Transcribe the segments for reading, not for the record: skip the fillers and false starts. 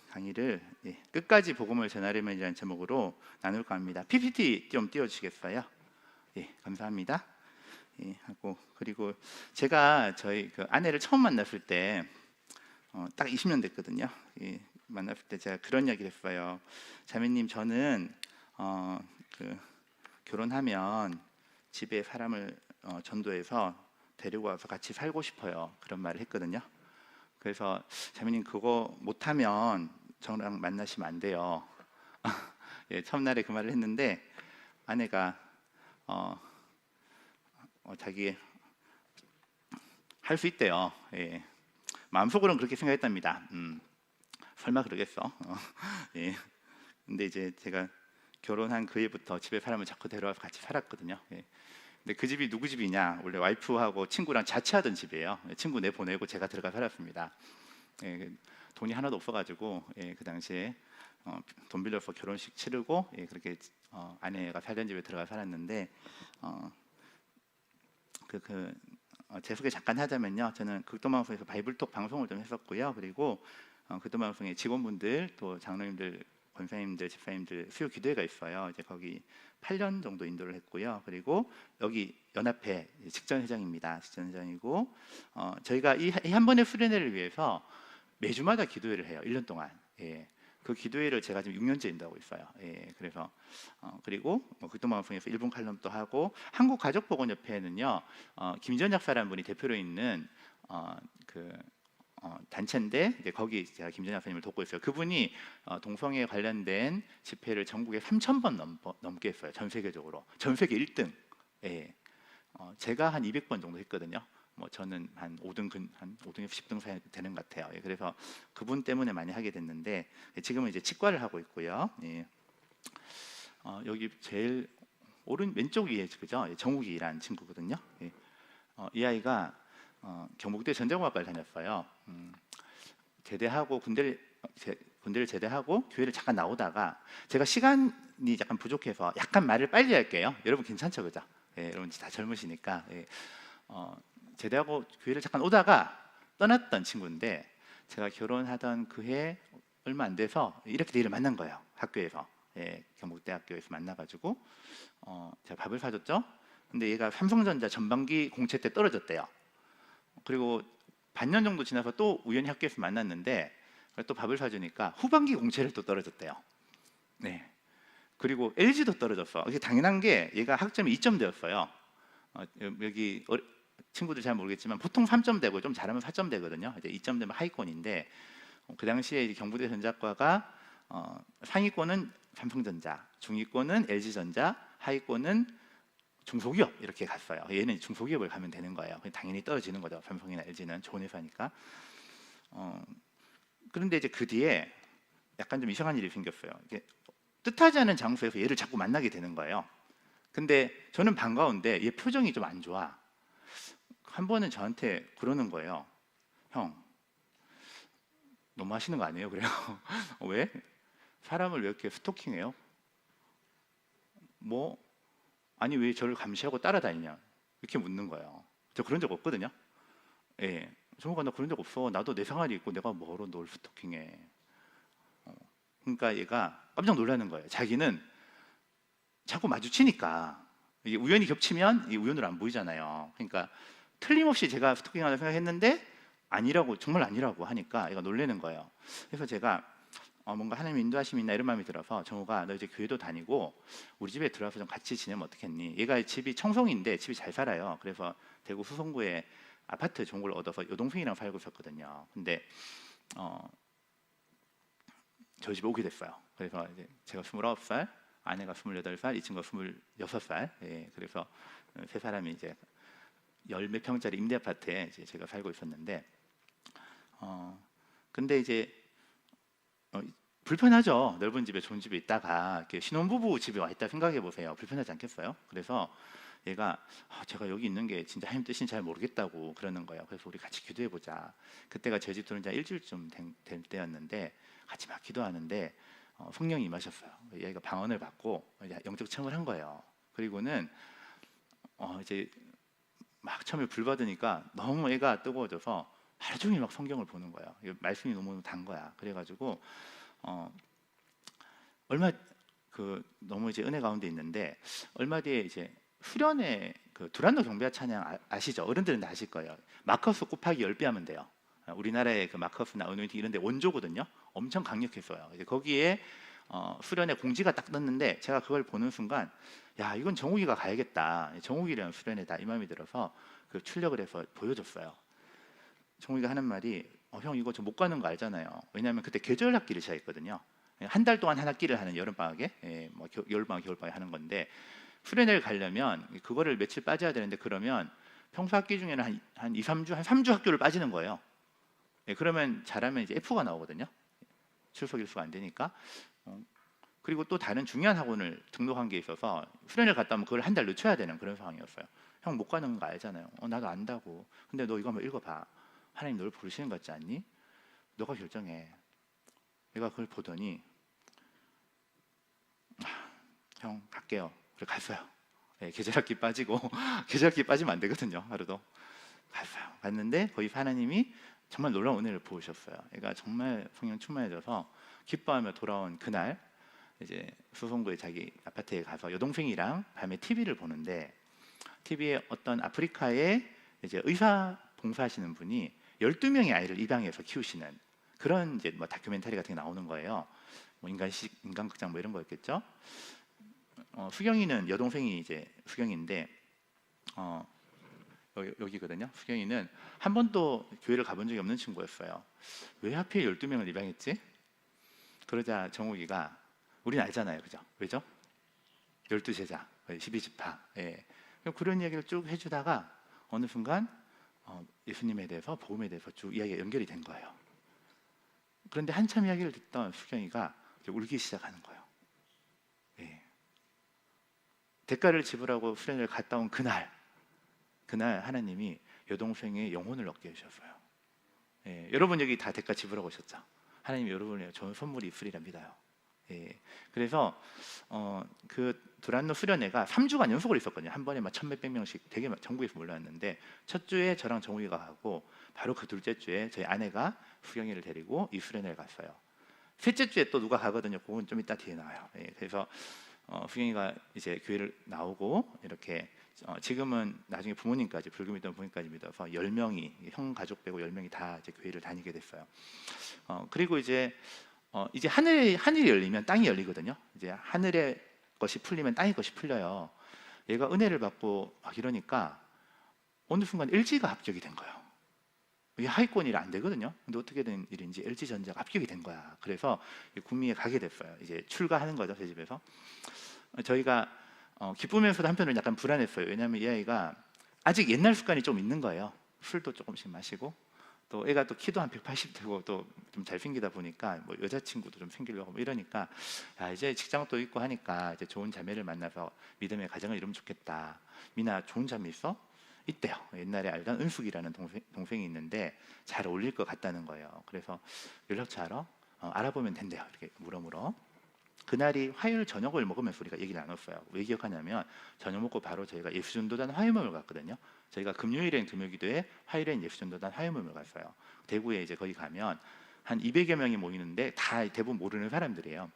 강의를 끝까지 복음을 전하려면이라는 제목으로 나눌까 합니다. PPT 좀 띄워주시겠어요? 예, 감사합니다. 예, 하고 그리고 제가 저희 그 아내를 처음 만났을 때 딱 20년 됐거든요. 예, 만났을 때 제가 그런 이야기를 했어요. 자매님, 저는 그 결혼하면 집에 사람을 전도해서 데리고 와서 같이 살고 싶어요. 그런 말을 했거든요. 그래서 자매님, 그거 못하면 저랑 만나시면 안 돼요. 예, 첫날에 그 말을 했는데 아내가 자기 할 수 있대요. 예. 마음속으로는 그렇게 생각했답니다. 설마 그러겠어? 예. 근데 이제 제가 결혼한 그 해부터 집에 사람을 자꾸 데려와서 같이 살았거든요. 예. 근데 그 집이 누구 집이냐? 원래 와이프하고 친구랑 자취하던 집이에요. 친구 내보내고 제가 들어가 살았습니다. 예, 돈이 하나도 없어가지고 그 당시에 돈 빌려서 결혼식 치르고 그렇게 아내가 살던 집에 들어가 살았는데 제 소개 잠깐 하자면요. 저는 극동방송에서 바이블톡 방송을 좀 했었고요. 그리고 극동방송의 직원분들, 또 장로님들, 권사님들, 집사님들 수요 기도회가 있어요. 이제 거기 8년 정도 인도를 했고요. 그리고 여기 연합회 직전회장입니다. 직전회장이고 저희가 이 한 번의 수련회를 위해서 매주마다 기도회를 해요. 1년 동안. 예. 그 기도회를 제가 지금 6년째 인도하고 있어요. 예. 그래서 그리고 극동방송에서 일본 칼럼도 하고 한국가족보건협회는요. 김전혁 사람분이 대표로 있는 단체인데 이제 거기 제가 김전혁 선생님을 돕고 있어요. 그분이 동성애 관련된 집회를 전국에 3,000번 넘게 했어요. 전 세계적으로. 전 세계 1등. 예. 제가 한 200번 정도 했거든요. 저는 한 5등, 한 5등에서 10등 사이 되는 것 같아요. 예. 그래서 그분 때문에 많이 하게 됐는데 지금은 이제 치과를 하고 있고요. 예. 여기 제일 왼쪽 위에 그죠? 정욱이라는 친구거든요. 예. 이 아이가 경북대 전자공학과를 다녔어요. 제대하고 군대를 제대하고 교회를 잠깐 나오다가 제가 시간이 약간 부족해서 약간 말을 빨리 할게요. 여러분 괜찮죠, 그죠? 예, 여러분 다 젊으시니까. 예. 제대하고 교회를 잠깐 오다가 떠났던 친구인데 제가 결혼하던 그 해 얼마 안 돼서 이렇게 내일 만난 거예요. 학교에서. 예, 경북대학교에서 만나가지고 제가 밥을 사줬죠. 근데 얘가 삼성전자 전반기 공채 때 떨어졌대요. 그리고 반년 정도 지나서 또 우연히 학교에서 만났는데 또 밥을 사주니까 후반기 공채를 또 떨어졌대요. 네. 그리고 LG도 떨어졌어. 이게 당연한 게 얘가 학점이 2점대였어요. 여기 친구들 잘 모르겠지만 보통 3점대고 좀 잘하면 4점대거든요. 이제 2점대면 하위권인데 그 당시에 이제 경북대 전자과가 상위권은 삼성전자, 중위권은 LG전자, 하위권은 중소기업 이렇게 갔어요. 얘는 중소기업을 가면 되는 거예요. 당연히 떨어지는 거죠. 삼성이나 LG는 좋은 회사니까. 그런데 이제 그 뒤에 약간 좀 이상한 일이 생겼어요. 이게 뜻하지 않은 장소에서 얘를 자꾸 만나게 되는 거예요. 근데 저는 반가운데 얘 표정이 좀 안 좋아. 한 번은 저한테 그러는 거예요. 형, 너무 하시는 거 아니에요? 그래요. 왜? 사람을 왜 이렇게 스토킹해요? 아니 왜 저를 감시하고 따라다니냐 이렇게 묻는 거예요. 저 그런 적 없거든요. 예, 정우가 나 그런 적 없어. 나도 내 생활이 있고 내가 뭐로 널 스토킹해. 그러니까 얘가 깜짝 놀라는 거예요. 자기는 자꾸 마주치니까 이게 우연히 겹치면 이게 우연으로 안 보이잖아요. 그러니까 틀림없이 제가 스토킹하다 생각했는데 아니라고, 정말 아니라고 하니까 얘가 놀라는 거예요. 그래서 제가 뭔가 하나님 인도하심이 있나 이런 마음이 들어서 정우가 너 이제 교회도 다니고 우리 집에 들어와서 좀 같이 지내면 어떻겠니? 얘가 집이 청송인데 집이 잘 살아요. 그래서 대구 수성구에 아파트 좋은 걸 얻어서 여동생이랑 살고 있었거든요. 근데 저희 집에 오게 됐어요. 그래서 이제 제가 29살, 아내가 28살, 이 친구가 26살. 예, 그래서 세 사람이 이제 열 몇 평짜리 임대 아파트에 이제 제가 살고 있었는데 근데 이제 불편하죠. 넓은 집에 좋은 집에 있다가 이렇게 신혼부부 집에 와 있다 생각해 보세요. 불편하지 않겠어요? 그래서 얘가 제가 여기 있는 게 진짜 하나님 뜻인지 잘 모르겠다고 그러는 거예요. 그래서 우리 같이 기도해 보자. 그때가 제 집 들어온 지 일주일쯤 될 때였는데 같이 막 기도하는데 성령이 임하셨어요. 얘가 방언을 받고 영적 체험을 한 거예요. 그리고는 이제 막 처음에 불 받으니까 너무 애가 뜨거워져서 하루 종일 막 성경을 보는 거예요. 말씀이 너무 단 거야. 그래가지고 얼마 너무 이제 은혜 가운데 있는데 얼마 뒤에 이제 수련회 그 두란노 경배와 찬양 아시죠? 어른들은 다 아실 거예요. 마커스 곱하기 10배 하면 돼요. 우리나라의 그 마커스나 어노인팅 이런 데 원조거든요. 엄청 강력했어요. 이제 거기에 수련회 공지가 딱 떴는데 제가 그걸 보는 순간 야 이건 정욱이가 가야겠다. 정욱이랑 수련회다 이 마음이 들어서 그 출력을 해서 보여줬어요. 정욱이가 하는 말이 형 이거 저 못 가는 거 알잖아요. 왜냐하면 그때 계절 학기를 시작했거든요. 한 달 동안 한 학기를 하는 여름 방학에 뭐 여름 방학 겨울 방학에 하는 건데 수련회를 가려면 그거를 며칠 빠져야 되는데 그러면 평소 학기 중에는 한 2, 3주 한 3주 학교를 빠지는 거예요. 그러면 잘하면 이제 F가 나오거든요. 출석 일수가 안 되니까. 그리고 또 다른 중요한 학원을 등록한 게 있어서 수련회를 갔다 오면 그걸 한 달 늦춰야 되는 그런 상황이었어요. 형 못 가는 거 알잖아요. 나도 안다고. 근데 너 이거 한번 읽어봐. 하나님 너를 부르시는 것 같지 않니? 너가 결정해. 내가 그걸 보더니 형 갈게요. 그래 갔어요. 계절학기 빠지고 계절학기 빠지면 안 되거든요. 하루도 갔어요. 갔는데 거기 하나님이 정말 놀라운 은혜를 부으셨어요. 애가 정말 성령 충만해져서 기뻐하며 돌아온 그날 이제 수성구에 자기 아파트에 가서 여동생이랑 밤에 TV를 보는데 TV에 어떤 아프리카에 이제 의사 봉사하시는 분이 12명의 아이를 입양해서 키우시는 그런 이제 뭐 다큐멘터리 같은 게 나오는 거예요. 뭐 인간극장 뭐 이런 거였겠죠. 수경이는 여동생이 이제 수경인데 여기거든요. 수경이는 한 번도 교회를 가본 적이 없는 친구였어요. 왜 하필 12명을 입양했지? 그러자 정욱이가 우리는 알잖아요. 그죠? 왜죠? 12제자, 12지파. 예. 그런 이야기를 쭉 해주다가 어느 순간 예수님에 대해서 복음에 대해서 쭉 이야기가 연결이 된 거예요. 그런데 한참 이야기를 듣던 수경이가 울기 시작하는 거예요. 예. 대가를 지불하고 수련회를 갔다 온 그날 하나님이 여동생의 영혼을 얻게 해주셨어요. 예. 여러분 여기 다 대가 지불하고 오셨죠? 하나님이 여러분의 좋은 선물이 있으리라 믿어요. 예. 그래서 그 두란노 수련회가 3주간 연속으로 있었거든요. 한 번에 막 1,000몇백 명씩 되게 전국에서 몰려왔는데 첫 주에 저랑 정우이가 가고 바로 그 둘째 주에 저희 아내가 수경이를 데리고 이 수련회를 갔어요. 셋째 주에 또 누가 가거든요. 그건 좀 이따 뒤에 나와요. 예. 그래서 수경이가 이제 교회를 나오고 이렇게 지금은 나중에 부모님까지 불교 믿던 부모님까지 믿어서 10명이 형 가족 빼고 10명이 다 이제 교회를 다니게 됐어요. 그리고 이제 하늘이 열리면 땅이 열리거든요. 이제 하늘의 것이 풀리면 땅의 것이 풀려요. 얘가 은혜를 받고 막 이러니까 어느 순간 LG가 합격이 된 거예요. 이게 하위권 일이 안 되거든요. 근데 어떻게 된 일인지 LG전자가 합격이 된 거야. 그래서 구미에 가게 됐어요. 이제 출가하는 거죠, 제 집에서. 저희가 기쁘면서도 한편으로는 약간 불안했어요. 왜냐하면 이 아이가 아직 옛날 습관이 좀 있는 거예요. 술도 조금씩 마시고 또 애가 또 키도 한 180 되고 또 좀 잘생기다 보니까 뭐 여자친구도 좀 생기려고 뭐 이러니까 이제 직장도 있고 하니까 이제 좋은 자매를 만나서 믿음의 가정을 이루면 좋겠다. 미나 좋은 자매 있어? 있대요. 옛날에 알던 은숙이라는 동생이 있는데 잘 어울릴 것 같다는 거예요. 그래서 연락처 알아? 알아보면 된대요. 이렇게 물어. 그날이 화요일 저녁을 먹으면서 우리가 얘기를 나눴어요. 왜 기억하냐면 저녁 먹고 바로 저희가 예수전도단 화요모임을 갔거든요. 저희가 금요일엔 금요기도에 화요일엔 예수전도단 화요모임을 갔어요. 대구에 이제 거기 가면 한 200여 명이 모이는데 다 대부분 모르는 사람들이에요.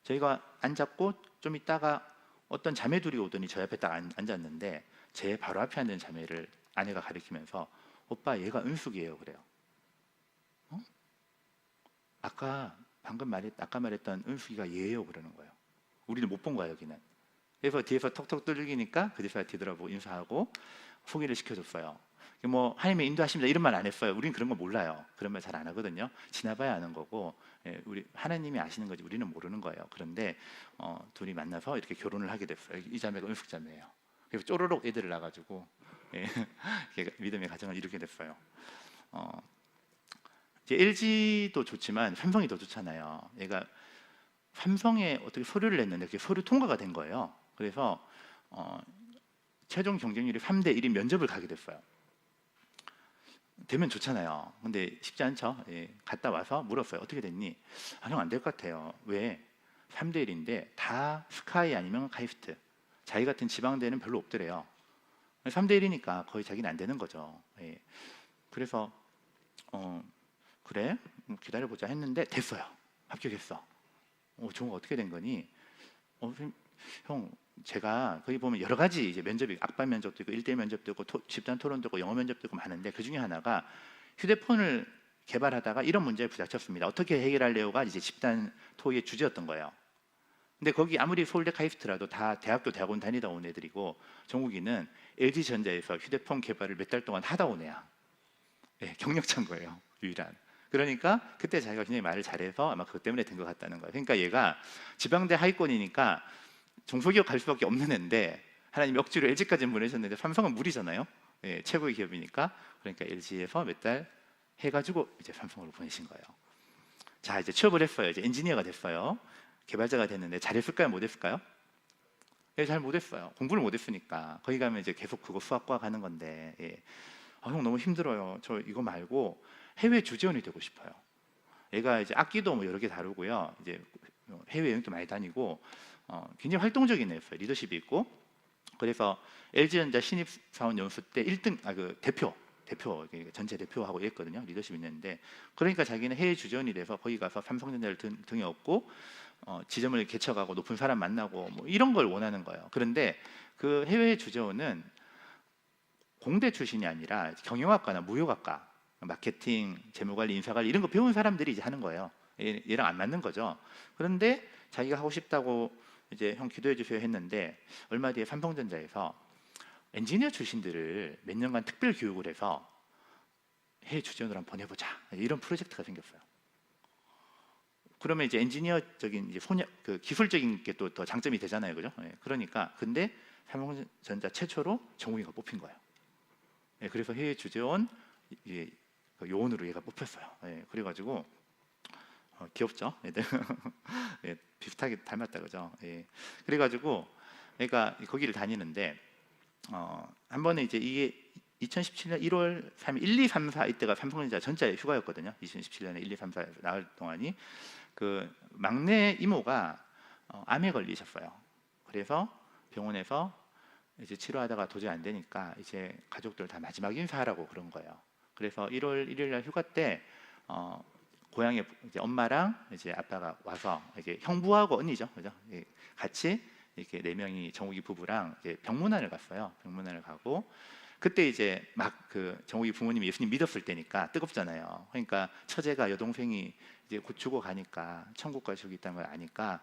저희가 앉았고 좀 있다가 어떤 자매들이 오더니 저희 앞에 딱 앉았는데 제 바로 앞에 앉은 자매를 아내가 가리키면서 오빠 얘가 은숙이에요 그래요. 아까 말했던 은숙이가 얘예요 그러는 거예요. 우리는 못 본 거야 여기는. 그래서 뒤에서 톡톡 두들기니까 그래서 뒤돌아보고 인사하고 소개를 시켜줬어요. 뭐 하나님의 인도하십니다 이런 말 안 했어요. 우리는 그런 거 몰라요. 그런 말 잘 안 하거든요. 지나봐야 아는 거고 우리 하나님이 아시는 거지 우리는 모르는 거예요. 그런데 둘이 만나서 이렇게 결혼을 하게 됐어요. 이 자매가 은숙 자매예요. 그래서 쪼로록 애들을 낳아가지고 믿음의 가정을 이루게 됐어요. 이제 LG도 좋지만 삼성이 더 좋잖아요. 얘가 삼성에 어떻게 서류를 냈는데 그게 서류 통과가 된 거예요. 그래서 최종 경쟁률이 3대 1인 면접을 가게 됐어요. 되면 좋잖아요. 근데 쉽지 않죠. 갔다 와서 물었어요. 어떻게 됐니? 형 안 될 것 같아요. 왜? 3대 1인데 다 스카이 아니면 카이스트. 자기 같은 지방대는 별로 없더래요. 3대 1이니까 거의 자기는 안 되는 거죠. 그래서 그래 기다려보자 했는데 됐어요. 합격했어. 종우가 어떻게 된 거니? 선생님, 형 제가 거기 보면 여러 가지 이제 면접이 악반 면접도 있고 1대1 면접도 있고 집단 토론도 있고 영어 면접도 있고 많은데 그 중에 하나가 휴대폰을 개발하다가 이런 문제에 부닥쳤습니다. 어떻게 해결하려고가 이제 집단 토의의 주제였던 거예요. 근데 거기 아무리 서울대 카이스트라도 다 대학원 다니다 온 애들이고 정욱이는 LG전자에서 휴대폰 개발을 몇 달 동안 하다 온 애야. 네, 경력자인 거예요. 유일한. 그러니까 그때 자기가 굉장히 말을 잘해서 아마 그것 때문에 된 것 같다는 거예요. 그러니까 얘가 지방대 하위권이니까 중소기업 갈 수밖에 없는 애인데 하나님 억지로 LG까지 보내셨는데 삼성은 무리잖아요. 예, 최고의 기업이니까. 그러니까 LG에서 몇 달 해가지고 이제 삼성으로 보내신 거예요. 자, 이제 취업을 했어요. 이제 엔지니어가 됐어요. 개발자가 됐는데 잘했을까요? 못했을까요? 예, 잘 못했어요. 공부를 못했으니까. 거기 가면 이제 계속 그거 수학과 가는 건데, 예. 형 너무 힘들어요. 저 이거 말고 해외 주재원이 되고 싶어요. 얘가 이제 악기도 뭐 여러 개 다루고요. 이제 해외 여행도 많이 다니고 굉장히 활동적인 애였어요. 리더십이 있고. 그래서 LG전자 신입사원 연수 때 1등, 그 대표 전체 대표하고 이랬거든요. 리더십 있는데 그러니까 자기는 해외 주재원이 돼서 거기 가서 삼성전자를 등에 업고 지점을 개척하고 높은 사람 만나고 뭐 이런 걸 원하는 거예요. 그런데 그 해외 주재원은 공대 출신이 아니라 경영학과나 무역학과, 마케팅, 재무관리, 인사관리 이런 거 배운 사람들이 이제 하는 거예요. 얘랑 안 맞는 거죠. 그런데 자기가 하고 싶다고 이제 형 기도해 주세요 했는데 얼마 뒤에 삼성전자에서 엔지니어 출신들을 몇 년간 특별 교육을 해서 해외 주재원으로 한번 보내보자 이런 프로젝트가 생겼어요. 그러면 이제 엔지니어적인 이제 그 기술적인 게 또 더 장점이 되잖아요, 그죠? 그러니까 근데 삼성전자 최초로 정우이가 뽑힌 거예요. 그래서 해외 주재원 요원으로 얘가 뽑혔어요. 그래가지고 귀엽죠, 애들. 비슷하게 닮았다, 그죠? 그래가지고 얘가 거기를 다니는데 한 번에 이제 이게 2017년 1월 3일 1, 2, 3, 4 이때가 삼성전자 전체 휴가였거든요. 2017년에 1, 2, 3, 4 나흘 동안이 그 막내 이모가 암에 걸리셨어요. 그래서 병원에서 이제 치료하다가 도저히 안 되니까 이제 가족들 다 마지막 인사하라고 그런 거예요. 그래서 1월 1일 날 휴가 때 고향에 이제 엄마랑 이제 아빠가 와서 이제 형부하고 언니죠, 그죠? 같이 이렇게 4명이 정욱이 부부랑 이제 병문안을 갔어요. 병문안을 가고 그때 이제 막 그 정욱이 부모님이 예수님 믿었을 때니까 뜨겁잖아요. 그러니까 처제가 여동생이 이제 곧 죽어가니까 천국 갈 적이 있다는 걸 아니까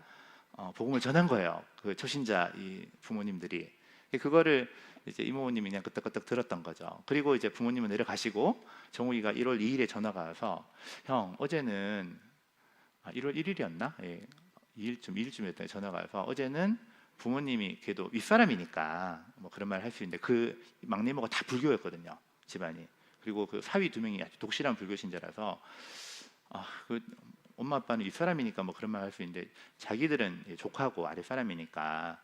복음을 전한 거예요. 그 초신자 이 부모님들이 그거를 이제 이모님이 그냥 끄떡끄떡 들었던 거죠. 그리고 이제 부모님은 내려가시고 정욱이가 1월 2일에 전화가 와서 형 어제는 1월 1일이었나? 2일쯤이었다 전화가 와서 어제는 부모님이 그래도 윗사람이니까 뭐 그런 말 할 수 있는데 그 막내 이모가 다 불교였거든요, 집안이. 그리고 그 사위 2명이 아주 독실한 불교 신자라서 그 엄마 아빠는 윗사람이니까 뭐 그런 말 할 수 있는데 자기들은 조카고 아랫사람이니까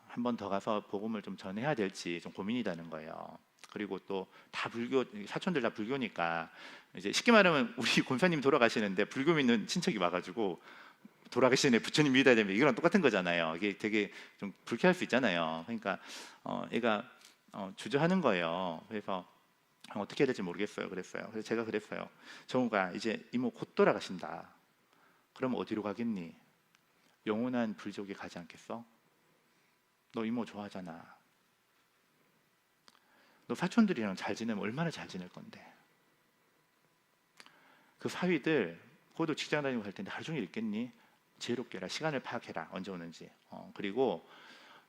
한 번 더 가서 복음을 좀 전해야 될지 좀 고민이라는 거예요. 그리고 또 다 불교, 사촌들 다 불교니까 이제 쉽게 말하면 우리 권사님 돌아가시는데 불교 믿는 친척이 와가지고 돌아가시는 부처님 믿어야 되면 이거랑 똑같은 거잖아요. 이게 되게 좀 불쾌할 수 있잖아요. 그러니까 애가 주저하는 거예요. 그래서 어떻게 해야 될지 모르겠어요. 그랬어요. 그래서 제가 그랬어요. 정우가 이제 이모 곧 돌아가신다. 그럼 어디로 가겠니? 영원한 불족에 가지 않겠어? 너 이모 좋아하잖아. 너 사촌들이랑 잘 지내면 얼마나 잘 지낼 건데. 그 사위들 그것도 직장 다니고 할 텐데 하루 종일 있겠니? 지혜롭게 해라. 시간을 파악해라. 언제 오는지. 그리고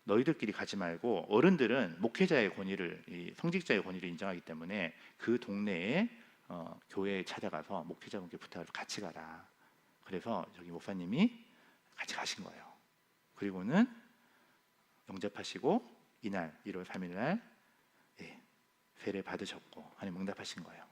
너희들끼리 가지 말고 어른들은 목회자의 권위를, 성직자의 권위를 인정하기 때문에 그 동네에 교회에 찾아가서 목회자분께 부탁을 같이 가라. 그래서 저기 목사님이 같이 가신 거예요. 그리고는 영접하시고 이날 1월 3일 날 세례 받으셨고 하나님 응답하신 거예요.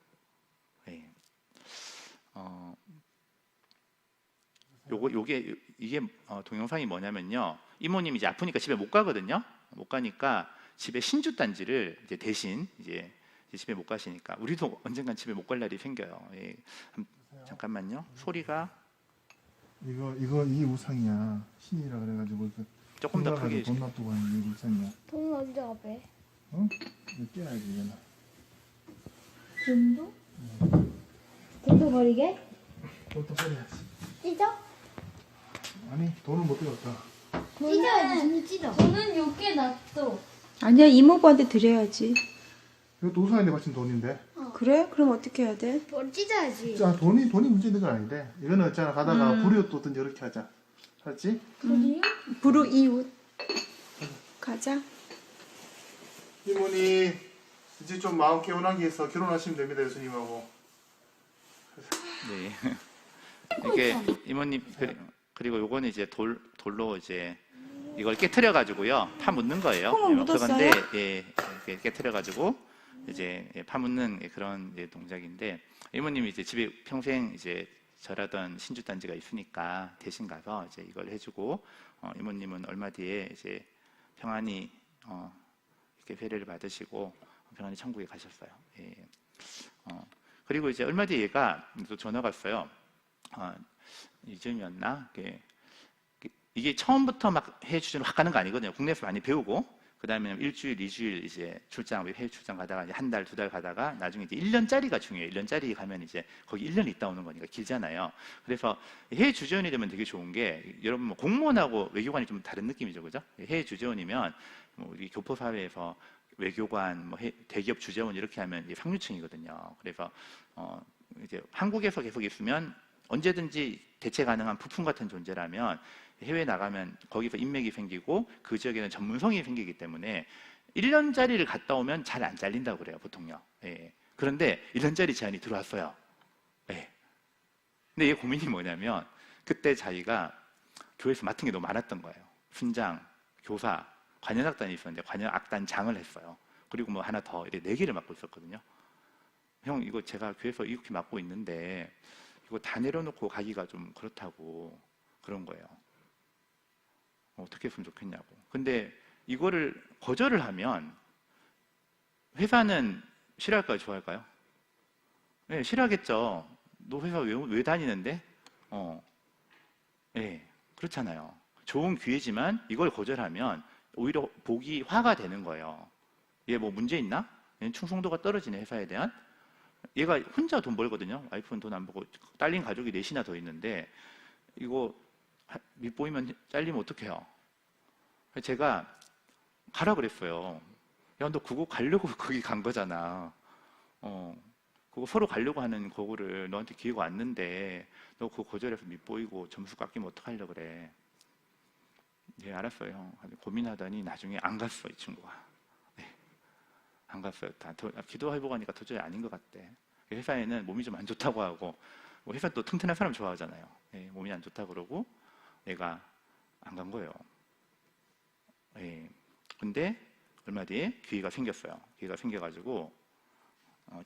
이게 동영상이 뭐냐면요. 이모님이 이제 아프니까 집에 못 가거든요. 못 가니까 집에 신주 단지를 이제 대신 이제 집에 못 가시니까 우리도 언젠간 집에 못 갈 날이 생겨요. 잠깐만요. 소리가 이게 우상이야. 신이라 그래가지고 조금 더 크게 돈 놔두고 하는 게 우상이야. 돈 어디다가 빼? 어? 이거 떼야지 얘는. 돈도? 뜯어버리게? 그것도 써야지. 찢어? 아니 돈을 못 들었다. 찢어야지. 진짜 찢어. 저는 여기에 놨어. 아니야, 이모부한테 드려야지. 이것도 우상인데 마침 돈인데. 그래? 그럼 어떻게 해야 돼? 뭘 찢어야지. 자 돈이 문제 있는 건 아닌데. 이거는 있잖아 가다가 불이 떴든지 이렇게 하자. 알았지? 그리요? 부르 이웃. 가자. 이모니 이제 좀 마음 개운하게 해서 결혼하시면 됩니다 예수님하고. 네. 이게 이모님 그리고 요거는 이제 돌로 이제 이걸 깨트려 가지고요 파 묻는 거예요. 콩을 묻었어요? 그건데 이렇게 깨트려 가지고 이제 파 묻는 그런 이제 동작인데 이모님이 이제 집에 평생 이제 절하던 신주 단지가 있으니까 대신 가서 이제 이걸 해주고 이모님은 얼마 뒤에 이제 평안히 이렇게 회례를 받으시고 평안히 천국에 가셨어요. 예. 그리고 이제 얼마 뒤에 얘가 또 전화가 왔어요. 이쯤이었나? 이게 처음부터 막 해외 출장을 확 가는 거 아니거든요. 국내에서 많이 배우고, 그 다음에 일주일, 2주일 이제 출장, 해외 출장 가다가 이제 한 달, 2달 가다가 나중에 이제 1년짜리가 중요해요. 1년짜리 가면 이제 거기 1년 있다 오는 거니까 길잖아요. 그래서 해외 주재원이 되면 되게 좋은 게, 여러분 뭐 공무원하고 외교관이 좀 다른 느낌이죠. 그죠? 해외 주재원이면 뭐 우리 교포사회에서 외교관, 뭐 대기업 주재원 이렇게 하면 이제 상류층이거든요. 그래서 이제 한국에서 계속 있으면 언제든지 대체 가능한 부품 같은 존재라면 해외 나가면 거기서 인맥이 생기고 그 지역에는 전문성이 생기기 때문에 1년짜리를 갔다 오면 잘 안 잘린다고 그래요, 보통요. 예. 그런데 1년짜리 제안이 들어왔어요. 예. 근데 얘 고민이 뭐냐면 그때 자기가 교회에서 맡은 게 너무 많았던 거예요. 순장, 교사, 관현악단이 있었는데 관현악단장을 했어요. 그리고 뭐 하나 더 4개를 맡고 있었거든요. 형 이거 제가 교회에서 이렇게 맡고 있는데 이거 다 내려놓고 가기가 좀 그렇다고 그런 거예요. 어떻게 했으면 좋겠냐고. 근데 이거를 거절을 하면 회사는 싫어할까요? 좋아할까요? 네, 싫어하겠죠. 너 회사 왜 다니는데? 네, 그렇잖아요. 좋은 기회지만 이걸 거절하면 오히려 복이 화가 되는 거예요. 얘 뭐 문제 있나? 얘는 충성도가 떨어지는 회사에 대한? 얘가 혼자 돈 벌거든요. 와이프는 돈 안 벌고 딸린 가족이 4이나 더 있는데 이거 밑보이면 잘리면 어떡해요? 제가 가라 그랬어요. 야, 너 그거 가려고 거기 간 거잖아. 그거 서로 가려고 하는 거구를 너한테 기회가 왔는데 너 그거 거절해서 밑보이고 점수 깎이면 어떡하려고 그래. 예, 알았어요, 형. 고민하더니 나중에 안 갔어, 이 친구가. 네, 안 갔어요. 기도해보고 하니까 도저히 아닌 것 같대. 회사에는 몸이 좀 안 좋다고 하고, 뭐 회사 또 튼튼한 사람 좋아하잖아요. 예, 몸이 안 좋다고 그러고, 얘가 안 간 거예요. 예, 근데 얼마 뒤에 기회가 생겼어요. 기회가 생겨가지고,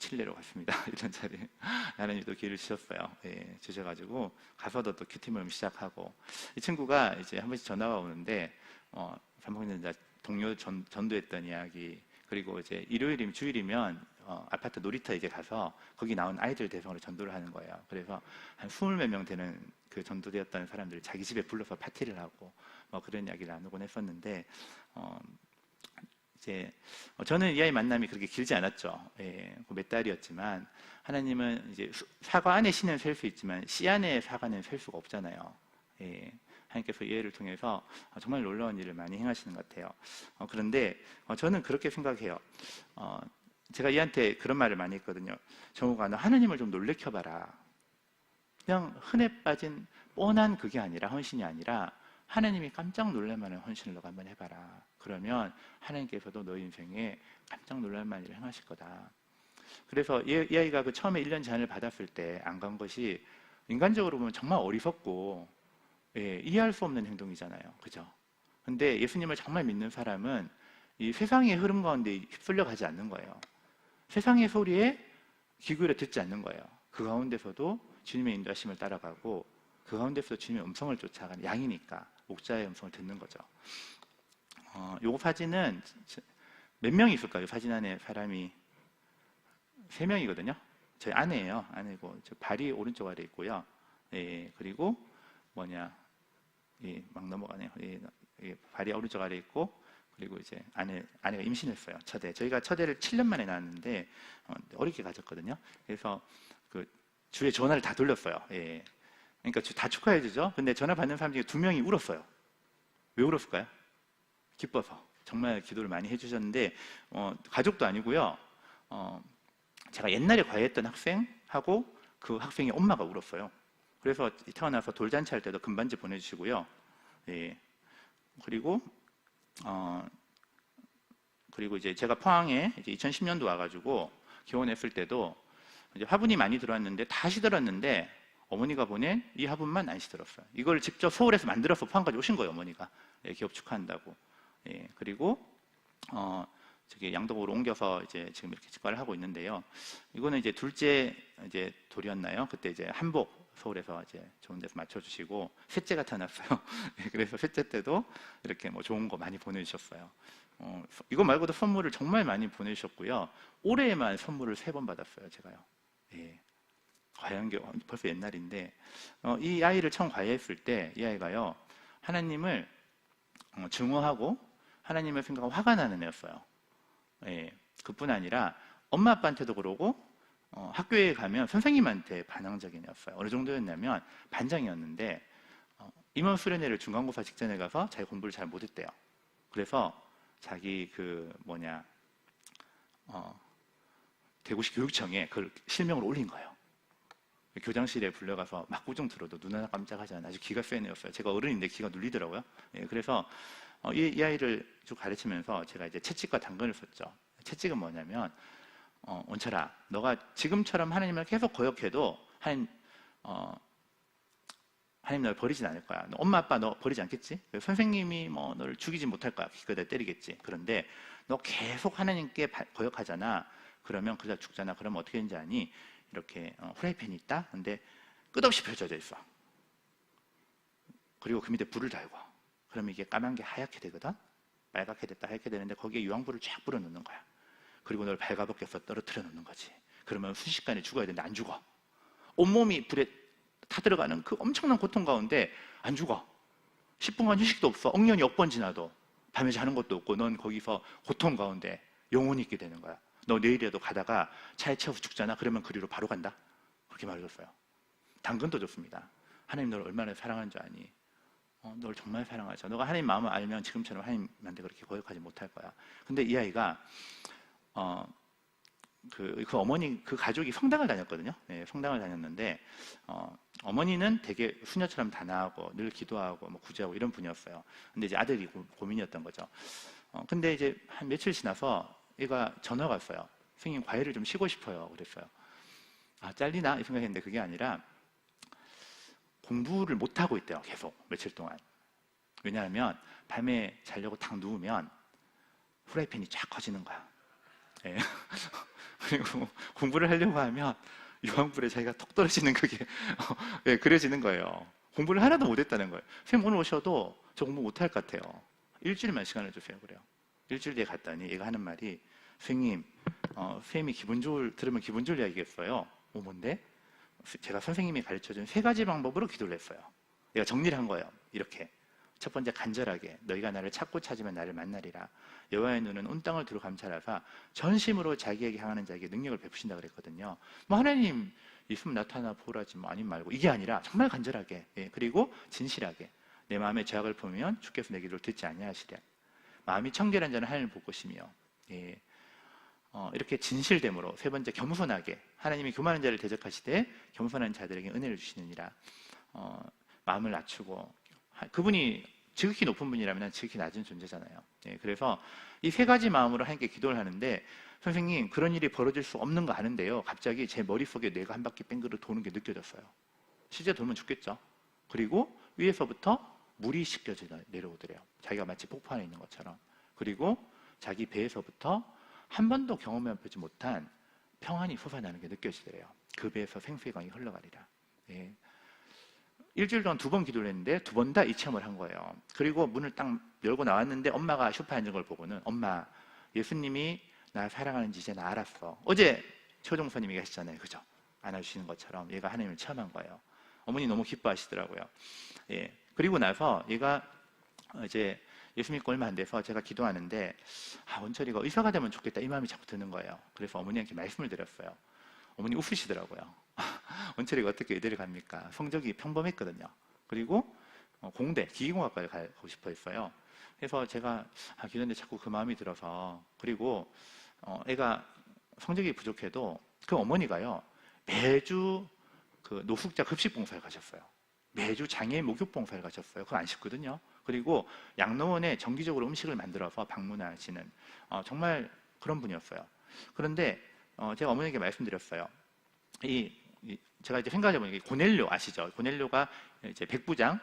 칠레로 갔습니다. 1년짜리. 하나님이 또 기회를 주셨어요. 예, 주셔가지고, 가서도 또 큐티모임 시작하고, 이 친구가 이제 한 번씩 전화가 오는데, 밥 먹는 동료 전도했던 이야기, 그리고 이제 일요일이면 주일이면, 아파트 놀이터 이제 가서 거기 나온 아이들 대상으로 전도를 하는 거예요. 그래서 한 20몇 명 되는 그 전도되었던 사람들을 자기 집에 불러서 파티를 하고, 뭐 그런 이야기를 나누곤 했었는데, 이제 저는 이 아이 만남이 그렇게 길지 않았죠. 예, 몇 달이었지만 하나님은 이제 사과 안에 씨는 셀 수 있지만 씨 안에 사과는 셀 수가 없잖아요. 예, 하나님께서 이 애를 통해서 정말 놀라운 일을 많이 행하시는 것 같아요. 그런데 저는 그렇게 생각해요. 제가 얘한테 그런 말을 많이 했거든요. 정우가 너 하나님을 좀 놀래켜봐라. 그냥 흔해 빠진 뻔한 그게 아니라 헌신이 아니라 하나님이 깜짝 놀랄 만한 헌신을 너가 한번 해봐라. 그러면 하나님께서도 너 인생에 깜짝 놀랄 만한 일을 행하실 거다. 그래서 이 아이가 그 처음에 1년 제한을 받았을 때 안 간 것이 인간적으로 보면 정말 어리석고 이해할 수 없는 행동이잖아요. 그죠? 근데 예수님을 정말 믿는 사람은 이 세상의 흐름 가운데 휩쓸려 가지 않는 거예요. 세상의 소리에 귀 기울여 듣지 않는 거예요. 그 가운데서도 주님의 인도하심을 따라가고 그 가운데서 주님의 음성을 쫓아가는 양이니까 목자의 음성을 듣는 거죠. 요 사진은 몇 명이 있을까요? 사진 안에 사람이 3명이거든요. 저희 아내예요. 아내고 저 발이 오른쪽 아래 있고요. 예, 그리고 막 넘어가네요. 발이 오른쪽 아래 있고 그리고 이제 아내가 임신했어요. 저희가 첫애를 7년 만에 낳았는데 어렵게 가졌거든요. 그래서 그 주위에 전화를 다 돌렸어요. 예. 그러니까 다 축하해 주죠. 근데 전화 받는 사람 중에 2명이 울었어요. 왜 울었을까요? 기뻐서. 정말 기도를 많이 해주셨는데 가족도 아니고요. 제가 옛날에 과외했던 학생하고 그 학생의 엄마가 울었어요. 그래서 태어나서 돌잔치 할 때도 금반지 보내주시고요. 예. 그리고 이제 제가 포항에 이제 2010년도 와가지고 개원했을 때도 이제 화분이 많이 들어왔는데 다 시들었는데 어머니가 보낸 이 화분만 안 시들었어요. 이걸 직접 서울에서 만들어서 포항까지 오신 거예요, 어머니가. 예, 기업 축하한다고. 예, 그리고 저기 양덕으로 옮겨서 이제 지금 이렇게 직관을 하고 있는데요. 이거는 이제 둘째 이제 돌이었나요? 그때 이제 한복 서울에서 이제 좋은 데서 맞춰주시고 셋째가 태어났어요. 예, 그래서 셋째 때도 이렇게 뭐 좋은 거 많이 보내주셨어요. 이거 말고도 선물을 정말 많이 보내주셨고요. 올해에만 선물을 3번 받았어요, 제가요. 예. 과연교 벌써 옛날인데 이 아이를 처음 과외했을 때 이 아이가요 하나님을 증오하고 하나님을 생각하고 화가 나는 애였어요. 예. 그뿐 아니라 엄마 아빠한테도 그러고 학교에 가면 선생님한테 반항적인 애였어요. 어느 정도였냐면 반장이었는데 임원 수련회를 중간고사 직전에 가서 자기 공부를 잘 못했대요. 그래서 자기 대구시 교육청에 그걸 실명으로 올린 거예요. 교장실에 불려가서 막 꾸중 들어도 눈 하나 깜짝하지 않아 아주 기가 센 애였어요. 제가 어른인데 기가 눌리더라고요. 예, 그래서 이 아이를 쭉 가르치면서 제가 이제 채찍과 당근을 썼죠. 채찍은 뭐냐면 원철아, 너가 지금처럼 하나님을 계속 거역해도 하나님 너를 버리진 않을 거야. 엄마 아빠 너 버리지 않겠지? 선생님이 뭐 너를 죽이지 못할 거야. 기껏 때리겠지. 그런데 너 계속 하나님께 거역하잖아. 그러면 그러다 죽잖아. 그러면 어떻게 되는지 아니? 이렇게 후라이팬이 있다. 근데 끝없이 펼쳐져 있어. 그리고 그 밑에 불을 달고. 그러면 이게 까만 게 하얗게 되거든. 빨갛게 됐다 하얗게 되는데 거기에 유황불을 쫙 뿌려 놓는 거야. 그리고 널 발가벗겨서 떨어뜨려 놓는 거지. 그러면 순식간에 죽어야 되는데 안 죽어. 온몸이 불에 타 들어가는 그 엄청난 고통 가운데 안 죽어. 10분간 휴식도 없어. 억년이 억번 지나도 밤에 자는 것도 없고 넌 거기서 고통 가운데 영원히 있게 되는 거야. 너 내일이라도 가다가 차에 채워서 죽잖아. 그러면 그리로 바로 간다. 그렇게 말해줬어요. 당근도 좋습니다. 하나님 너를 얼마나 사랑하는 줄 아니? 널 정말 사랑하죠. 너가 하나님 마음을 알면 지금처럼 하나님한테 그렇게 거역하지 못할 거야. 근데 이 아이가 그 어머니 그 가족이 성당을 다녔거든요. 네, 성당을 다녔는데 어머니는 되게 수녀처럼 단아하고 늘 기도하고 뭐 구제하고 이런 분이었어요. 근데 이제 아들이 고민이었던 거죠. 근데 이제 한 며칠 지나서 얘가 전화가 왔어요. 선생님 과외를 좀 쉬고 싶어요. 그랬어요. 아 잘리나 이 생각했는데 그게 아니라 공부를 못 하고 있대요. 계속 며칠 동안. 왜냐하면 밤에 자려고 딱 누우면 후라이팬이 쫙 커지는 거야. 예. 그리고 공부를 하려고 하면 유황불에 자기가 톡 떨어지는 그게 예, 그려지는 거예요. 공부를 하나도 못했다는 거예요. 선생님 오늘 오셔도 저 공부 못할 것 같아요. 일주일만 시간을 주세요. 그래요. 일주일 뒤에 갔더니 얘가 하는 말이 선생님 선생님이 들으면 기분 좋을 이야기겠어요. 뭔데? 제가 선생님이 가르쳐준 3가지 방법으로 기도를 했어요. 얘가 정리를 한 거예요. 이렇게. 첫 번째 간절하게 너희가 나를 찾고 찾으면 나를 만나리라. 여호와의 눈은 온 땅을 두루 감찰하사 전심으로 자기에게 향하는 자에게 능력을 베푸신다 그랬거든요. 뭐 하나님 있으면 나타나 보라지 뭐 아님 말고 이게 아니라 정말 간절하게 예, 그리고 진실하게 내 마음의 죄악을 보면 주께서 내 기도를 듣지 아니하시랴. 마음이 청결한 자는 하나님을 볼 것이며 예, 이렇게 진실됨으로 3번째 겸손하게 하나님이 교만한 자를 대적하시되 겸손한 자들에게 은혜를 주시느니라. 마음을 낮추고 그분이 지극히 높은 분이라면 난 지극히 낮은 존재잖아요. 예, 그래서 이 3가지 마음으로 하나님께 기도를 하는데 선생님 그런 일이 벌어질 수 없는 거 아는데요. 갑자기 제 머릿속에 뇌가 한 바퀴 뺑그르 도는 게 느껴졌어요. 실제 돌면 죽겠죠. 그리고 위에서부터 물이 씻겨져 내려오더래요. 자기가 마치 폭포 안에 있는 것처럼. 그리고 자기 배에서부터 한 번도 경험해보지 못한 평안이 솟아나는 게 느껴지더래요. 그 배에서 생수의 강이 흘러가리라. 예. 일주일 동안 2번 기도를 했는데 2번 다 이 체험을 한 거예요. 그리고 문을 딱 열고 나왔는데 엄마가 소파에 앉은 걸 보고는 엄마 예수님이 나 사랑하는지 이제 나 알았어. 어제 최종선님이 하시잖아요. 그죠? 안아주시는 것처럼 얘가 하나님을 체험한 거예요. 어머니 너무 기뻐하시더라고요. 예. 그리고 나서 얘가 이제 예수 믿고 얼마 안 돼서 제가 기도하는데 원철이가 의사가 되면 좋겠다 이 마음이 자꾸 드는 거예요. 그래서 어머니한테 말씀을 드렸어요. 어머니 웃으시더라고요. 원철이가 어떻게 의대를 갑니까? 성적이 평범했거든요. 그리고 공대, 기계공학과를 가고 싶어 했어요. 그래서 제가 기도했는데 자꾸 그 마음이 들어서, 그리고 애가 성적이 부족해도 그 어머니가요, 매주 그 노숙자 급식 봉사를 가셨어요. 매주 장애인 목욕 봉사를 가셨어요. 그거 안 쉽거든요. 그리고 양로원에 정기적으로 음식을 만들어서 방문하시는 정말 그런 분이었어요. 그런데 제가 어머니에게 말씀드렸어요. 제가 이제 생각해보니까 고넬료 아시죠? 고넬료가 이제 백부장,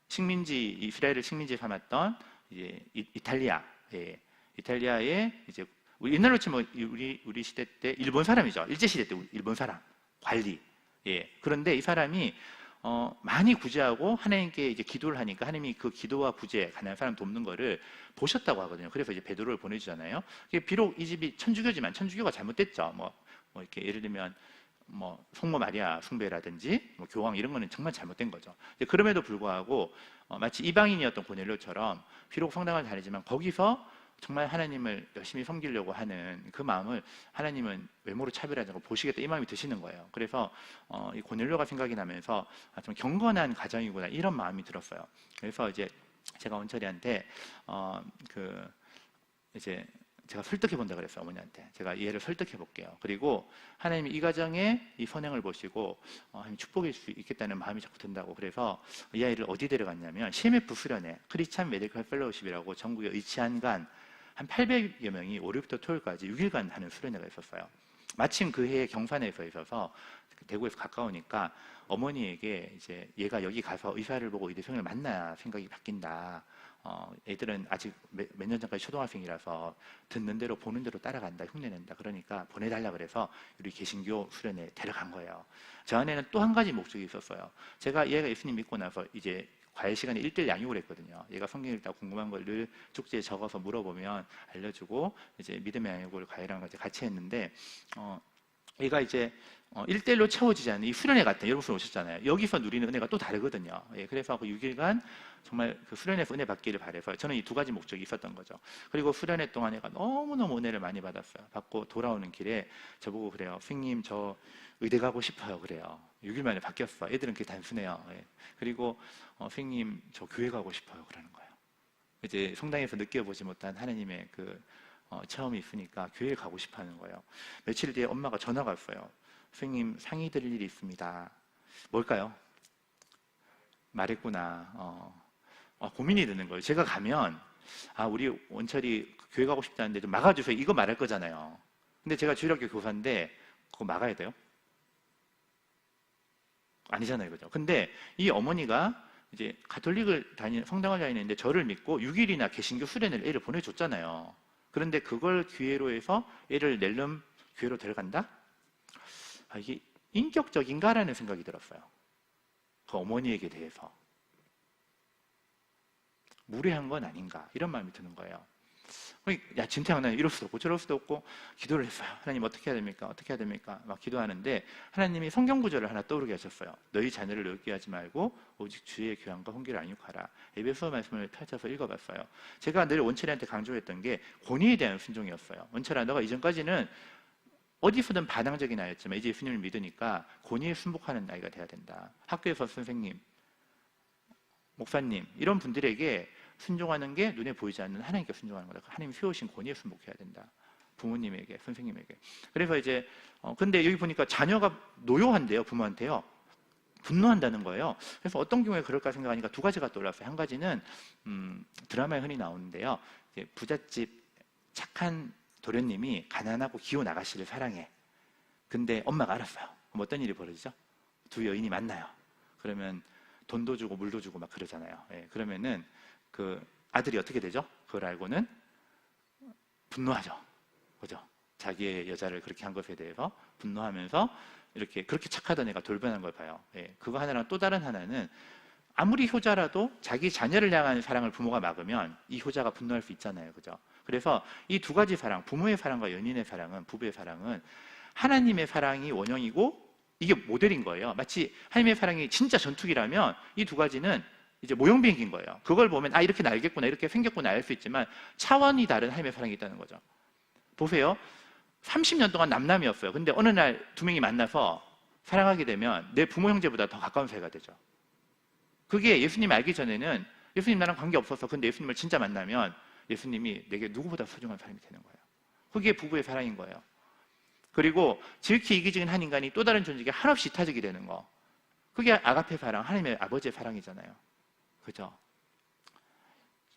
식민지, 이스라엘을 식민지 삼았던 이제 이탈리아, 예, 이탈리아의 이제 옛날로 치면 우리 시대 때 일본 사람이죠. 일제 시대 때 일본 사람 관리. 예. 그런데 이 사람이 많이 구제하고 하나님께 이제 기도를 하니까 하나님이 그 기도와 구제, 가난한 사람 돕는 거를 보셨다고 하거든요. 그래서 이제 베드로를 보내주잖아요. 비록 이 집이 천주교지만 천주교가 잘못됐죠. 뭐 이렇게 예를 들면 성모 마리아 숭배라든지 교황 이런 거는 정말 잘못된 거죠. 그럼에도 불구하고 마치 이방인이었던 고넬료처럼 비록 성당을 다니지만 거기서 정말 하나님을 열심히 섬기려고 하는 그 마음을 하나님은 외모로 차별하지 않고 보시겠다 이 마음이 드시는 거예요. 그래서 이 고넬료가 생각이 나면서 좀 경건한 가정이구나 이런 마음이 들었어요. 그래서 이제 제가 원철이한테 이제 제가 설득해 본다 그랬어요. 어머니한테 제가 이 애를 설득해 볼게요. 그리고 하나님이 이 가정에 이 선행을 보시고 하나님 축복일 수 있겠다는 마음이 자꾸 든다고. 그래서 이 아이를 어디 데려갔냐면 CMF 수련회 크리스찬 메디컬 펠로우십이라고 전국에 의치한간 한 800여 명이 월요일부터 토요일까지 6일간 하는 수련회가 있었어요. 마침 그 해에 경산에서 있어서 대구에서 가까우니까 어머니에게 이제 얘가 여기 가서 의사를 보고 의대생을 만나야 생각이 바뀐다. 애들은 아직 몇 년 전까지 초등학생이라서 듣는 대로 보는 대로 따라간다, 흉내낸다. 그러니까 보내달라 그래서 우리 개신교 수련회 데려간 거예요. 저 안에는 또 한 가지 목적이 있었어요. 제가 얘가 예수님 믿고 나서 이제 과외 시간에 1:1 양육을 했거든요. 얘가 성경 읽다 궁금한 걸 늘 쪽지에 적어서 물어보면 알려주고 이제 믿음의 양육을 과외랑 같이 했는데 얘가 이제 1:1로 채워지지 않는 이 수련회 같은 여러분 오셨잖아요. 여기서 누리는 은혜가 또 다르거든요. 예, 그래서 그 6일간 정말 그 수련회에서 은혜 받기를 바래서 저는 이 두 가지 목적이 있었던 거죠. 그리고 수련회 동안 얘가 너무너무 은혜를 많이 받았어요. 받고 돌아오는 길에 저보고 그래요. 선생님 저 의대 가고 싶어요. 그래요. 6일 만에 바뀌었어. 애들은 그게 단순해요. 예. 그리고 선생님 저 교회 가고 싶어요. 그러는 거예요. 이제 성당에서 느껴보지 못한 하나님의 그 체험이 있으니까 교회에 가고 싶어하는 거예요. 며칠 뒤에 엄마가 전화가 왔어요. 선생님 상의 드릴 일이 있습니다. 뭘까요? 말했구나. 고민이 드는 거예요. 제가 가면 우리 원철이 교회 가고 싶다는데 좀 막아주세요. 이거 말할 거잖아요. 근데 제가 주일학교 교사인데 그거 막아야 돼요? 아니잖아요, 그죠? 근데 이 어머니가 이제 성당을 다니는데 저를 믿고 6일이나 개신교 수련회를 애를 보내줬잖아요. 그런데 그걸 기회로 해서 애를 낼름 교회로 데려간다? 이게 인격적인가라는 생각이 들었어요. 그 어머니에게 대해서 무례한 건 아닌가 이런 마음이 드는 거예요. 야 진짜 나는 이럴 수도 없고 저럴 수도 없고 기도를 했어요. 하나님 어떻게 해야 됩니까? 어떻게 해야 됩니까? 막 기도하는데 하나님이 성경 구절을 하나 떠오르게 하셨어요. 너희 자녀를 놀게 하지 말고 오직 주의 교양과 훈계를 안육하라. 에베소 말씀을 펼쳐서 읽어봤어요. 제가 늘 원철이한테 강조했던 게 권위에 대한 순종이었어요. 원철아 너가 이전까지는 어디서든 반항적인 아이였지만 이제 예수님을 믿으니까 권위에 순복하는 아이가 돼야 된다. 학교에서 선생님, 목사님 이런 분들에게 순종하는 게 눈에 보이지 않는 하나님께 순종하는 거다. 하나님 세우신 권위에 순복해야 된다. 부모님에게, 선생님에게. 그래서 이제 근데 여기 보니까 자녀가 노여한대요. 부모한테요. 분노한다는 거예요. 그래서 어떤 경우에 그럴까 생각하니까 두 가지가 떠올랐어요. 한 가지는 드라마에 흔히 나오는데요. 부잣집 착한 도련님이 가난하고 기혼 아가씨를 사랑해. 근데 엄마가 알았어요. 그럼 어떤 일이 벌어지죠? 두 여인이 만나요. 그러면 돈도 주고 물도 주고 막 그러잖아요. 예, 그러면은 그 아들이 어떻게 되죠? 그걸 알고는 분노하죠. 그죠? 자기의 여자를 그렇게 한 것에 대해서 분노하면서 그렇게 착하던 애가 돌변한 걸 봐요. 예, 그거 하나랑 또 다른 하나는 아무리 효자라도 자기 자녀를 향한 사랑을 부모가 막으면 이 효자가 분노할 수 있잖아요. 그죠? 그래서 이 두 가지 사랑, 부모의 사랑과 연인의 사랑은, 부부의 사랑은 하나님의 사랑이 원형이고 이게 모델인 거예요. 마치 하나님의 사랑이 진짜 전투기라면 이 두 가지는 이제 모형 비행기인 거예요. 그걸 보면 이렇게 날겠구나, 이렇게 생겼구나 알 수 있지만 차원이 다른 하나님의 사랑이 있다는 거죠. 보세요. 30년 동안 남남이었어요. 근데 어느 날 두 명이 만나서 사랑하게 되면 내 부모 형제보다 더 가까운 사이가 되죠. 그게 예수님 알기 전에는 예수님 나랑 관계 없었어. 근데 예수님을 진짜 만나면 예수님이 내게 누구보다 소중한 사람이 되는 거예요. 그게 부부의 사랑인 거예요. 그리고 지극히 이기적인 한 인간이 또 다른 존재에게 한없이 이타적이 되는 거. 그게 아가페 사랑, 하나님의 아버지의 사랑이잖아요. 그죠?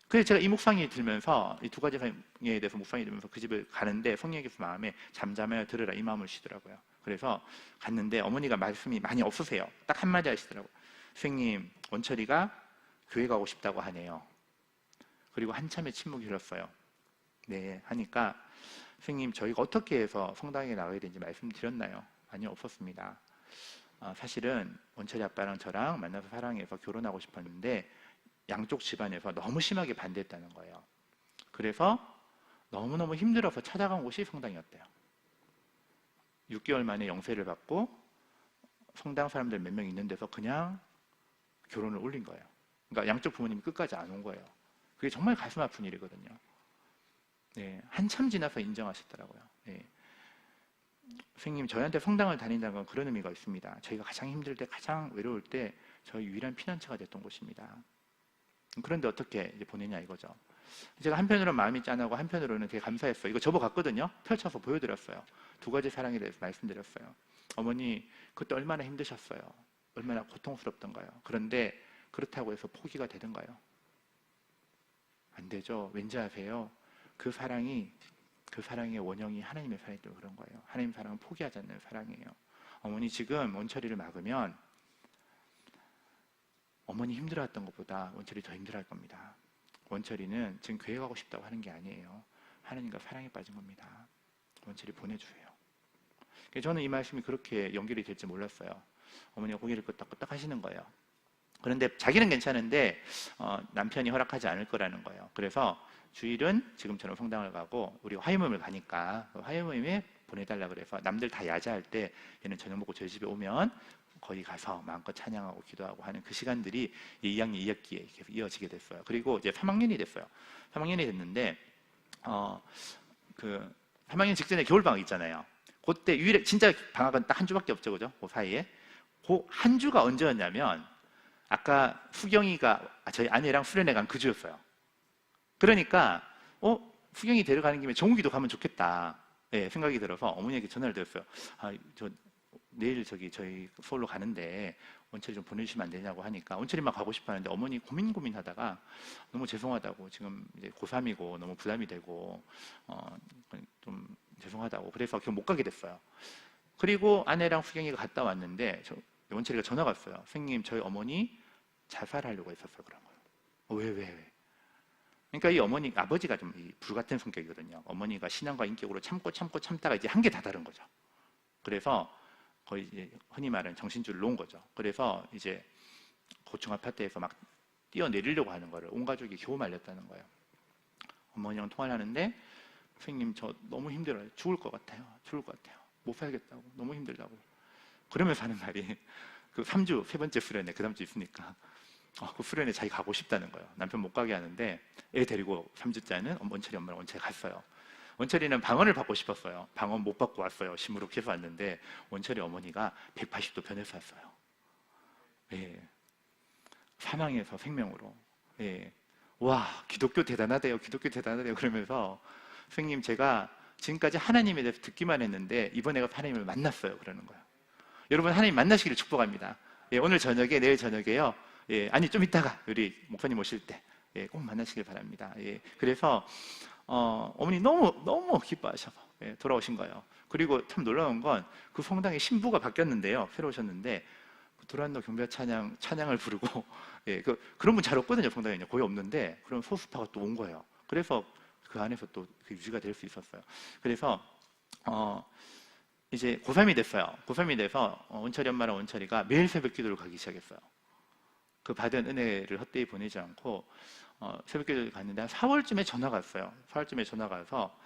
그래서 제가 이 묵상이 들면서 이 두 가지 사랑에 대해서 묵상이 들면서 그 집을 가는데 성령께서 마음에 잠잠하여 들으라 이 마음을 주시더라고요. 그래서 갔는데 어머니가 말씀이 많이 없으세요. 딱 한마디 하시더라고요. 선생님, 원철이가 교회 가고 싶다고 하네요. 그리고 한참의 침묵이 흘렀어요. 네, 하니까 선생님, 저희가 어떻게 해서 성당에 나가야 되는지 말씀드렸나요? 아니요, 없었습니다. 사실은 원철이 아빠랑 저랑 만나서 사랑해서 결혼하고 싶었는데 양쪽 집안에서 너무 심하게 반대했다는 거예요. 그래서 너무너무 힘들어서 찾아간 곳이 성당이었대요. 6개월 만에 영세를 받고 성당 사람들 몇 명 있는 데서 그냥 결혼을 올린 거예요. 그러니까 양쪽 부모님이 끝까지 안 온 거예요. 그게 정말 가슴 아픈 일이거든요. 네, 한참 지나서 인정하셨더라고요. 네. 선생님, 저희한테 성당을 다닌다는 건 그런 의미가 있습니다. 저희가 가장 힘들 때, 가장 외로울 때 저희 유일한 피난처가 됐던 곳입니다. 그런데 어떻게 이제 보내냐 이거죠. 제가 한편으로는 마음이 짠하고 한편으로는 되게 감사했어요. 이거 접어갔거든요. 펼쳐서 보여드렸어요. 두 가지 사랑에 대해서 말씀드렸어요. 어머니, 그때 얼마나 힘드셨어요. 얼마나 고통스럽던가요. 그런데 그렇다고 해서 포기가 되던가요? 안 되죠. 왠지 아세요? 그 사랑의 원형이 하나님의 사랑이 또 그런 거예요. 하나님 사랑은 포기하지 않는 사랑이에요. 어머니 지금 원철이를 막으면 어머니 힘들어했던 것보다 원철이 더 힘들어할 겁니다. 원철이는 지금 교회 가고 싶다고 하는 게 아니에요. 하나님과 사랑에 빠진 겁니다. 원철이 보내주세요. 저는 이 말씀이 그렇게 연결이 될지 몰랐어요. 어머니가 고개를 끄덕끄덕 하시는 거예요. 그런데 자기는 괜찮은데 남편이 허락하지 않을 거라는 거예요. 그래서 주일은 지금처럼 성당을 가고 우리 화요모임을 가니까 화요모임에 보내달라 그래서 남들 다 야자할 때 얘는 저녁 먹고 저희 집에 오면 거기 가서 마음껏 찬양하고 기도하고 하는 그 시간들이 2학년 2학기에 계속 이어지게 됐어요. 그리고 이제 3학년이 됐어요. 3학년이 됐는데 그 3학년 직전에 겨울방학 있잖아요. 그때 유일에 진짜 방학은 딱 한 주밖에 없죠, 그죠? 그 사이에 그 한 주가 언제였냐면 아까 수경이가 저희 아내랑 수련회 간 그 주였어요. 그러니까 수경이 데려가는 김에 정욱이도 가면 좋겠다 생각이 들어서 어머니에게 전화를 드렸어요. 저 내일 저희 서울로 가는데 원철이 좀 보내주시면 안 되냐고 하니까 원철이만 가고 싶어 하는데 어머니 고민하다가 너무 죄송하다고 지금 이제 고3이고 너무 부담이 되고 좀 죄송하다고 그래서 결국 못 가게 됐어요. 그리고 아내랑 수경이가 갔다 왔는데 원철이가 전화가 왔어요. 선생님, 저희 어머니 자살하려고 했었어요. 그런 거예요. 왜? 그러니까 이 아버지가 좀 불같은 성격이거든요. 어머니가 신앙과 인격으로 참다가 이제 한계 다다른 거죠. 그래서 거의 이제 흔히 말하는 정신줄을 놓은 거죠. 그래서 이제 고층 아파트에서 막 뛰어내리려고 하는 거를 온 가족이 겨우 말렸다는 거예요. 어머니랑 통화를 하는데 선생님, 저 너무 힘들어요. 죽을 것 같아요. 못 살겠다고. 너무 힘들다고. 그러면서 하는 말이 그 3주 세 번째 수련회 그 다음 주 있으니까 그 수련회 자기 가고 싶다는 거예요. 남편 못 가게 하는데 애 데리고 3주째는 원철이 엄마랑 원철이 갔어요. 원철이는 방언을 받고 싶었어요. 방언 못 받고 왔어요. 시무룩해서 왔는데 원철이 어머니가 180도 변해서 왔어요. 예. 사망에서 생명으로. 예. 와, 기독교 대단하대요. 그러면서 선생님, 제가 지금까지 하나님에 대해서 듣기만 했는데 이번에 가서 하나님을 만났어요. 그러는 거예요. 여러분, 하나님 만나시기를 축복합니다. 예, 오늘 저녁에, 내일 저녁에요. 예, 아니 좀 이따가 우리 목사님 오실 때 꼭 만나시길 바랍니다. 예, 그래서 어머니 너무 기뻐하셔서 돌아오신 거예요. 그리고 참 놀라운 건 그 성당의 신부가 바뀌었는데요. 새로 오셨는데 도란노 경배 찬양을 부르고 그런 분 잘 없거든요. 성당에 거의 없는데 그런 소수파가 또 온 거예요. 그래서 그 안에서 또 그 유지가 될 수 있었어요. 그래서 이제 고3이 됐어요. 고3이 돼서 원철이 엄마랑 원철이가 매일 새벽 기도를 가기 시작했어요. 그 받은 은혜를 헛되이 보내지 않고 새벽 기도를 갔는데 한 4월쯤에 전화가 왔어요. 4월쯤에 전화가 와서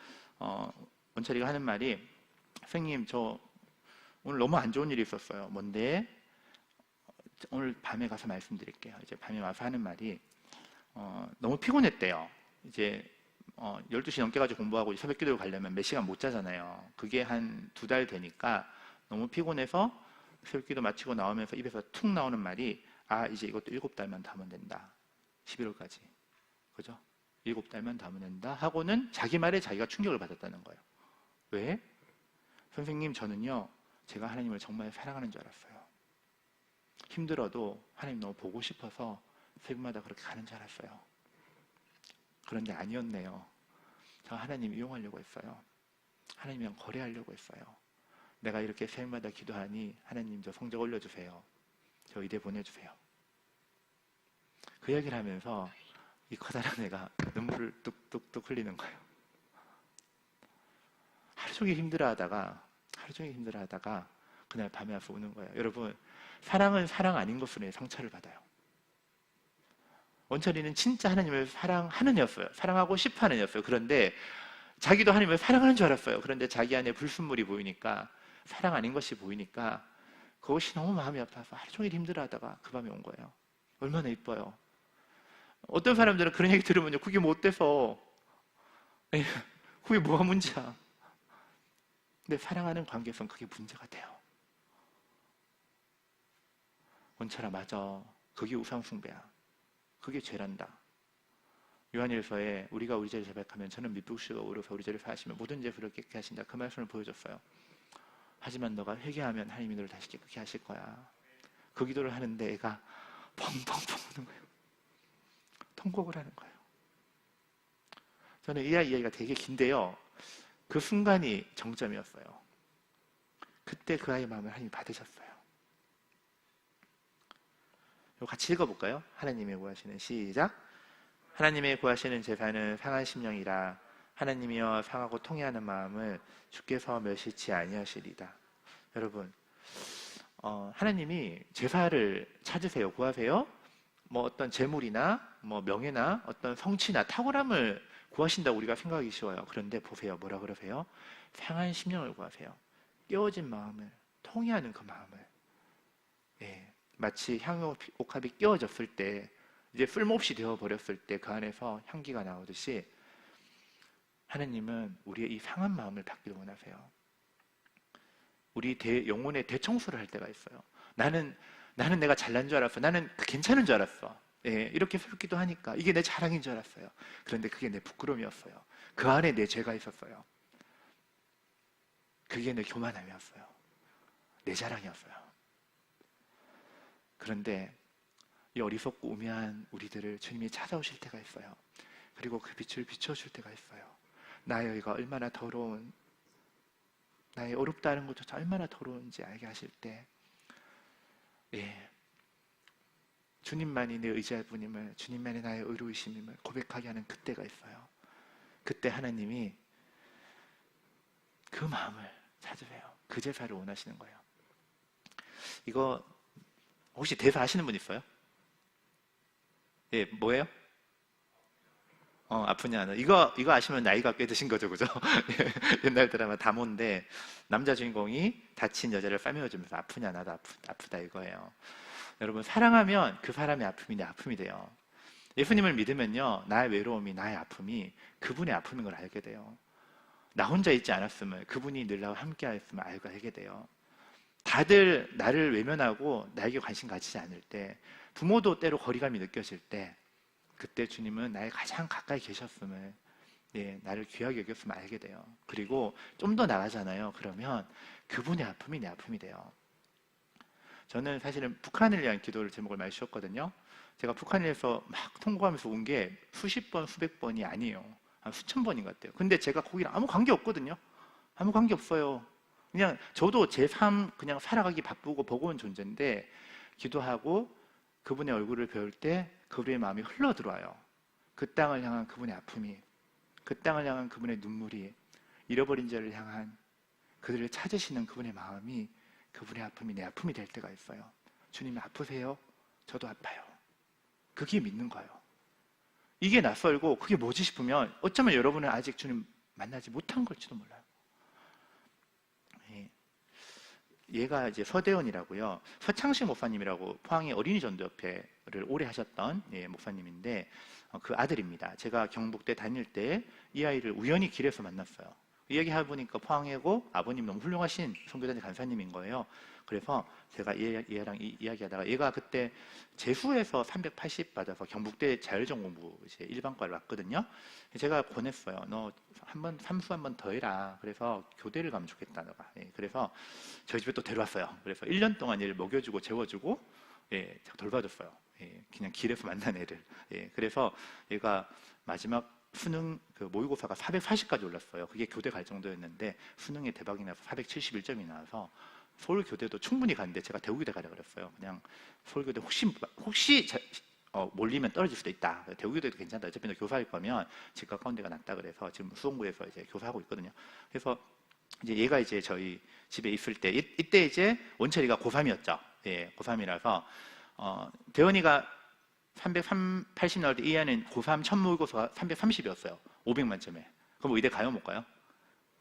원철이가 하는 말이 선생님, 저 오늘 너무 안 좋은 일이 있었어요. 뭔데? 오늘 밤에 가서 말씀드릴게요. 이제 밤에 와서 하는 말이 너무 피곤했대요. 이제 12시 넘게 가지고 공부하고 새벽 기도를 가려면 몇 시간 못 자잖아요. 그게 한 2달 되니까 너무 피곤해서 새벽기도 마치고 나오면서 입에서 툭 나오는 말이 이제 이것도 7달만 더 하면 된다. 11월까지. 그죠? 7달만 더 하면 된다 하고는 자기 말에 자기가 충격을 받았다는 거예요. 왜? 선생님, 저는요, 제가 하나님을 정말 사랑하는 줄 알았어요. 힘들어도 하나님 너무 보고 싶어서 새벽마다 그렇게 가는 줄 알았어요. 그런데 아니었네요. 저 하나님 이용하려고 했어요. 하나님이랑 거래하려고 했어요. 내가 이렇게 새벽마다 기도하니 하나님 저 성적 올려주세요. 저 의대 보내주세요. 그 이야기를 하면서 이 커다란 애가 눈물을 뚝뚝뚝 흘리는 거예요. 하루 종일 힘들어하다가 그날 밤에 와서 우는 거예요. 여러분, 사랑은 사랑 아닌 것으로 상처를 받아요. 원철이는 진짜 하나님을 사랑하는 애였어요. 사랑하고 싶어하는 애였어요. 그런데 자기도 하나님을 사랑하는 줄 알았어요. 그런데 자기 안에 불순물이 보이니까, 사랑 아닌 것이 보이니까 그것이 너무 마음이 아파서 하루 종일 힘들어하다가 그 밤에 온 거예요. 얼마나 이뻐요. 어떤 사람들은 그런 얘기 들으면요, 그게 못 돼서 그게 뭐가 문제야. 근데 사랑하는 관계에서는 그게 문제가 돼요. 원철아, 맞아. 그게 우상숭배야. 그게 죄란다. 요한일서에 우리가 우리 죄를 자백하면 저는 밑부시가 오르서 우리 죄를 사하시면 모든 죄를 깨끗게 하신다. 그 말씀을 보여줬어요. 하지만 너가 회개하면 하나님이 너를 다시 깨끗게 하실 거야. 그 기도를 하는데 애가 펑펑펑 우는 거예요. 통곡을 하는 거예요. 저는 이 이야기가 되게 긴데요, 그 순간이 정점이었어요. 그때 그 아이의 마음을 하나님이 받으셨어요. 같이 읽어볼까요? 하나님의 구하시는, 시작. 하나님의 구하시는 제사는 상한 심령이라 하나님이여 상하고 통회하는 마음을 주께서 멸시치 아니하시리다. 여러분, 하나님이 제사를 찾으세요, 구하세요. 뭐 어떤 재물이나 뭐 명예나 어떤 성취나 탁월함을 구하신다고 우리가 생각하기 쉬워요. 그런데 보세요, 뭐라 그러세요? 상한 심령을 구하세요. 깨어진 마음을, 통회하는 그 마음을. 마치 향유옥합이 끼워졌을 때, 이제 쓸모없이 되어버렸을 때 그 안에서 향기가 나오듯이 하나님은 우리의 이 상한 마음을 받기를 원하세요. 우리 영혼의 대청소를 할 때가 있어요. 나는 내가 잘난 줄 알았어. 나는 괜찮은 줄 알았어. 이렇게 슬기도 하니까 이게 내 자랑인 줄 알았어요. 그런데 그게 내 부끄러움이었어요. 그 안에 내 죄가 있었어요. 그게 내 교만함이었어요. 내 자랑이었어요. 그런데 이 어리석고 우매한 우리들을 주님이 찾아오실 때가 있어요. 그리고 그 빛을 비춰줄 때가 있어요. 나의 의가 얼마나 더러운, 나의 어렵다는 것조차 얼마나 더러운지 알게 하실 때, 주님만이 내 의지할 분임을, 주님만이 나의 의로우심임을 고백하게 하는 그때가 있어요. 그때 하나님이 그 마음을 찾으세요. 그 제사를 원하시는 거예요. 이거 혹시 대사 아시는 분 있어요? 뭐예요? 아프냐. 이거 아시면 나이가 꽤 드신 거죠, 그죠? 옛날 드라마 다모인데 남자 주인공이 다친 여자를 싸매어주면서 아프냐, 나도 아프다 이거예요. 여러분, 사랑하면 그 사람의 아픔이 내 아픔이 돼요. 예수님을 믿으면요, 나의 외로움이, 나의 아픔이 그분의 아픔인 걸 알게 돼요. 나 혼자 있지 않았음을, 그분이 늘 나와 함께 하였음을 알게 돼요. 다들 나를 외면하고 나에게 관심 가지지 않을 때, 부모도 때로 거리감이 느껴질 때, 그때 주님은 나의 가장 가까이 계셨음을, 나를 귀하게 여겼음을 알게 돼요. 그리고 좀 더 나가잖아요. 그러면 그분의 아픔이 내 아픔이 돼요. 저는 사실은 북한을 위한 기도를 제목을 많이 주셨거든요. 제가 북한에서 막 통곡하면서 온 게 수십 번, 수백 번이 아니에요. 한 수천 번인 것 같아요. 근데 제가 거기랑 아무 관계 없거든요. 아무 관계 없어요. 그냥 저도 제 삶 그냥 살아가기 바쁘고 버거운 존재인데, 기도하고 그분의 얼굴을 배울 때 그분의 마음이 흘러 들어와요. 그 땅을 향한 그분의 아픔이, 그 땅을 향한 그분의 눈물이, 잃어버린 자를 향한 그들을 찾으시는 그분의 마음이, 그분의 아픔이 내 아픔이 될 때가 있어요. 주님이 아프세요? 저도 아파요. 그게 믿는 거예요. 이게 낯설고 그게 뭐지 싶으면 어쩌면 여러분은 아직 주님 만나지 못한 걸지도 몰라요. 얘가 이제 서대원이라고요. 서창식 목사님이라고 포항의 어린이 전도협회를 오래 하셨던 목사님인데, 그 아들입니다. 제가 경북대 다닐 때 이 아이를 우연히 길에서 만났어요. 이야기해 보니까 포항이고 아버님 너무 훌륭하신 선교단체 간사님인 거예요. 그래서 제가 얘랑 이야기하다가 얘가 그때 재수에서 380 받아서 경북대 자율전공부 이제 일반과를 왔거든요. 제가 보냈어요. 너 한번 삼수 한 번 더 해라. 그래서 교대를 가면 좋겠다 너가. 예, 그래서 저희 집에 또 데려왔어요. 그래서 1년 동안 얘를 먹여주고 재워주고 예, 제가 돌봐줬어요. 예, 그냥 길에서 만난 애를. 예, 그래서 얘가 마지막 수능 그 모의고사가 440까지 올랐어요. 그게 교대 갈 정도였는데 수능에 대박이 나서 471점이 나와서 서울교대도 충분히 갔는데 제가 대구교대 가라 그랬어요. 그냥 서울교대 혹시 몰리면 떨어질 수도 있다. 대구교대도 괜찮다. 어차피 너 교사할 거면 집 가까운 데가 낫다 그래서 지금 수원구에서 이제 교사하고 있거든요. 그래서 이제 얘가 이제 저희 집에 있을 때 이때 이제 원철이가 고3이었죠. 예, 고3이라서 대원이가 380 나올 때 이 애는 고3 첫 모의고사가 330이었어요. 500 만점에. 그럼 의대 가요 못 가요?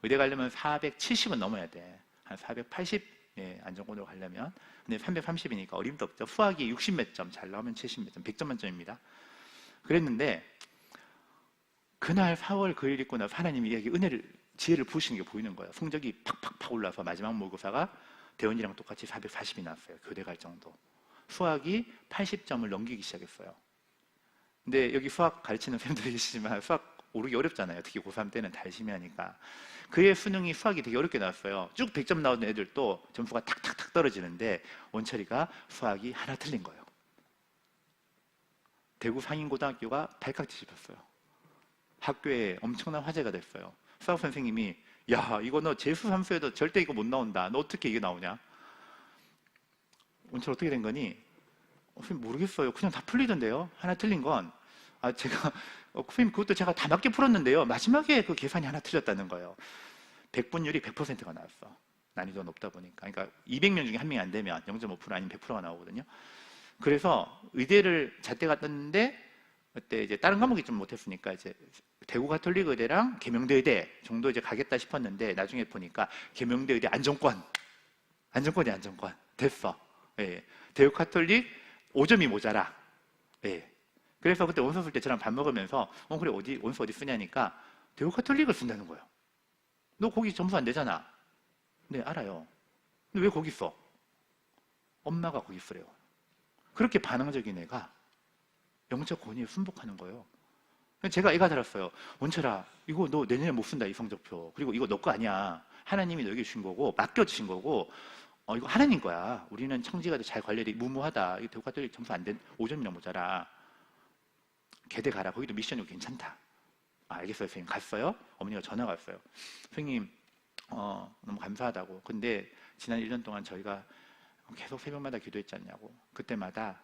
의대 가려면 470은 넘어야 돼. 한 480 예, 안정권으로 가려면. 근데 330이니까 어림도 없죠. 수학이 60 몇 점, 잘 나오면 70 몇 점, 100점 만점입니다. 그랬는데 그날 4월 그 일 있고 나서 하나님이 이야기 은혜를 지혜를 부으시는 게 보이는 거예요. 성적이 팍팍팍 올라서 마지막 모의고사가 대원이랑 똑같이 440이 나왔어요. 교대 갈 정도. 수학이 80점을 넘기기 시작했어요. 근데 여기 수학 가르치는 쌤들이 계시지만 수학 오르기 어렵잖아요. 특히 고3 때는 다 열심히 하니까. 그의 수능이 수학이 되게 어렵게 나왔어요. 쭉 100점 나오는 애들도 점수가 탁탁탁 떨어지는데 원철이가 수학이 하나 틀린 거예요. 대구 상인고등학교가 발칵 뒤집혔어요. 학교에 엄청난 화제가 됐어요. 수학 선생님이 야 이거 너 재수 삼수에도 절대 이거 못 나온다. 너 어떻게 이게 나오냐? 원철 어떻게 된 거니? 선생님 모르겠어요. 그냥 다 풀리던데요. 하나 틀린 건 제가 선생님 그것도 제가 다 맞게 풀었는데요. 마지막에 그 계산이 하나 틀렸다는 거예요. 100분율이 100%가 나왔어. 난이도가 높다 보니까. 그러니까 200명 중에 한 명이 안 되면 0.5% 아니면 100%가 나오거든요. 그래서 의대를 잣대가 떴는데 그때 이제 다른 과목이 좀 못했으니까 이제 대구 가톨릭 의대랑 계명대 의대 정도 이제 가겠다 싶었는데 나중에 보니까 계명대 의대 안정권 됐어. 예. 대구 가톨릭 5점이 모자라. 예. 그래서 그때 원서 쓸 때 저랑 밥 먹으면서 그래 원서 어디 쓰냐니까 대구 가톨릭을 쓴다는 거예요. 너 거기 점수 안 되잖아. 네 알아요. 근데 왜 거기 써? 엄마가 거기 쓰래요. 그렇게 반항적인 애가 영적 권위에 순복하는 거예요. 제가 애가 달았어요. 원철아 이거 너 내년에 못 쓴다 이 성적표. 그리고 이거 너 거 아니야. 하나님이 너에게 주신 거고 맡겨주신 거고 이거 하나님 거야. 우리는 청지가 잘 관리돼 무모하다. 이 대구 가톨릭 점수 안 된 5점이나 모자라. 개대 가라. 거기도 미션이 괜찮다. 알겠어요, 선생님. 갔어요. 어머니가 전화가 왔어요. 선생님, 너무 감사하다고. 근데 지난 1년 동안 저희가 계속 새벽마다 기도했지 않냐고. 그때마다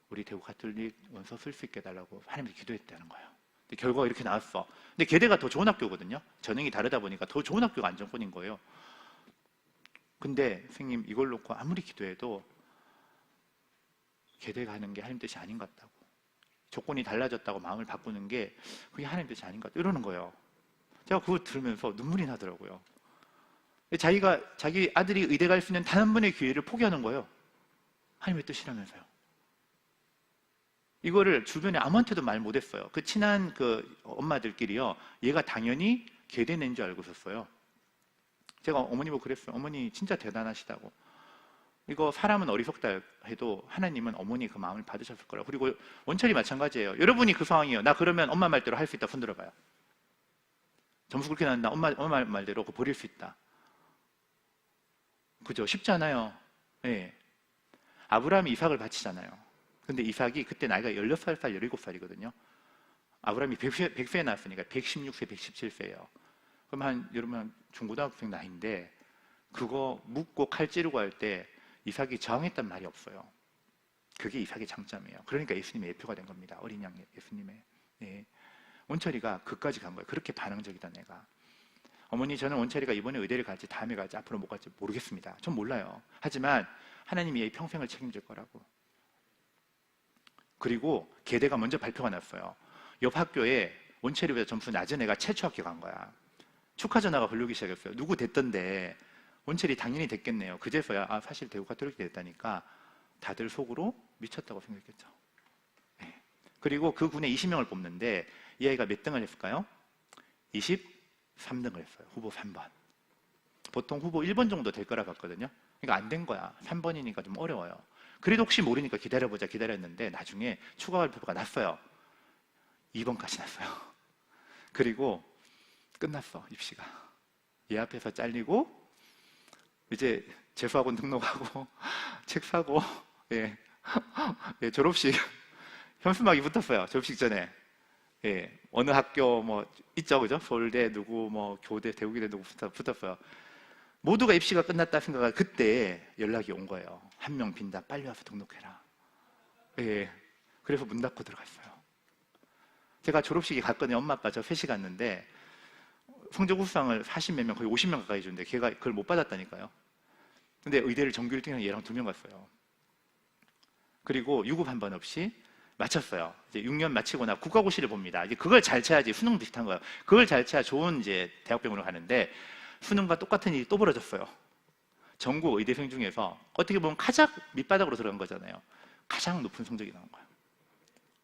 우리 대구 가톨릭 원서 쓸 수 있게 해달라고 하나님께 기도했다는 거예요. 근데 결과가 이렇게 나왔어. 근데 개대가 더 좋은 학교거든요. 전형이 다르다 보니까 더 좋은 학교가 안정권인 거예요. 근데 선생님 이걸 놓고 아무리 기도해도 개대 가는 게 하나님 뜻이 아닌 것 같다고. 조건이 달라졌다고 마음을 바꾸는 게 그게 하나님 뜻이 아닌 것 같다. 이러는 거예요. 제가 그거 들으면서 눈물이 나더라고요. 자기 아들이 의대 갈 수 있는 단 한 번의 기회를 포기하는 거예요. 하나님의 뜻이라면서요. 이거를 주변에 아무한테도 말 못했어요. 그 친한 그 엄마들끼리요. 얘가 당연히 개대 낸 줄 알고 있었어요. 제가 어머니 보고 그랬어요. 어머니 진짜 대단하시다고. 이거 사람은 어리석다 해도 하나님은 어머니 그 마음을 받으셨을 거라고. 그리고 원철이 마찬가지예요. 여러분이 그 상황이에요. 나 그러면 엄마 말대로 할 수 있다. 손 들어봐요. 점수 그렇게 나왔나? 엄마 말대로 그거 버릴 수 있다. 그죠? 쉽지 않아요. 네. 아브라함이 이삭을 바치잖아요. 근데 이삭이 그때 나이가 16살, 17살이거든요. 아브라함이 100세에 낳았으니까 116세, 117세예요. 그럼 여러분 중고등학생 나이인데 그거 묻고 칼 찌르고 할 때 이삭이 저항했단 말이 없어요. 그게 이삭의 장점이에요. 그러니까 예수님의 예표가 된 겁니다. 어린 양 예수님의. 네. 원철이가 그까지 간 거예요. 그렇게 반응적이다 내가. 어머니 저는 원철이가 이번에 의대를 갈지 다음에 갈지 앞으로 못 갈지 모르겠습니다. 전 몰라요. 하지만 하나님이 얘 평생을 책임질 거라고. 그리고 계대가 먼저 발표가 났어요. 옆 학교에 원철이보다 점수 낮은 애가 최초 학교 간 거야. 축하 전화가 걸리기 시작했어요. 누구 됐던데 원철이 당연히 됐겠네요. 그제서야 사실 대구 가톨릭 됐다니까 다들 속으로 미쳤다고 생각했죠. 네. 그리고 그 군에 20명을 뽑는데 이 아이가 몇 등을 했을까요? 23등을 했어요. 후보 3번. 보통 후보 1번 정도 될 거라 봤거든요. 그러니까 안 된 거야. 3번이니까 좀 어려워요. 그래도 혹시 모르니까 기다려보자 기다렸는데 나중에 추가 발표가 났어요. 2번까지 났어요. 그리고 끝났어, 입시가. 얘 앞에서 잘리고 이제 재수학원 등록하고 책 사고 예. 예, 졸업식 현수막이 붙었어요. 졸업식 전에. 예, 어느 학교 뭐 있죠, 그죠? 서울대 누구 뭐 교대 대구대 누구 붙었어요. 모두가 입시가 끝났다 생각할 그때 연락이 온 거예요. 한 명 빈다. 빨리 와서 등록해라. 예, 그래서 문 닫고 들어갔어요. 제가 졸업식에 갔거든요. 엄마 아빠 저 셋이 갔는데 성적 우수상을 40몇 명 거의 50명 가까이 줬는데 걔가 그걸 못 받았다니까요. 근데 의대를 전교 1등이랑 얘랑 2명 갔어요. 그리고 유급 한 번 없이 마쳤어요. 이제 6년 마치고 나 국가고시를 봅니다. 이제 그걸 잘 쳐야지 수능 비슷한 거예요. 그걸 잘 쳐야 좋은 이제 대학병원을 가는데 수능과 똑같은 일이 또 벌어졌어요. 전국 의대생 중에서 어떻게 보면 가장 밑바닥으로 들어간 거잖아요. 가장 높은 성적이 나온 거예요.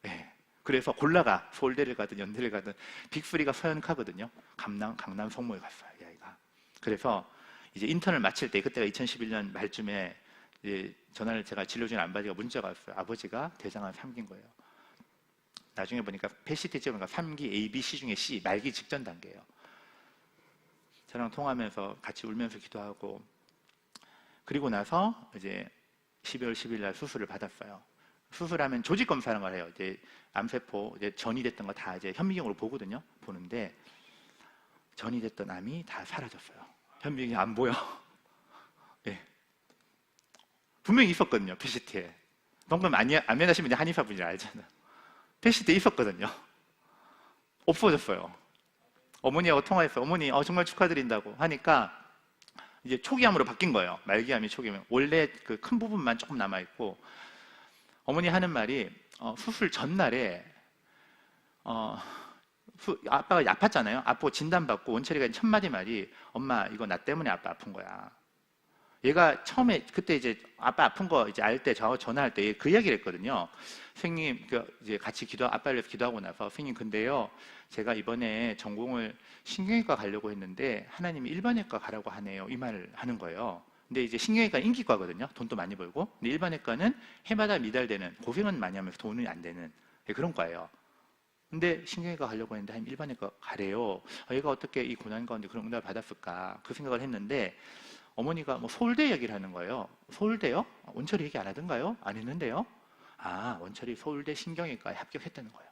네. 그래서 골라가 서울대를 가든 연대를 가든 빅3가 서연카거든요. 강남 성모에 갔어요, 이 아이가. 그래서 이제 인턴을 마칠 때 그때가 2011년 말쯤에 이제 전화를 제가 진료 중에 안 받으니까 문자가 왔어요. 아버지가 대장암 3기인 거예요. 나중에 보니까 PCT 찍으니까 3기 A, B, C 중에 C 말기 직전 단계예요. 저랑 통화하면서 같이 울면서 기도하고 그리고 나서 이제 12월 10일 날 수술을 받았어요. 수술하면 조직 검사라는 걸 해요. 이제 암세포 이제 전이 됐던 거 다 이제 현미경으로 보거든요. 보는데 전이 됐던 암이 다 사라졌어요. 현미경이 안 보여. 네. 분명히 있었거든요. PCT에. 방금 안면하시면 한의사분이 알잖아. PCT에 있었거든요. 없어졌어요. 어머니하고 통화했어요. 어머니 정말 축하드린다고 하니까 이제 초기암으로 바뀐 거예요. 말기암이 초기암. 원래 그 큰 부분만 조금 남아있고 어머니 하는 말이 수술 전날에 아빠가 아팠잖아요. 아프고 진단받고 원철이가 첫 마디 말이 엄마 이거 나 때문에 아빠 아픈 거야. 얘가 처음에 그때 이제 아빠 아픈 거 이제 알 때 저 전화할 때 그 이야기를 했거든요. 선생님 이제 같이 아빠를 위해서 기도하고 나서 선생님 근데요 제가 이번에 전공을 신경외과 가려고 했는데 하나님이 일반외과 가라고 하네요. 이 말을 하는 거예요. 근데 이제 신경외과 인기과거든요. 돈도 많이 벌고. 근데 일반외과는 해마다 미달되는 고생은 많이 하면서 돈이 안 되는 그런 과예요. 근데 신경외과 가려고 했는데 하나님 일반외과 가래요. 얘가 어떻게 이 고난 가운데 그런 응답을 받았을까 그 생각을 했는데 어머니가 뭐 서울대 얘기를 하는 거예요. 서울대요? 원철이 얘기 안 하던가요? 안 했는데요? 원철이 서울대 신경외과에 합격했다는 거예요.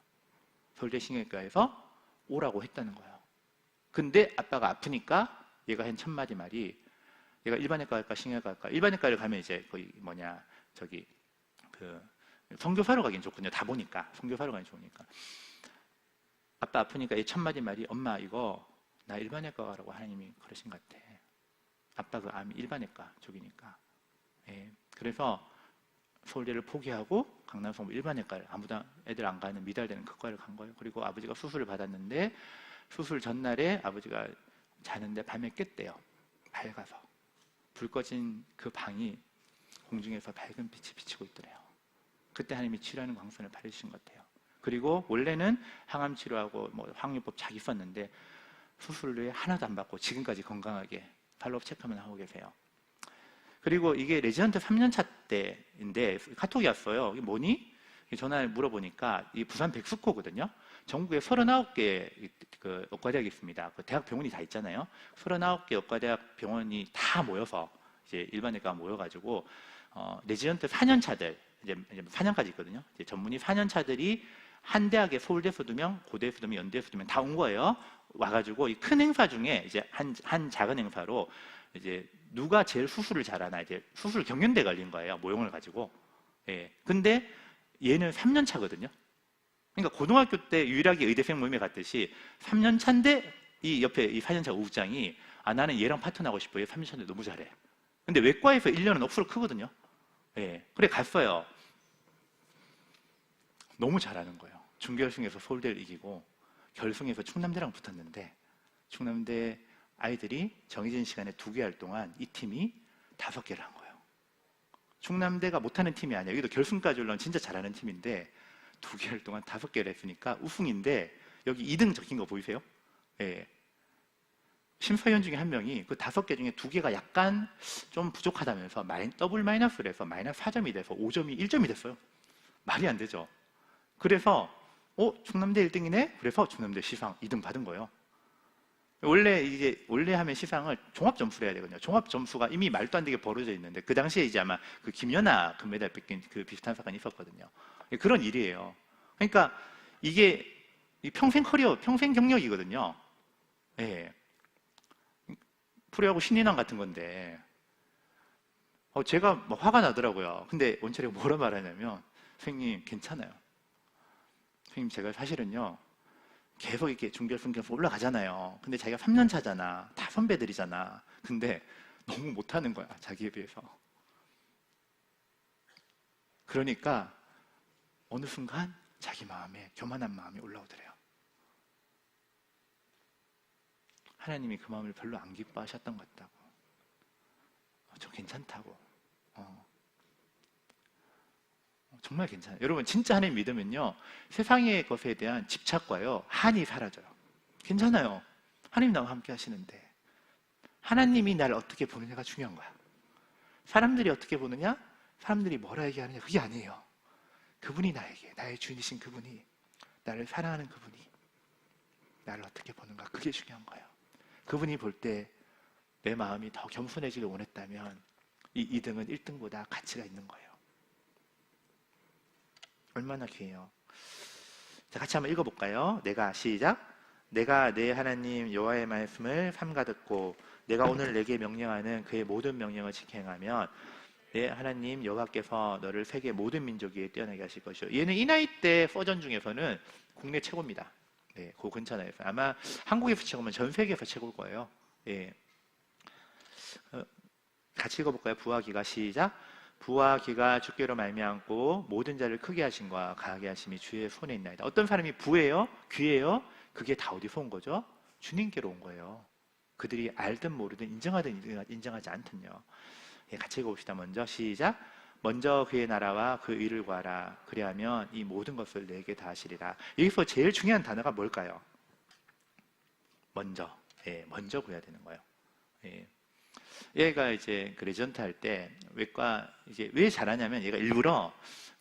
서울대 신경외과에서 오라고 했다는 거예요. 근데 아빠가 아프니까 얘가 한 첫 마디 말이 얘가 일반외과 갈까 신경외과 갈까? 일반외과를 가면 이제 거의 선교사로 가긴 좋거든요. 다 보니까 선교사로 가긴 좋으니까. 아빠 아프니까 얘 첫 마디 말이 엄마 이거 나 일반외과 가라고 하나님이 그러신 것 같아. 아빠 그 암이 일반외과 쪽이니까. 예, 그래서 서울대를 포기하고 강남성모 일반외과를 아무도 애들 안 가는 미달되는 그과를 간 거예요. 그리고 아버지가 수술을 받았는데 수술 전날에 아버지가 자는데 밤에 깼대요. 밝아서. 불 꺼진 그 방이 공중에서 밝은 빛이 비치고 있더래요. 그때 하나님이 치료하는 광선을 발해주신 것 같아요. 그리고 원래는 항암 치료하고 항유법 잘 있었는데 수술 후에 하나도 안 받고 지금까지 건강하게 팔로업 체크만 하고 계세요. 그리고 이게 레지던트 3년차 때인데 카톡이 왔어요. 이게 뭐니? 전화를 물어보니까 이 부산 백스코거든요. 전국에 39개 그 의과대학이 있습니다. 그 대학 병원이 다 있잖아요. 39개 의과대학 병원이 다 모여서 이제 일반외과가 모여가지고 레지던트 4년차들 이제 4년까지 있거든요. 이제 전문의 4년차들이 한 대학에 서울대에서 2명, 고대에서 2명, 연대에서 2명 다 온 거예요. 와가지고 이 큰 행사 중에 이제 한 작은 행사로 이제 누가 제일 수술을 잘하나 이제 수술 경연대 걸린 거예요. 모형을 가지고. 예. 근데 얘는 3년 차거든요. 그러니까 고등학교 때 유일하게 의대생 모임에 갔듯이 3년 차인데 이 옆에 이 4년 차 우국장이 나는 얘랑 파트너하고 싶어. 얘 3년 차인데 너무 잘해. 근데 외과에서 1년은 억수로 크거든요. 예. 그래 갔어요. 너무 잘하는 거예요. 준결승에서 서울대를 이기고 결승에서 충남대랑 붙었는데 충남대 아이들이 정해진 시간에 2개 할 동안 이 팀이 5개를 한 거예요. 충남대가 못하는 팀이 아니에요. 여기도 결승까지 올라온 진짜 잘하는 팀인데 2개 할 동안 5개를 했으니까 우승인데 여기 2등 적힌 거 보이세요? 예. 심사위원 중에 한 명이 그 5개 중에 2개가 약간 좀 부족하다면서 더블 마이너스를 해서 마이너스 4점이 돼서 5점이 1점이 됐어요. 말이 안 되죠. 그래서 충남대 1등이네? 그래서 충남대 시상 2등 받은 거예요. 원래 하면 시상을 종합 점수를 해야 되거든요. 종합 점수가 이미 말도 안 되게 벌어져 있는데 그 당시에 이제 아마 그 김연아 금메달 뺏긴 그 비슷한 사건이 있었거든요. 그런 일이에요. 그러니까 이게 평생 커리어, 평생 경력이거든요. 예. 프로야구 신인왕 같은 건데 제가 뭐 화가 나더라고요. 근데 원철이가 뭐라 말하냐면 선생님 괜찮아요. 선생님 제가 사실은요 계속 이렇게 준결승 결승 올라가잖아요. 근데 자기가 3년 차잖아. 다 선배들이잖아. 근데 너무 못하는 거야. 자기에 비해서. 그러니까 어느 순간 자기 마음에 교만한 마음이 올라오더래요. 하나님이 그 마음을 별로 안 기뻐하셨던 것 같다고. 저 괜찮다고. 정말 괜찮아요. 여러분 진짜 하나님 믿으면요 세상의 것에 대한 집착과요 한이 사라져요. 괜찮아요. 하나님 나와 함께 하시는데 하나님이 나를 어떻게 보느냐가 중요한 거야. 사람들이 어떻게 보느냐, 사람들이 뭐라 얘기하느냐 그게 아니에요. 그분이 나에게, 나의 주인이신 그분이, 나를 사랑하는 그분이 나를 어떻게 보는가, 그게 중요한 거예요. 그분이 볼 때 내 마음이 더 겸손해지길 원했다면 이 2등은 1등보다 가치가 있는 거예요. 얼마나 귀해요. 자, 같이 한번 읽어볼까요? 시작. 내가 내 하나님 여호와의 말씀을 삼가 듣고 내가 오늘 내게 명령하는 그의 모든 명령을 지켜 행하면 내 하나님 여호와께서 너를 세계 모든 민족 위에 뛰어나게 하실 것이요. 얘는 이 나이 때 버전 중에서는 국내 최고입니다. 네, 그 근처나에서 아마 한국에서 최고면 전 세계에서 최고일 거예요. 예. 같이 읽어볼까요? 부와 기가 시작. 부와 기가 주께로 말미암고 모든 자를 크게 하심과 강하게 하심이 주의 손에 있나이다. 어떤 사람이 부예요? 귀예요? 그게 다 어디서 온 거죠? 주님께로 온 거예요. 그들이 알든 모르든 인정하든 인정하지 않든요. 예, 같이 읽어봅시다. 먼저 시작. 먼저 그의 나라와 그 의를 구하라. 그리하면 이 모든 것을 내게 다 하시리라. 여기서 제일 중요한 단어가 뭘까요? 먼저. 예, 먼저 구해야 되는 거예요. 예. 얘가 이제 그 레전트 할 때 외과 이제 왜 잘하냐면 얘가 일부러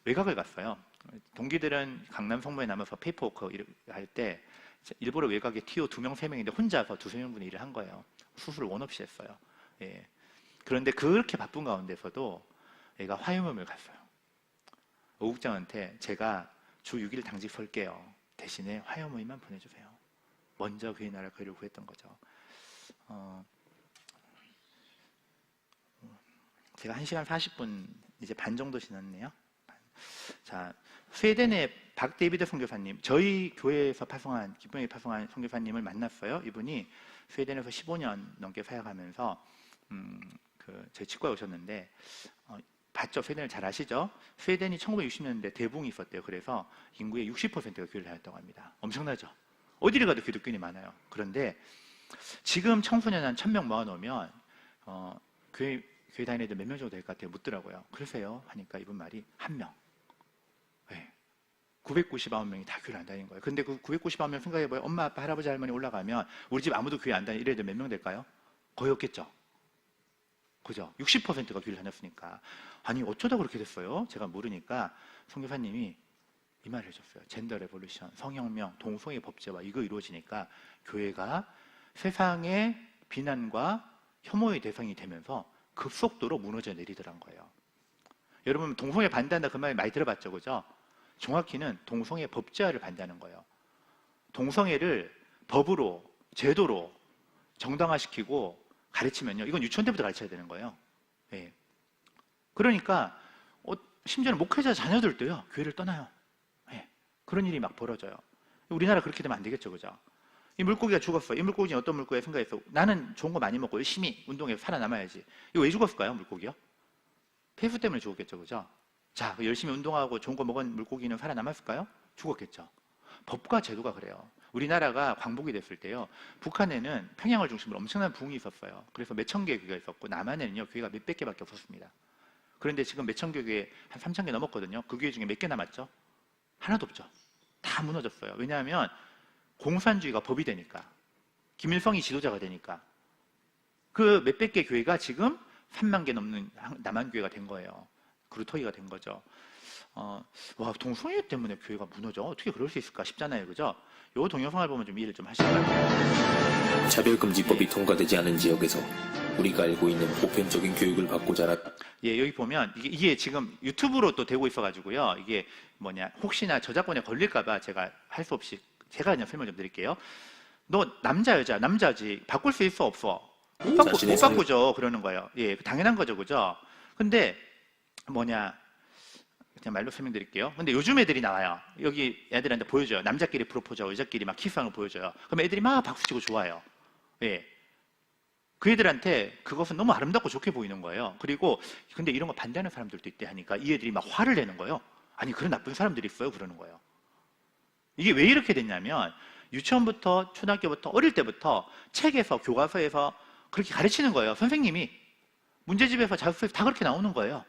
외곽을 갔어요. 동기들은 강남 성모에 남아서 페이퍼워크 할 때 일부러 외곽에 TO 2명, 3명인데 혼자서 2~3명분이 일을 한 거예요. 수술을 원 없이 했어요. 예. 그런데 그렇게 바쁜 가운데서도 얘가 화요mom을 갔어요. 오국장한테 제가 주 6일 당직 설게요. 대신에 화요모임만 보내주세요. 먼저 그의 나라 그를 구했던 거죠. 제가 1시간 40분 이제 반 정도 지났네요. 자, 스웨덴의 박데이비드 선교사님, 저희 교회에서 기쁨에 파송한 선교사님을 만났어요. 이분이 스웨덴에서 15년 넘게 사역하면서 제 치과에 오셨는데 봤죠? 스웨덴을 잘 아시죠? 스웨덴이 1960년대 대붕이 있었대요. 그래서 인구의 60%가 교회를 다녔다고 합니다. 엄청나죠? 어디를 가도 기독교인이 많아요. 그런데 지금 청소년 한 1000명 모아놓으면 교회 다니는 애들 몇 명 정도 될 것 같아요? 묻더라고요. 그러세요? 하니까 이분 말이 1명. 네. 999명이 다 교회를 안 다니는 거예요. 근데 그 999명 생각해봐요. 엄마, 아빠, 할아버지, 할머니 올라가면 우리 집 아무도 교회 안 다니는 이런 애들 몇 명 될까요? 거의 없겠죠? 그죠? 60%가 교회를 다녔으니까. 아니 어쩌다 그렇게 됐어요? 제가 모르니까 선교사님이 이 말을 해줬어요. 젠더 레볼루션, 성혁명, 동성애 법제화 이거 이루어지니까 교회가 세상의 비난과 혐오의 대상이 되면서 급속도로 무너져 내리더란 거예요. 여러분 동성애 반대한다 그 말 많이 들어봤죠, 그죠? 정확히는 동성애 법제화를 반대하는 거예요. 동성애를 법으로, 제도로 정당화시키고 가르치면요, 이건 유치원 때부터 가르쳐야 되는 거예요. 예. 그러니까 심지어는 목회자 자녀들도요 교회를 떠나요. 예. 그런 일이 막 벌어져요. 우리나라 그렇게 되면 안 되겠죠, 그죠? 이 물고기가 죽었어. 이 물고기 중에 어떤 물고기가 생각했어? 나는 좋은 거 많이 먹고 열심히 운동해서 살아남아야지. 이거 왜 죽었을까요, 물고기요? 폐수 때문에 죽었겠죠, 그죠? 자, 열심히 운동하고 좋은 거 먹은 물고기는 살아남았을까요? 죽었겠죠. 법과 제도가 그래요. 우리나라가 광복이 됐을 때요, 북한에는 평양을 중심으로 엄청난 부흥이 있었어요. 그래서 몇천 개의 교회가 있었고 남한에는요 교회가 몇백 개밖에 없었습니다. 그런데 지금 몇천 개 교회 한 3,000개 넘었거든요. 그 교회 중에 몇 개 남았죠? 하나도 없죠. 다 무너졌어요. 왜냐하면 공산주의가 법이 되니까. 김일성이 지도자가 되니까. 그 몇백 개 교회가 지금 3만 개 넘는 남한교회가 된 거예요. 그루터기가 된 거죠. 와, 동성애 때문에 교회가 무너져? 어떻게 그럴 수 있을까 싶잖아요. 그죠? 요 동영상을 보면 좀 이해를 좀 하실 것 같아요. 차별금지법이 통과되지 않은 지역에서 우리가 알고 있는 보편적인 교육을 받고 자란 예, 여기 보면 이게 지금 유튜브로 또 되고 있어가지고요. 이게 뭐냐, 혹시나 저작권에 걸릴까봐 제가 할 수 없이 제가 그냥 설명 좀 드릴게요. 너 남자, 여자, 남자지. 바꿀 수 있어, 없어? 못 자신의 바꾸죠. 그러는 거예요. 예, 당연한 거죠. 그죠? 근데 뭐냐, 그냥 말로 설명드릴게요. 근데 요즘 애들이 나와요. 여기 애들한테 보여줘요. 남자끼리 프로포즈하고 여자끼리 막 키스하는 걸 보여줘요. 그럼 애들이 막 박수치고 좋아해요. 예. 그 애들한테 그것은 너무 아름답고 좋게 보이는 거예요. 그리고 근데 이런 거 반대하는 사람들도 있대 하니까 이 애들이 막 화를 내는 거예요. 아니, 그런 나쁜 사람들이 있어요. 그러는 거예요. 이게 왜 이렇게 됐냐면 유치원부터 초등학교부터 어릴 때부터 책에서 교과서에서 그렇게 가르치는 거예요. 선생님이 문제집에서 자습서에서 다 그렇게 나오는 거예요.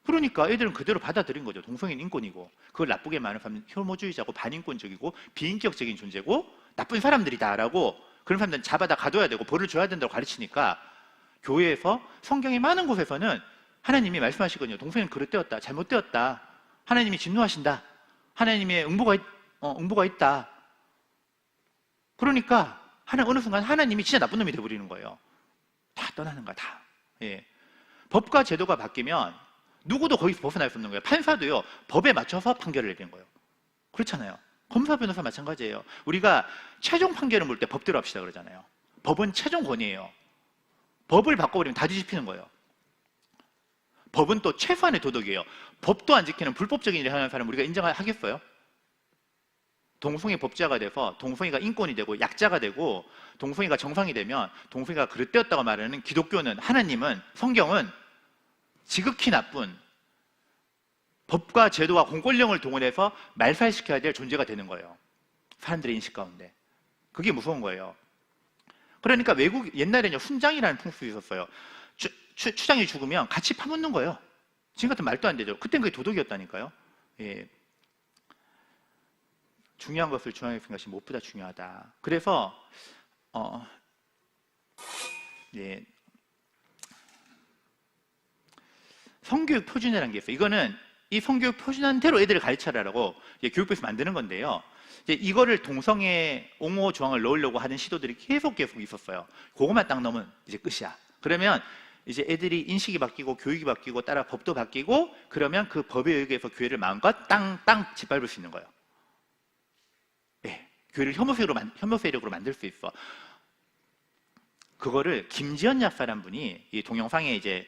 그러니까 애들은 그대로 받아들인 거죠. 동성애는 인권이고 그걸 나쁘게 말하는 사람은 혐오주의자고 반인권적이고 비인격적인 존재고 나쁜 사람들이다라고 그런 사람들은 잡아다 가둬야 되고 벌을 줘야 된다고 가르치니까 교회에서 성경의 많은 곳에서는 하나님이 말씀하시거든요. 동성애는 그릇되었다. 잘못되었다. 하나님이 진노하신다. 하나님의 응보가 있다. 그러니까 어느 순간 하나님이 진짜 나쁜 놈이 돼버리는 거예요. 다 떠나는 거야, 다. 예. 법과 제도가 바뀌면 누구도 거기서 벗어날 수 없는 거예요. 판사도요, 법에 맞춰서 판결을 내리는 거예요. 그렇잖아요. 검사, 변호사 마찬가지예요. 우리가 최종 판결을 볼 때 법대로 합시다 그러잖아요. 법은 최종 권위예요. 법을 바꿔버리면 다 뒤집히는 거예요. 법은 또 최소한의 도덕이에요. 법도 안 지키는 불법적인 일을 하는 사람 우리가 인정하겠어요? 동성애 법제화가 돼서 동성애가 인권이 되고 약자가 되고 동성애가 정상이 되면 동성애가 그릇되었다고 말하는 기독교는, 하나님은, 성경은 지극히 나쁜 법과 제도와 공권력을 동원해서 말살시켜야 될 존재가 되는 거예요. 사람들의 인식 가운데. 그게 무서운 거예요. 그러니까 옛날에는 훈장이라는 풍습이 있었어요. 추장이 죽으면 같이 파묻는 거예요. 지금 같은 말도 안 되죠. 그땐 그게 도덕이었다니까요. 예. 중요한 것을 중앙에 생각하는 것이 무엇보다 중요하다. 그래서 예. 성교육 표준이라는 게 있어요. 이거는 이 성교육 표준한 대로 애들을 가르쳐라라고 교육부에서 만드는 건데요. 이제 이거를 동성애 옹호 조항을 넣으려고 하는 시도들이 계속 있었어요. 그것만 딱 넣으면 이제 끝이야. 그러면 이제 애들이 인식이 바뀌고 교육이 바뀌고 따라 법도 바뀌고 그러면 그 법에 의해서 교회를 마음껏 땅 짓밟을 수 있는 거예요. 예, 교회를 혐오 세력으로 만들 수 있어. 그거를 김지연 약사라는 분이 이 동영상에 이제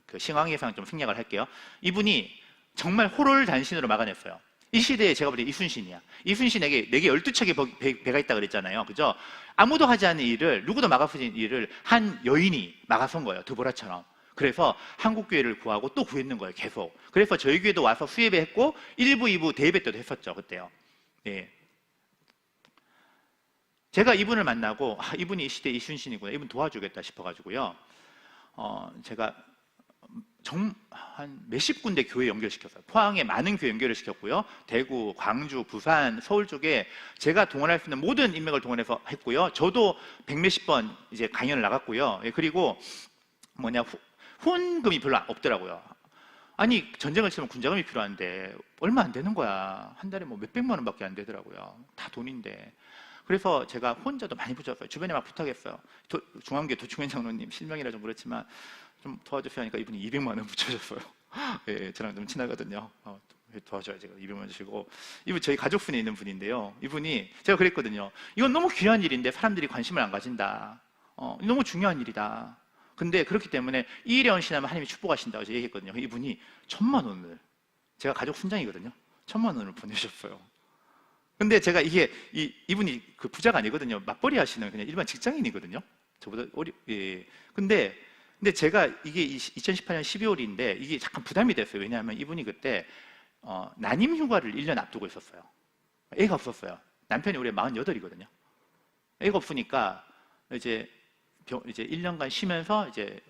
그 신앙예상 좀 생략을 할게요. 이분이 정말 호롤단신으로 막아냈어요. 이 시대에 제가 볼 때 이순신이야. 이순신에게 내게 12척의 배가 있다 그랬잖아요. 그죠? 아무도 하지 않는 일을, 누구도 막을 수 있는 일을 한 여인이 막아선 거예요. 드보라처럼. 그래서 한국교회를 구하고 또 구했는 거예요. 계속. 그래서 저희 교회도 와서 수예배 했고 1부, 2부 대예배 때도 했었죠. 그때요. 예. 제가 이분을 만나고 이분이 이 시대 이순신이구나. 이분 도와주겠다 싶어가지고요. 제가 한 몇십 군데 교회 연결시켰어요. 포항에 많은 교회 연결을 시켰고요. 대구, 광주, 부산, 서울 쪽에 제가 동원할 수 있는 모든 인맥을 동원해서 했고요. 저도 백몇십 번 이제 강연을 나갔고요. 그리고 후원금이 별로 없더라고요. 아니, 전쟁을 치면 군자금이 필요한데 얼마 안 되는 거야. 한 달에 몇백만 원밖에 안 되더라고요. 다 돈인데. 그래서 제가 혼자도 많이 붙였어요. 주변에 막 부탁했어요. 중앙교회 도충현 장로님, 실명이라 좀 그렇지만 좀 도와주세요 하니까 이분이 200만 원 붙여줬어요. 예, 저랑 좀 친하거든요. 도와줘야 제가 200만 원 주시고. 이분 저희 가족분에 있는 분인데요. 이분이 제가 그랬거든요. 이건 너무 귀한 일인데 사람들이 관심을 안 가진다. 너무 중요한 일이다. 근데 그렇기 때문에 이 일에 헌신하면 하나님이 축복하신다고 제가 얘기했거든요. 이분이 1,000만 원을, 제가 가족 순장이거든요. 1,000만 원을 보내셨어요. 근데 제가 이분이 그 부자가 아니거든요. 맞벌이 하시는 그냥 일반 직장인이거든요. 저보다 예. 근데 제가 이게 2018년 12월인데 이게 잠깐 부담이 됐어요. 왜냐하면 이분이 그때 난임 휴가를 1년 앞두고 있었어요. 애가 없었어요. 남편이 올해 48이거든요. 애가 없으니까 이제 1년간 쉬면서 이제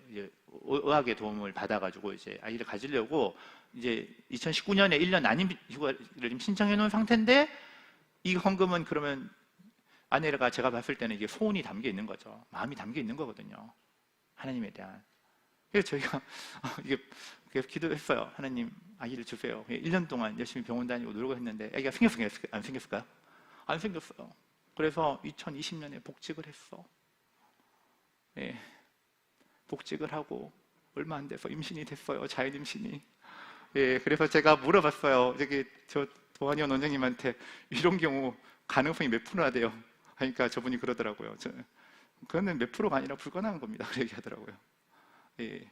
의학의 도움을 받아가지고 이제 아이를 가지려고 이제 2019년에 1년 난임 휴가를 지금 신청해 놓은 상태인데 이 헌금은 그러면 아내가 제가 봤을 때는 이게 소원이 담겨 있는 거죠. 마음이 담겨 있는 거거든요. 하나님에 대한. 그래서 저희가 이게 기도했어요. 하나님 아기를 주세요. 1년 동안 열심히 병원 다니고 노력을 했는데 아기가 생겼을까요? 안 생겼을까요? 안 생겼어요. 그래서 2020년에 복직을 했어. 예, 복직을 하고 얼마 안 돼서 임신이 됐어요. 자연 임신이. 예, 그래서 제가 물어봤어요. 저기 저 도한이원 원장님한테 이런 경우 가능성이 몇 프로나 돼요? 하니까 저분이 그러더라고요. 그거는 몇 프로가 아니라 불가능한 겁니다. 그렇게 얘기하더라고요. 예,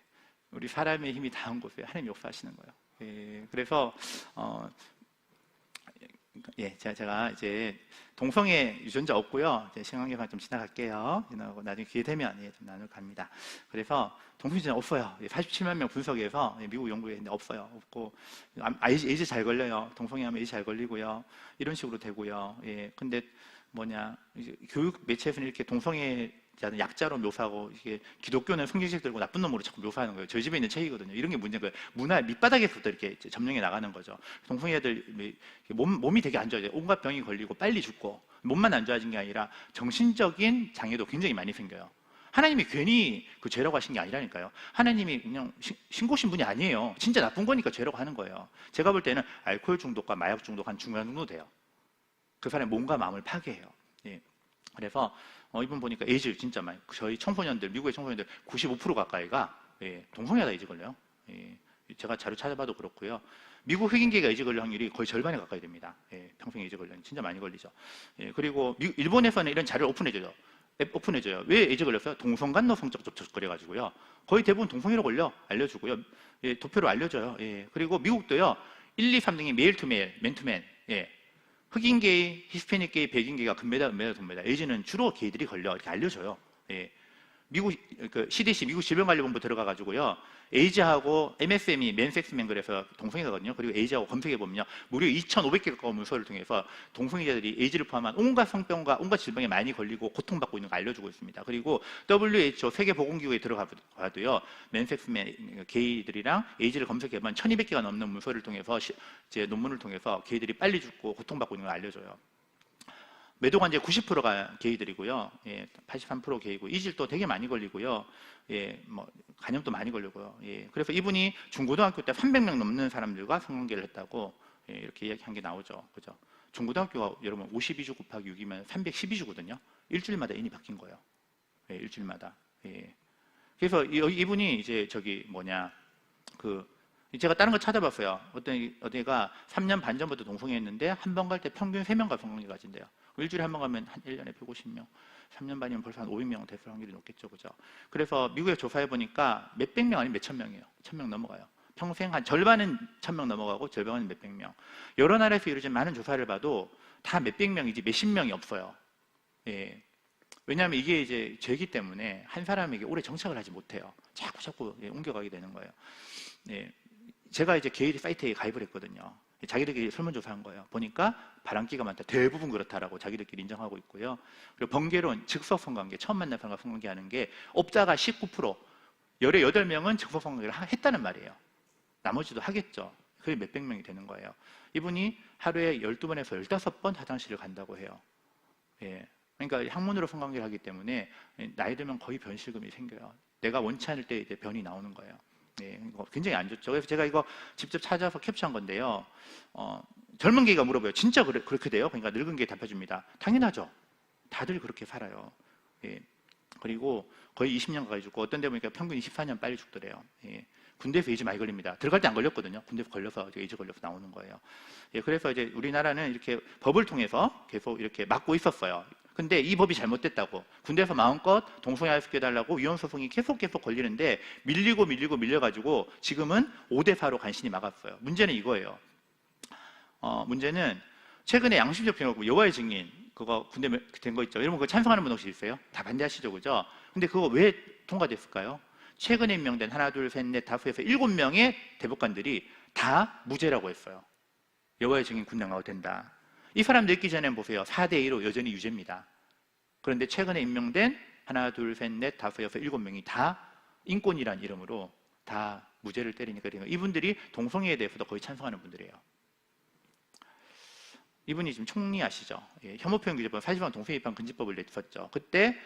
우리 사람의 힘이 닿은 곳에 하나님이 역사하시는 거예요. 예, 그래서 예, 제가 이제 동성애 유전자 없고요. 이제 신앙계산 좀 지나갈게요. 지나가고 나중에 기회 되면 예, 좀 나눌 갑니다. 그래서 동성애 유전자 없어요. 47만 명 분석해서 미국 연구에 없어요. 없고 에이즈 잘 걸려요. 동성애 하면 에이즈 잘 걸리고요. 이런 식으로 되고요. 예, 근데 뭐냐 이제 교육 매체에서는 이렇게 동성애 약자로 묘사하고 이게 기독교는 성경책 들고 나쁜 놈으로 자꾸 묘사하는 거예요. 저희 집에 있는 책이거든요. 이런 게 문제인 거예요. 문화 밑바닥에서부터 이렇게 점령해 나가는 거죠. 동성애들 몸이 되게 안 좋아져요. 온갖 병이 걸리고 빨리 죽고 몸만 안 좋아진 게 아니라 정신적인 장애도 굉장히 많이 생겨요. 하나님이 괜히 그 죄라고 하신 게 아니라니까요. 하나님이 그냥 신고신 분이 아니에요. 진짜 나쁜 거니까 죄라고 하는 거예요. 제가 볼 때는 알코올 중독과 마약 중독 한 중간 정도 돼요. 그 사람의 몸과 마음을 파괴해요. 예. 그래서 이분 보니까 에이즈 진짜 많이, 저희 청소년들, 미국의 청소년들 95% 가까이가 예, 동성애가 에이즈 걸려요. 예, 제가 자료 찾아봐도 그렇고요. 미국 흑인계가 에이즈 걸릴 확률이 거의 절반에 가까이 됩니다. 예, 평생 에이즈 걸려요. 진짜 많이 걸리죠. 예, 그리고 일본에서는 이런 자료를 오픈해줘요. 앱 오픈해줘요. 왜 에이즈 걸렸어요? 동성간노 성적 접촉 그래가지고요. 거의 대부분 동성애로 걸려 알려주고요. 예, 도표로 알려줘요. 예, 그리고 미국도요. 1, 2, 3등이 메일 투 메일, 맨투맨. 예. 흑인 게이, 히스패닉 게이, 백인 게이가 금메달, 은메달, 돈메달. 에이즈는 주로 게이들이 걸려 이렇게 알려줘요. 예. 미국 CDC 미국 질병관리본부 들어가가지고요. 에이즈하고 MSM이 맨섹스맨 그래서 동성애거든요. 그리고 에이즈하고 검색해 보면요, 무려 2,500개 가까운 문서를 통해서 동성애자들이 에이즈를 포함한 온갖 성병과 온갖 질병에 많이 걸리고 고통받고 있는 거 알려주고 있습니다. 그리고 WHO 세계보건기구에 들어가도요, 맨섹스맨 게이들이랑 에이즈를 검색해보면 1,200개가 넘는 문서를 통해서 이제 논문을 통해서 게이들이 빨리 죽고 고통받고 있는 걸 알려줘요. 매도관제 90%가 게이들이고요. 예, 83% 게이고 이질도 되게 많이 걸리고요. 예, 뭐 간염도 많이 걸리고요. 예, 그래서 이분이 중고등학교 때 300명 넘는 사람들과 성관계를 했다고 예, 이렇게 이야기한 게 나오죠. 그죠? 중고등학교가 여러분 52주 곱하기 6이면 312주거든요. 일주일마다 인이 바뀐 거예요. 예, 일주일마다. 예. 그래서 이분이 이제 제가 다른 거 찾아봤어요. 어디가 3년 반 전부터 동성애했는데 한 번 갈 때 평균 3명과 성관계 가진대요. 일주일에 한 번 가면 한 1년에 150명, 3년 반이면 벌써 한 500명 됐을 확률이 높겠죠. 그죠? 그래서 미국에 조사해 보니까 몇백 명 아니면 몇천 명이에요. 1,000명 넘어가요. 평생 한 절반은 1,000명 넘어가고 절반은 몇백 명. 여러 나라에서 이루어진 많은 조사를 봐도 다 몇백 명이지 몇십 명이 없어요. 예. 왜냐하면 이게 이제 죄이기 때문에 한 사람에게 오래 정착을 하지 못해요. 자꾸 옮겨가게 되는 거예요. 예. 제가 이제 게이 사이트에 가입을 했거든요. 자기들끼리 설문조사한 거예요. 보니까 바람기가 많다. 대부분 그렇다라고 자기들끼리 인정하고 있고요. 그리고 번개론, 즉석성관계, 처음 만난 사람과 성관계 하는 게 업자가 19%, 열에 8명은 즉석성관계를 했다는 말이에요. 나머지도 하겠죠. 그게 몇백 명이 되는 거예요. 이분이 하루에 12번에서 15번 화장실을 간다고 해요. 예. 그러니까 항문으로 성관계를 하기 때문에 나이 들면 거의 변실금이 생겨요. 내가 원치 않을 때 이제 변이 나오는 거예요. 네, 굉장히 안 좋죠. 그래서 제가 이거 직접 찾아서 캡처한 건데요. 젊은 게이가 물어봐요. 진짜 그렇게 돼요? 그러니까 늙은 게이 답해줍니다. 당연하죠. 다들 그렇게 살아요. 예. 그리고 거의 20년 가까이 죽고 어떤 데 보니까 평균 24년 빨리 죽더래요. 예. 군대에서 에이즈 많이 걸립니다. 들어갈 때 안 걸렸거든요. 군대에서 걸려서 에이즈 걸려서 나오는 거예요. 예, 그래서 이제 우리나라는 이렇게 법을 통해서 계속 이렇게 막고 있었어요. 근데 이 법이 잘못됐다고 군대에서 마음껏 동성애 하게 해달라고 위헌소송이 계속 걸리는데 밀려가지고 지금은 5대4로 간신히 막았어요. 문제는 이거예요. 문제는 최근에 양심적 변호고 여호와의 증인 그거 군대 된 거 있죠. 여러분 그거 찬성하는 분 혹시 있어요? 다 반대하시죠, 그죠? 근데 그거 왜 통과됐을까요? 최근에 임명된 하나, 둘, 셋, 넷, 다섯에서 7명의 대법관들이 다 무죄라고 했어요. 여호와의 증인 군당 나와도 된다. 이 사람들 있기 전에는 보세요. 4대2로 여전히 유죄입니다. 그런데 최근에 임명된 하나, 둘, 셋, 넷, 다섯, 여섯, 7명이 다 인권이란 이름으로 다 무죄를 때리니까 이분들이 동성애에 대해서도 거의 찬성하는 분들이에요. 이분이 지금 총리 아시죠? 예, 혐오표현규제법, 사실상 동성입학 금지법을 냈었죠. 그때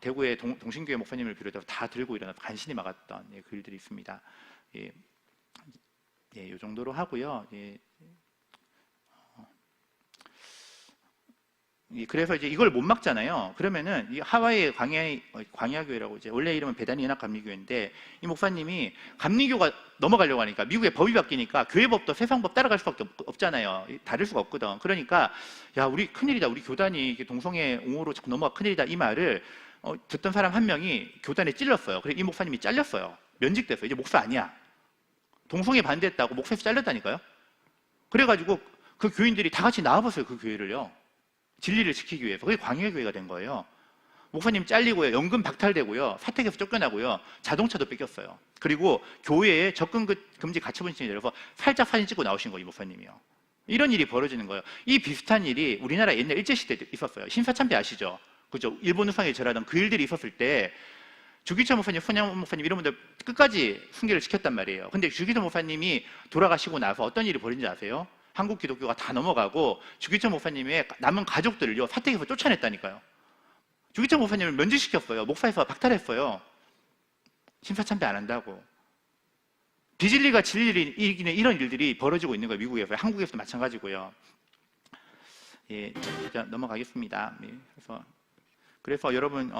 대구의 동신교회 목사님을 비롯해서 다 들고 일어나서 간신히 막았던 예, 글들이 있습니다. 예, 예, 이 정도로 하고요. 예, 그래서 이제 이걸 못 막잖아요. 그러면은 이 하와이의 광야교회라고 이제 원래 이름은 배단위 연합감리교회인데 이 목사님이 감리교가 넘어가려고 하니까 미국의 법이 바뀌니까 교회법도 세상법 따라갈 수밖에 없잖아요. 다를 수가 없거든. 그러니까 야 우리 큰일이다. 우리 교단이 동성애 옹호로 자꾸 넘어가 큰일이다. 이 말을 듣던 사람 한 명이 교단에 찔렀어요. 그래서 이 목사님이 잘렸어요. 면직됐어요. 이제 목사 아니야. 동성애 반대했다고 목사에서 잘렸다니까요. 그래가지고 그 교인들이 다 같이 나와봤어요. 그 교회를요. 진리를 지키기 위해서. 그게 광야교회가 된 거예요. 목사님 잘리고요. 연금 박탈되고요. 사택에서 쫓겨나고요. 자동차도 뺏겼어요. 그리고 교회에 접근 금지 가처분 신청이 내려서 살짝 사진 찍고 나오신 거예요. 이 목사님이요. 이런 일이 벌어지는 거예요. 이 비슷한 일이 우리나라 옛날 일제시대 때 있었어요. 신사참배 아시죠? 그죠? 일본 우상에 절하던 그 일들이 있었을 때 주기철 목사님, 손양 목사님 이런 분들 끝까지 순계를 지켰단 말이에요. 근데 주기철 목사님이 돌아가시고 나서 어떤 일이 벌어진지 아세요? 한국 기독교가 다 넘어가고 주기철 목사님의 남은 가족들을요 사택에서 쫓아냈다니까요. 주기철 목사님을 면직시켰어요. 목사에서 박탈했어요. 심사참배 안 한다고. 비진리가 진리를 이기는 이런 일들이 벌어지고 있는 거예요. 미국에서. 한국에서도 마찬가지고요. 예, 자, 넘어가겠습니다. 예, 그래서 여러분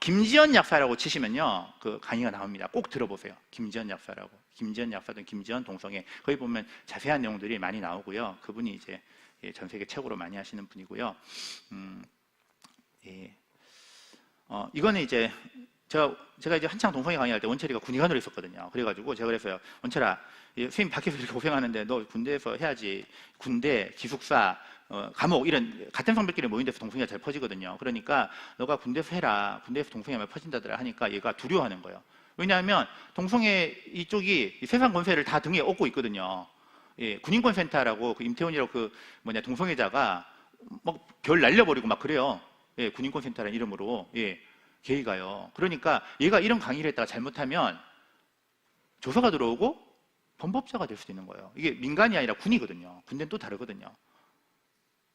김지연 약사라고 치시면요 그 강의가 나옵니다. 꼭 들어보세요. 김지연 약사라고. 김지연 약사든 김지연 동성애 거기 보면 자세한 내용들이 많이 나오고요. 그분이 이제 전 세계 최고로 많이 하시는 분이고요. 예. 이거는 이제 제가 이제 한창 동성애 강의할 때 원철이가 군의관으로 있었거든요. 그래가지고 제가 그랬어요. 원철아, 선생님 밖에서 이렇게 고생하는데 너 군대에서 해야지. 군대, 기숙사, 감옥 이런 같은 성별끼리 모인 데서 동성애가 잘 퍼지거든요. 그러니까 너가 군대에서 해라. 군대에서 동성애가 퍼진다더라 하니까 얘가 두려워하는 거예요. 왜냐하면 동성애 이쪽이 세상 권세를 다 등에 업고 있거든요. 예, 군인권센터라고 그 임태훈이라고 그 동성애자가 막 별 날려버리고 막 그래요. 예, 군인권센터라는 이름으로 예, 게이가요. 그러니까 얘가 이런 강의를 했다가 잘못하면 조서가 들어오고 범법자가 될 수도 있는 거예요. 이게 민간이 아니라 군이거든요. 군대는 또 다르거든요.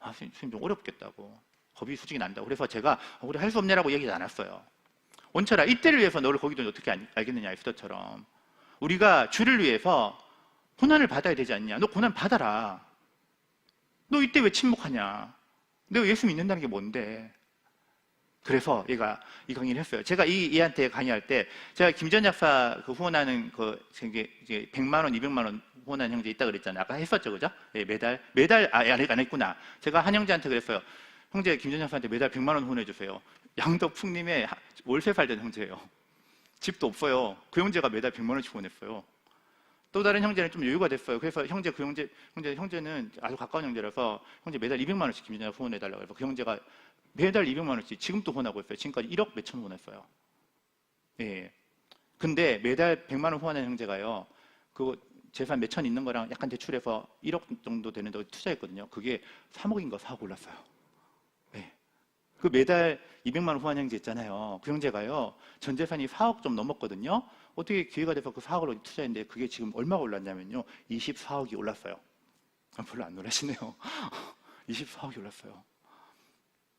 아, 선생님 좀 어렵겠다고. 겁이 솔직히 난다고. 그래서 제가 우리 할 수 없네라고 얘기하지 않았어요. 원철아, 이때를 위해서 너를 거기도 어떻게 알겠느냐, 에스더처럼. 우리가 주를 위해서 고난을 받아야 되지 않냐. 너 고난 받아라. 너 이때 왜 침묵하냐. 내가 예수 믿는다는 게 뭔데. 그래서 얘가 이 강의를 했어요. 제가 얘한테 강의할 때, 제가 김전 약사 그 후원하는 이제 100만 원, 200만 원 후원하는 형제 있다 그랬잖아요. 아까 했었죠, 그죠? 예, 매달, 안 했구나. 제가 한 형제한테 그랬어요. 형제 김전 약사한테 매달 100만 원 후원해주세요. 양덕풍님의 월세 살던 형제예요. 집도 없어요. 그 형제가 매달 100만 원씩 후원했어요. 또 다른 형제는 좀 여유가 됐어요. 그래서 형제는 아주 가까운 형제라서 형제 매달 200만 원씩 김전 약사 후원해달라고 해서 그 형제가 매달 200만 원씩 지금도 후원하고 있어요. 지금까지 1억 몇천 후원했어요. 예. 근데 매달 100만 원 후원하는 형제가요. 그 재산 몇천 있는 거랑 약간 대출해서 1억 정도 되는데 투자했거든요. 그게 3억인 거 사고 올랐어요. 예. 그 매달 200만 원 후원 형제 있잖아요. 그 형제가요. 전 재산이 4억 좀 넘었거든요. 어떻게 기회가 돼서 그 4억을 투자했는데 그게 지금 얼마가 올랐냐면요. 24억이 올랐어요. 별로 안 놀라시네요. 24억이 올랐어요.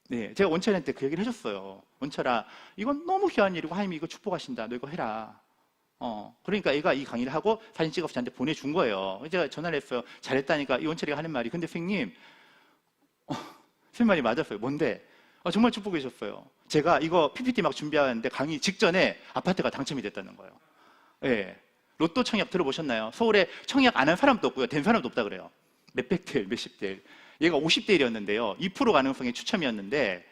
네, 제가 원철한테 그 얘기를 해줬어요. 원철아, 이건 너무 귀한 일이고 하나님이 이거 축복하신다. 너 이거 해라. 그러니까 얘가 이 강의를 하고 사진 찍어서 저한테 보내준 거예요. 제가 전화를 했어요. 잘했다니까 이 원철이가 하는 말이. 근데 선생님, 선생님 말이 맞았어요. 뭔데? 정말 축복해주셨어요. 제가 이거 PPT 막 준비하는데 강의 직전에 아파트가 당첨이 됐다는 거예요. 네. 로또 청약 들어보셨나요? 서울에 청약 안 한 사람도 없고요. 된 사람도 없다 그래요. 몇백 대 1, 몇십 대 1. 얘가 50대 1이었는데요. 2% 가능성의 추첨이었는데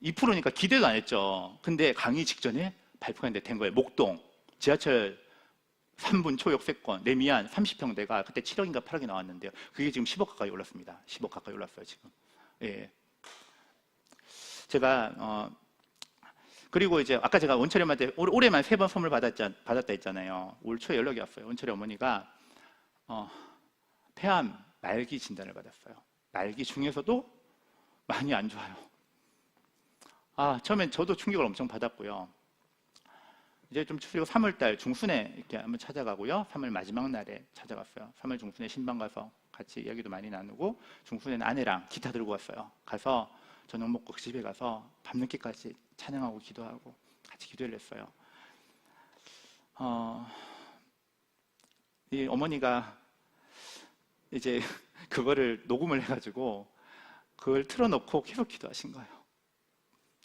2%니까 기대도 안 했죠. 근데 강의 직전에 발표가 된 거예요. 목동 지하철 3분 초역세권 레미안 30평대가 그때 7억인가 8억이 나왔는데요. 그게 지금 10억 가까이 올랐습니다. 10억 가까이 올랐어요 지금. 예. 제가 그리고 이제 아까 제가 원철이 엄마한테 올해만 3번 선물 받았다 했잖아요. 올 초에 연락이 왔어요. 원철이 어머니가 폐암 말기 진단을 받았어요. 말기 중에서도 많이 안 좋아요. 처음엔 저도 충격을 엄청 받았고요. 이제 좀 추스리고 3월달 중순에 이렇게 한번 찾아가고요. 3월 마지막 날에 찾아갔어요. 3월 중순에 신방 가서 같이 이야기도 많이 나누고 중순에는 아내랑 기타 들고 왔어요. 가서 저녁 먹고 그 집에 가서 밤늦게까지 찬양하고 기도하고 같이 기도를 했어요. 이 어머니가 이제 그거를 녹음을 해가지고 그걸 틀어놓고 계속 기도하신 거예요.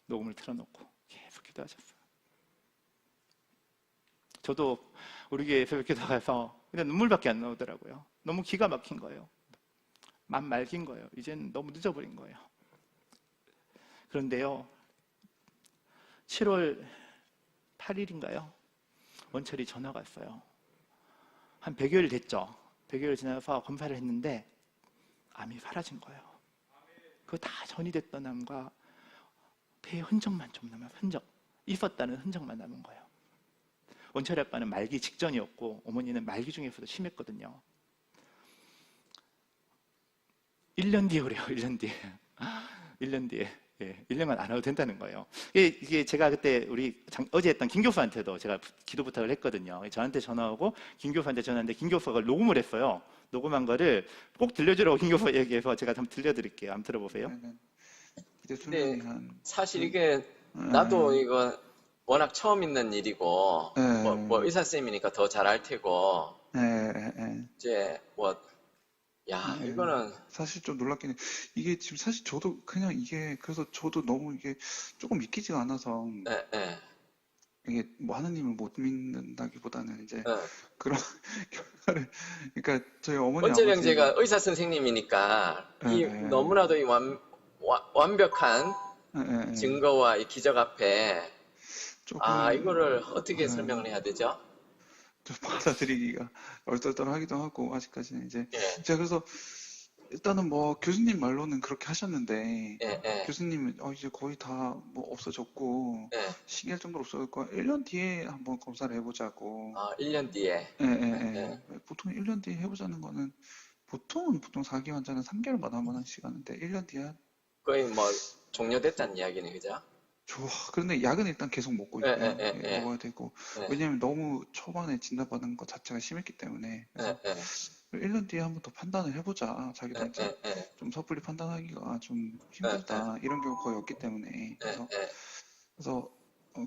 녹음을 틀어놓고 계속 기도하셨어요. 저도 우리 교회 새벽 기도 가서 그냥 눈물밖에 안 나오더라고요. 너무 기가 막힌 거예요. 맘 맑인 거예요. 이제는 너무 늦어버린 거예요. 그런데요, 7월 8일인가요? 원철이 전화가 왔어요. 한 100여일 됐죠. 100여일 지나서 검사를 했는데 암이 사라진 거예요. 그거 다 전이됐던 암과 폐의 흔적만 좀 남아서 있었다는 흔적만 남은 거예요. 원철이 아빠는 말기 직전이었고 어머니는 말기 중에서도 심했거든요. 1년 뒤에 그래요. 1년 뒤에. 1년 뒤에. 예, 1년만 안 와도 된다는 거예요. 이게 제가 그때 어제 했던 김 교수한테도 제가 기도 부탁을 했거든요. 저한테 전화 오고 김 교수한테 전화했는데 김 교수가 그걸 녹음을 했어요. 녹음한 거를 꼭 들려주라고 김 교수가 얘기해서 제가 좀 들려드릴게요. 한번 들어보세요. 네, 사실 이게 나도 이거 워낙 처음 있는 일이고 뭐 의사 쌤이니까 더 잘 알 테고 이제 이거는 사실 좀 놀랍긴 해. 이게 지금 사실 저도 그냥 이게 그래서 저도 너무 이게 조금 믿기지가 않아서 이게 뭐 하나님을 못 믿는다기보다는 이제 그런 결과를 그러니까 저희 어머니 원철 아버지 형제가 의사 선생님이니까 이 너무나도 이 완벽한 증거와 이 기적 앞에 조금 이거를 어떻게 설명을 해야 되죠? 좀 받아들이기가 얼떨떨하기도 하고 아직까지는 이제 예. 제가 그래서 일단은 뭐 교수님 말로는 그렇게 하셨는데 예. 교수님은 이제 거의 다 뭐 없어졌고 예. 신기할 정도로 없어졌고 1년 뒤에 한번 검사를 해보자고 1년 뒤에. 보통 1년 뒤에 해보자는 거는 보통 4기 환자는 3개월마다 한 번 하씩 하는데 1년 뒤에 거의 뭐 종료됐다는 이야기네, 그죠? 좋아. 그런데 약은 일단 계속 먹고 있고요. 먹어야 되고. 예. 왜냐면 너무 초반에 진단받은 것 자체가 심했기 때문에. 그래서 1년 뒤에 한번 더 판단을 해보자. 자기도 이제 좀 섣불리 판단하기가 좀 힘들다. 이런 경우 거의 없기 때문에. 그래서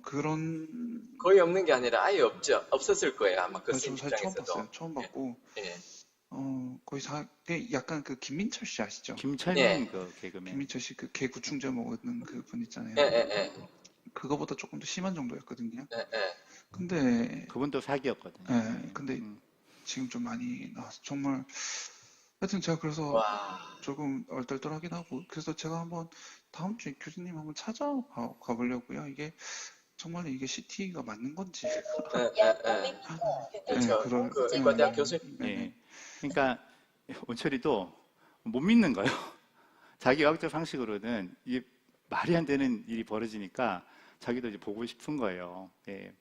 그런. 거의 없는 게 아니라 아예 없었을 거예요. 아마 그 저 사실 처음 입장에서도. 봤어요. 처음 봤고. 예. 거의 약간 그 김민철 씨 아시죠? 김철민 예. 그 개그맨. 김민철 씨 그 개 구충제 먹는 그 분 있잖아요. 그거보다 조금 더 심한 정도였거든요. 근데 그분도 사기였거든요. 근데 지금 좀 많이 나와서 정말 하여튼 제가 그래서 조금 얼떨떨하긴 하고 그래서 제가 한번 다음 주에 교수님 한번 찾아가 보려고요. 이게 정말 이게 CT가 맞는 건지. 그렇죠. 그 의과대학 교수님. 예. 그러니까 원철이도 못 믿는 거예요. 자기 과학적 상식으로는 이게 말이 안 되는 일이 벌어지니까 자기도 이제 보고 싶은 거예요. 예.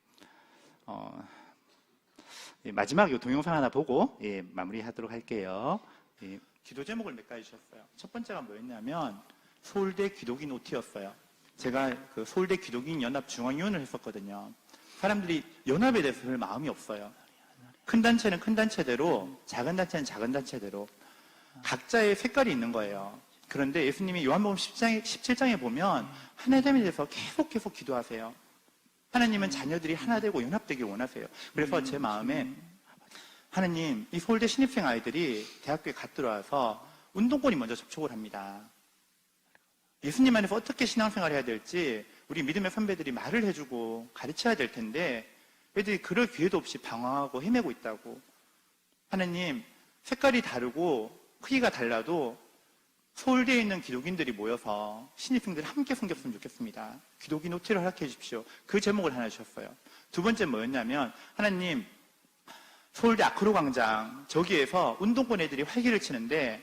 마지막 이 동영상 하나 보고 마무리하도록 할게요. 기도 제목을 몇 가지 주셨어요. 첫 번째가 뭐였냐면 서울대 기독인 OT였어요. 제가 그 서울대 기독인 연합 중앙위원을 했었거든요. 사람들이 연합에 대해서 별 마음이 없어요. 큰 단체는 큰 단체대로, 작은 단체는 작은 단체대로 각자의 색깔이 있는 거예요. 그런데 예수님이 요한복음 17장에 보면 하나됨에 대해서 계속 기도하세요. 하나님은 자녀들이 하나 되고 연합되길 원하세요. 그래서 제 마음에 하나님, 이 서울대 신입생 아이들이 대학교에 갓 들어와서 운동권이 먼저 접촉을 합니다. 예수님 안에서 어떻게 신앙생활을 해야 될지 우리 믿음의 선배들이 말을 해주고 가르쳐야 될 텐데 애들이 그럴 기회도 없이 방황하고 헤매고 있다고. 하나님, 색깔이 다르고 크기가 달라도 서울대에 있는 기독인들이 모여서 신입생들이 함께 섬겼으면 좋겠습니다. 기독인 OT를 허락해 주십시오. 그 제목을 하나 주셨어요. 두 번째 뭐였냐면 하나님, 서울대 아크로 광장 저기에서 운동권 애들이 활기를 치는데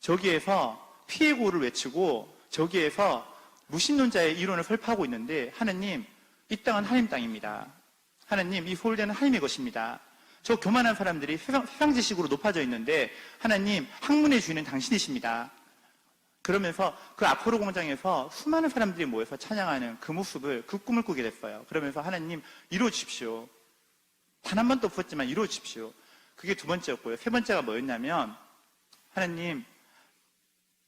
저기에서 피해 구호를 외치고 저기에서 무신론자의 이론을 설파하고 있는데 하나님, 이 땅은 하나님 땅입니다. 하나님, 이 서울대는 하나님의 것입니다. 저 교만한 사람들이 세상 지식으로 높아져 있는데 하나님, 학문의 주인은 당신이십니다. 그러면서 그 아포로 공장에서 수많은 사람들이 모여서 찬양하는 그 모습을, 그 꿈을 꾸게 됐어요. 그러면서 하나님 이루어 주십시오. 단 한 번도 없었지만 이루어 주십시오. 그게 두 번째였고요. 세 번째가 뭐였냐면, 하나님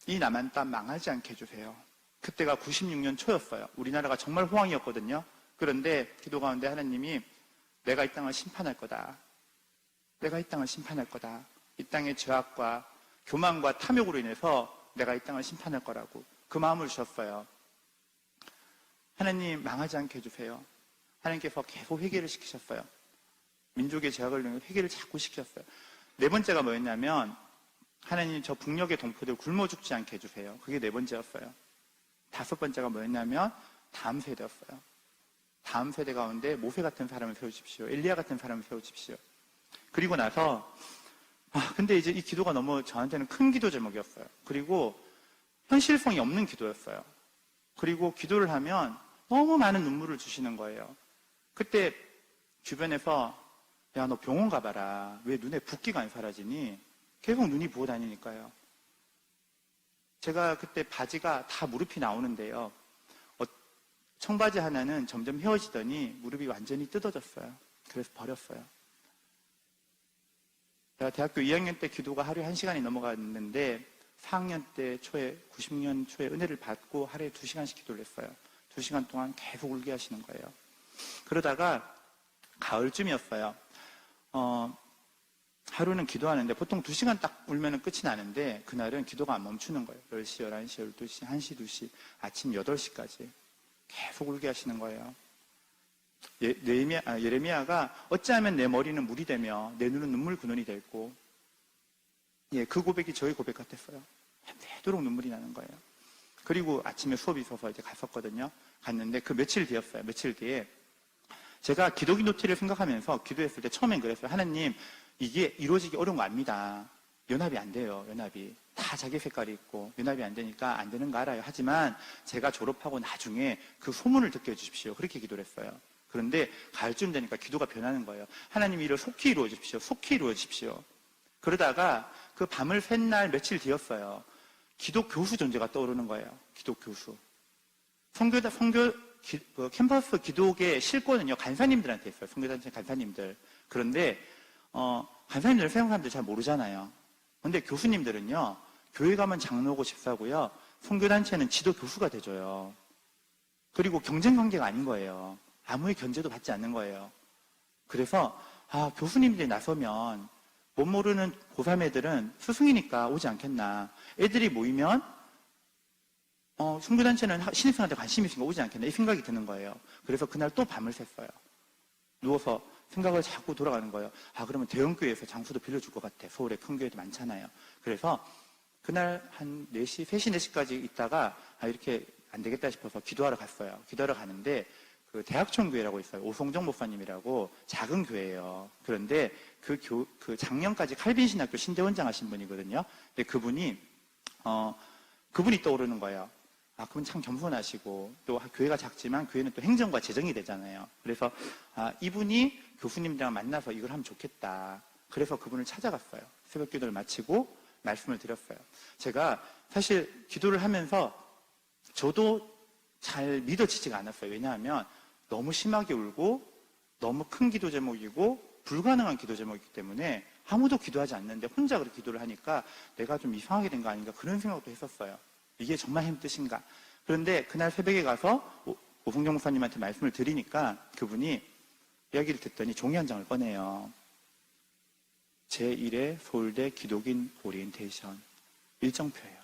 이 남한 땅 망하지 않게 해주세요. 그때가 96년 초였어요. 우리나라가 정말 호황이었거든요. 그런데 기도 가운데 하나님이 내가 이 땅을 심판할 거다. 내가 이 땅을 심판할 거다. 이 땅의 죄악과 교만과 탐욕으로 인해서 내가 이 땅을 심판할 거라고 그 마음을 주셨어요. 하나님 망하지 않게 해주세요. 하나님께서 계속 회개를 시키셨어요. 민족의 죄악을 위해 회개를 자꾸 시켰어요. 네 번째가 뭐였냐면, 하나님 저 북녘의 동포들 굶어 죽지 않게 해주세요. 그게 네 번째였어요. 다섯 번째가 뭐였냐면, 다음 세대였어요. 다음 세대 가운데 모세 같은 사람을 세우십시오. 엘리야 같은 사람을 세우십시오. 그리고 나서 근데 이제 이 기도가 너무 저한테는 큰 기도 제목이었어요. 그리고 현실성이 없는 기도였어요. 그리고 기도를 하면 너무 많은 눈물을 주시는 거예요. 그때 주변에서 야, 너 병원 가봐라. 왜 눈에 붓기가 안 사라지니? 계속 눈이 부어 다니니까요. 제가 그때 바지가 다 무릎이 나오는데요. 청바지 하나는 점점 휘어지더니 무릎이 완전히 뜯어졌어요. 그래서 버렸어요. 제가 대학교 2학년 때 기도가 하루에 1시간이 넘어갔는데 4학년 때 초에 90년 초에 은혜를 받고 하루에 2시간씩 기도를 했어요. 2시간 동안 계속 울게 하시는 거예요. 그러다가 가을쯤이었어요. 하루는 기도하는데 보통 2시간 딱 울면 끝이 나는데 그날은 기도가 안 멈추는 거예요. 10시, 11시, 12시, 1시, 2시, 아침 8시까지 계속 울게 하시는 거예요. 예레미야가 어찌하면 내 머리는 물이 되며 내 눈은 눈물 근원이 되고, 그 고백이 저의 고백 같았어요. 밤새도록 눈물이 나는 거예요. 그리고 아침에 수업이 있어서 이제 갔었거든요. 갔는데 그 며칠 뒤였어요. 며칠 뒤에 제가 기도기 노트를 생각하면서 기도했을 때 처음엔 그랬어요. 하나님, 이게 이루어지기 어려운 거 압니다. 연합이 안 돼요. 연합이 다 자기 색깔이 있고 연합이 안 되니까 안 되는 거 알아요. 하지만 제가 졸업하고 나중에 그 소문을 듣게 해주십시오. 그렇게 기도를 했어요. 그런데 가을쯤 되니까 기도가 변하는 거예요. 하나님, 이를 속히 이루어 주십시오. 속히 이루어 주십시오. 그러다가 그 밤을 샌 날 며칠 뒤였어요. 기독 교수 존재가 떠오르는 거예요. 기독 교수. 캠퍼스 기독의 실권은요, 간사님들한테 있어요. 선교단체 간사님들. 그런데, 간사님들은 세상 사람들 잘 모르잖아요. 근데 교수님들은요, 교회 가면 장로고 집사고요, 선교단체는 지도 교수가 돼줘요. 그리고 경쟁 관계가 아닌 거예요. 아무의 견제도 받지 않는 거예요. 그래서, 교수님들이 나서면, 못 모르는 고3 애들은 스승이니까 오지 않겠나. 애들이 모이면, 선교단체는 신입생한테 관심이 있으니까 오지 않겠나. 이 생각이 드는 거예요. 그래서 그날 또 밤을 샜어요. 누워서 생각을 자꾸 돌아가는 거예요. 그러면 대형교회에서 장소도 빌려줄 것 같아. 서울에 큰 교회도 많잖아요. 그래서 그날 한 4시, 3시, 4시까지 있다가 이렇게 안 되겠다 싶어서 기도하러 갔어요. 기도하러 가는데 그 대학촌 교회라고 있어요. 오송정 목사님이라고 작은 교회예요. 그런데 그 작년까지 칼빈 신학교 신대원장 하신 분이거든요. 근데 그분이 떠오르는 거예요. 그분 참 겸손하시고 또 교회가 작지만 교회는 또 행정과 재정이 되잖아요. 그래서 이분이 교수님들이랑 만나서 이걸 하면 좋겠다. 그래서 그분을 찾아갔어요. 새벽 기도를 마치고 말씀을 드렸어요. 제가 사실 기도를 하면서 저도 잘 믿어지지가 않았어요. 왜냐하면 너무 심하게 울고 너무 큰 기도 제목이고 불가능한 기도 제목이기 때문에 아무도 기도하지 않는데 혼자 그렇게 기도를 하니까 내가 좀 이상하게 된 거 아닌가 그런 생각도 했었어요. 이게 정말 하나님 뜻인가. 그런데 그날 새벽에 가서 오승정 목사님한테 말씀을 드리니까 그분이 이야기를 듣더니 종이 한 장을 꺼내요. 제1회 서울대 기독인 오리엔테이션 일정표예요.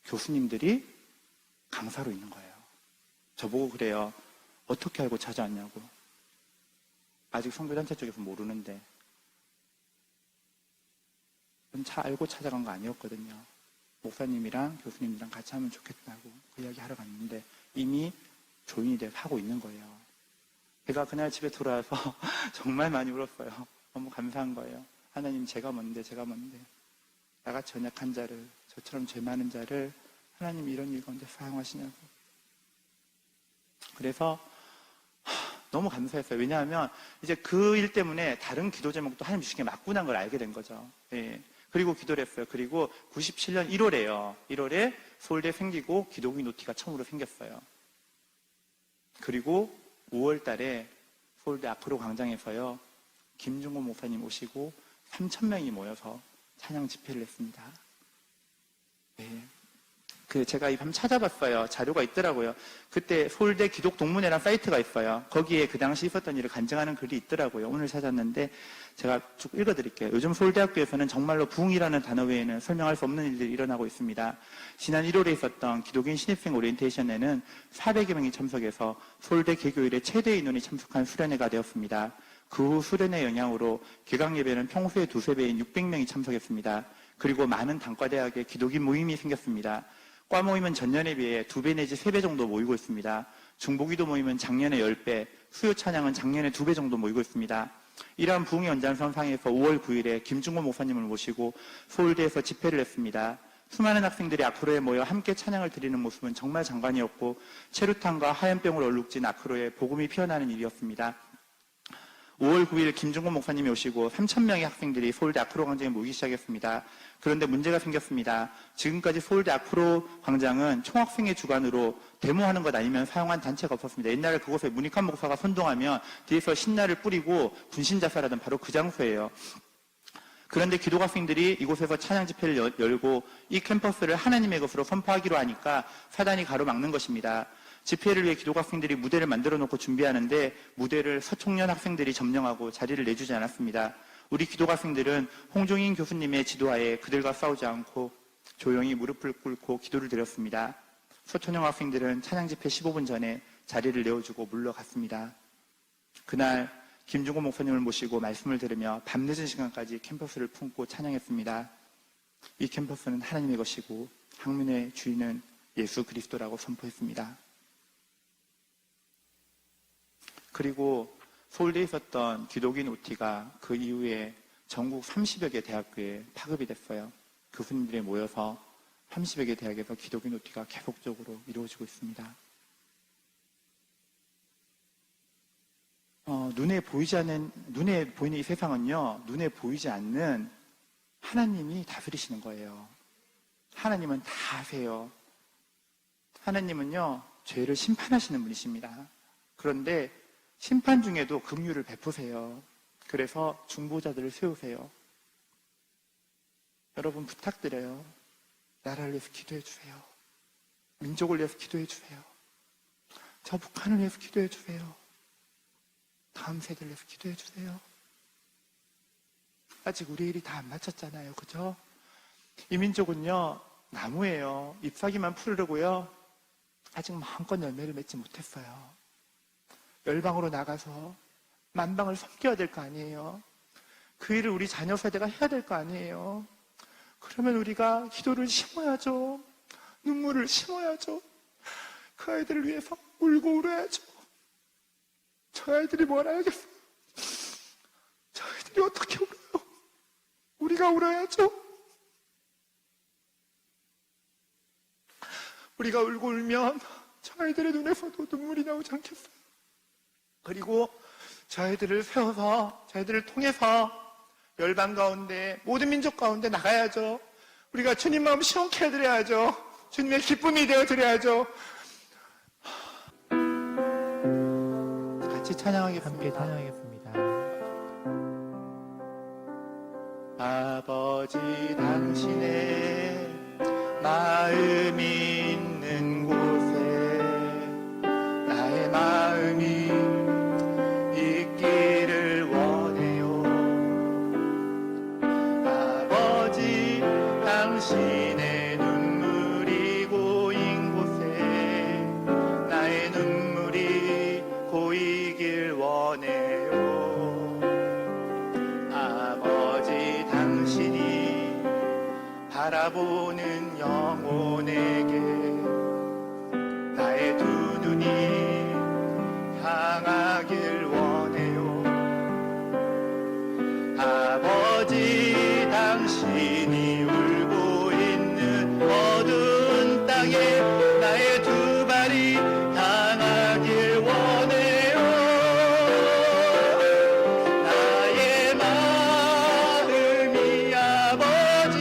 교수님들이 강사로 있는 거예요. 저보고 그래요. 어떻게 알고 찾아왔냐고. 아직 선교단체 쪽에서 모르는데. 잘 알고 찾아간 거 아니었거든요. 목사님이랑 교수님이랑 같이 하면 좋겠다고 그 이야기 하러 갔는데 이미 조인이 돼서 하고 있는 거예요. 제가 그날 집에 돌아와서 정말 많이 울었어요. 너무 감사한 거예요. 하나님, 제가 뭔데 나같이 연약한 자를, 저처럼 죄 많은 자를 하나님 이런 일 가운데 사용하시냐고. 그래서 너무 감사했어요. 왜냐하면 이제 그 일 때문에 다른 기도 제목도 하나님 주신 게 맞구나 걸 알게 된 거죠. 예. 그리고 기도를 했어요. 그리고 97년 1월에요. 1월에 서울대 생기고 기독인 OT가 처음으로 생겼어요. 그리고 5월 달에 서울대 아크로 광장에서요. 김중곤 목사님 오시고 3,000명이 모여서 찬양 집회를 했습니다. 네. 제가 이 밤 찾아봤어요. 자료가 있더라고요. 그때 서울대 기독동문회란 사이트가 있어요. 거기에 그 당시 있었던 일을 간증하는 글이 있더라고요. 오늘 찾았는데 제가 쭉 읽어드릴게요. 요즘 서울대학교에서는 정말로 부흥이라는 단어 외에는 설명할 수 없는 일들이 일어나고 있습니다. 지난 1월에 있었던 기독인 신입생 오리엔테이션에는 400여 명이 참석해서 서울대 개교일의 최대 인원이 참석한 수련회가 되었습니다. 그 후 수련회 영향으로 개강예배는 평소의 두세 배인 600명이 참석했습니다. 그리고 많은 단과대학에 기독인 모임이 생겼습니다. 과 모임은 전년에 비해 2배 내지 3배 정도 모이고 있습니다. 중보기도 모임은 작년에 10배, 수요 찬양은 작년에 2배 정도 모이고 있습니다. 이러한 부흥의 연장선상에서 5월 9일에 김중곤 목사님을 모시고 서울대에서 집회를 했습니다. 수많은 학생들이 아크로에 모여 함께 찬양을 드리는 모습은 정말 장관이었고 체류탄과 하얀병을 얼룩진 아크로에 복음이 피어나는 일이었습니다. 5월 9일 김중곤 목사님이 오시고 3,000명의 학생들이 서울대 아크로 광장에 모이기 시작했습니다. 그런데 문제가 생겼습니다. 지금까지 서울대 아크로 광장은 총학생회 주관으로 데모하는 것 아니면 사용한 단체가 없었습니다. 옛날에 그곳에 문익환 목사가 선동하면 뒤에서 신나를 뿌리고 분신자살하던 바로 그 장소예요. 그런데 기독학생들이 이곳에서 찬양 집회를 열고 이 캠퍼스를 하나님의 것으로 선포하기로 하니까 사단이 가로막는 것입니다. 집회를 위해 기독학생들이 무대를 만들어 놓고 준비하는데 무대를 서청년 학생들이 점령하고 자리를 내주지 않았습니다. 우리 기독학생들은 홍종인 교수님의 지도하에 그들과 싸우지 않고 조용히 무릎을 꿇고 기도를 드렸습니다. 서청년 학생들은 찬양 집회 15분 전에 자리를 내어주고 물러갔습니다. 그날 김중곤 목사님을 모시고 말씀을 들으며 밤늦은 시간까지 캠퍼스를 품고 찬양했습니다. 이 캠퍼스는 하나님의 것이고 학문의 주인은 예수 그리스도라고 선포했습니다. 그리고 서울대에 있었던 기독인 OT가 그 이후에 전국 30여 개 대학교에 파급이 됐어요. 교수님들이 모여서 30여 개 대학에서 기독인 OT가 계속적으로 이루어지고 있습니다. 눈에 보이는 이 세상은요, 눈에 보이지 않는 하나님이 다스리시는 거예요. 하나님은 다 아세요. 하나님은요, 죄를 심판하시는 분이십니다. 그런데 심판 중에도 긍휼을 베푸세요. 그래서 중보자들을 세우세요. 여러분 부탁드려요. 나라를 위해서 기도해 주세요. 민족을 위해서 기도해 주세요. 저 북한을 위해서 기도해 주세요. 다음 세대를 위해서 기도해 주세요. 아직 우리 일이 다 안 마쳤잖아요. 그죠? 이 민족은요, 나무예요. 잎사귀만 푸르르고요. 아직 마음껏 열매를 맺지 못했어요. 열방으로 나가서 만방을 섬겨야 될 거 아니에요. 그 일을 우리 자녀 세대가 해야 될 거 아니에요. 그러면 우리가 기도를 심어야죠. 눈물을 심어야죠. 그 아이들을 위해서 울고 울어야죠. 저 아이들이 뭘 알겠어요. 저 아이들이 어떻게 울어요. 우리가 울어야죠. 우리가 울고 울면 저 아이들의 눈에서도 눈물이 나오지 않겠어요. 그리고 저희들을 세워서 저희들을 통해서 열방 가운데 모든 민족 가운데 나가야죠. 우리가 주님 마음 시원케 해드려야죠. 주님의 기쁨이 되어드려야죠. 같이 찬양하겠습니다. 함께 찬양하겠습니다. 아버지 당신의 마음이 있는 곳에 나의 마음이 있기를 원해요. 아버지 당신의 눈물이 고인 곳에 나의 눈물이 고이길 원해요. 아버지 당신이 바라보는 영혼에게 나의 두 눈이 향하길 원해요. 아버지 당신이 울고 있는 어두운 땅에 나의 두 발이 향하길 원해요. 나의 마음이 아버지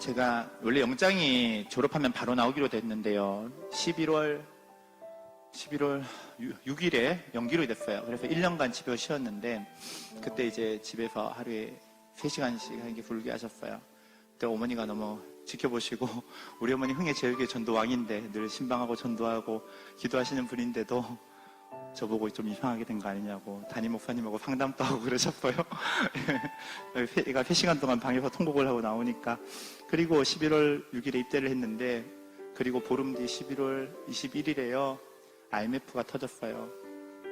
제가 원래 영장이 졸업하면 바로 나오기로 됐는데요. 11월 6일에 연기로 됐어요. 그래서 1년간 집에서 쉬었는데 그때 이제 집에서 하루에 3시간씩 하는 불교하셨어요. 그때 어머니가 너무 지켜보시고 우리 어머니 흥의 제일교회 전도왕인데 늘 신방하고 전도하고 기도하시는 분인데도 저보고 좀 이상하게 된 거 아니냐고 담임 목사님하고 상담도 하고 그러셨어요. 애가 3시간 동안 방에서 통곡을 하고 나오니까. 그리고 11월 6일에 입대를 했는데 그리고 보름 뒤 11월 21일에요. IMF가 터졌어요.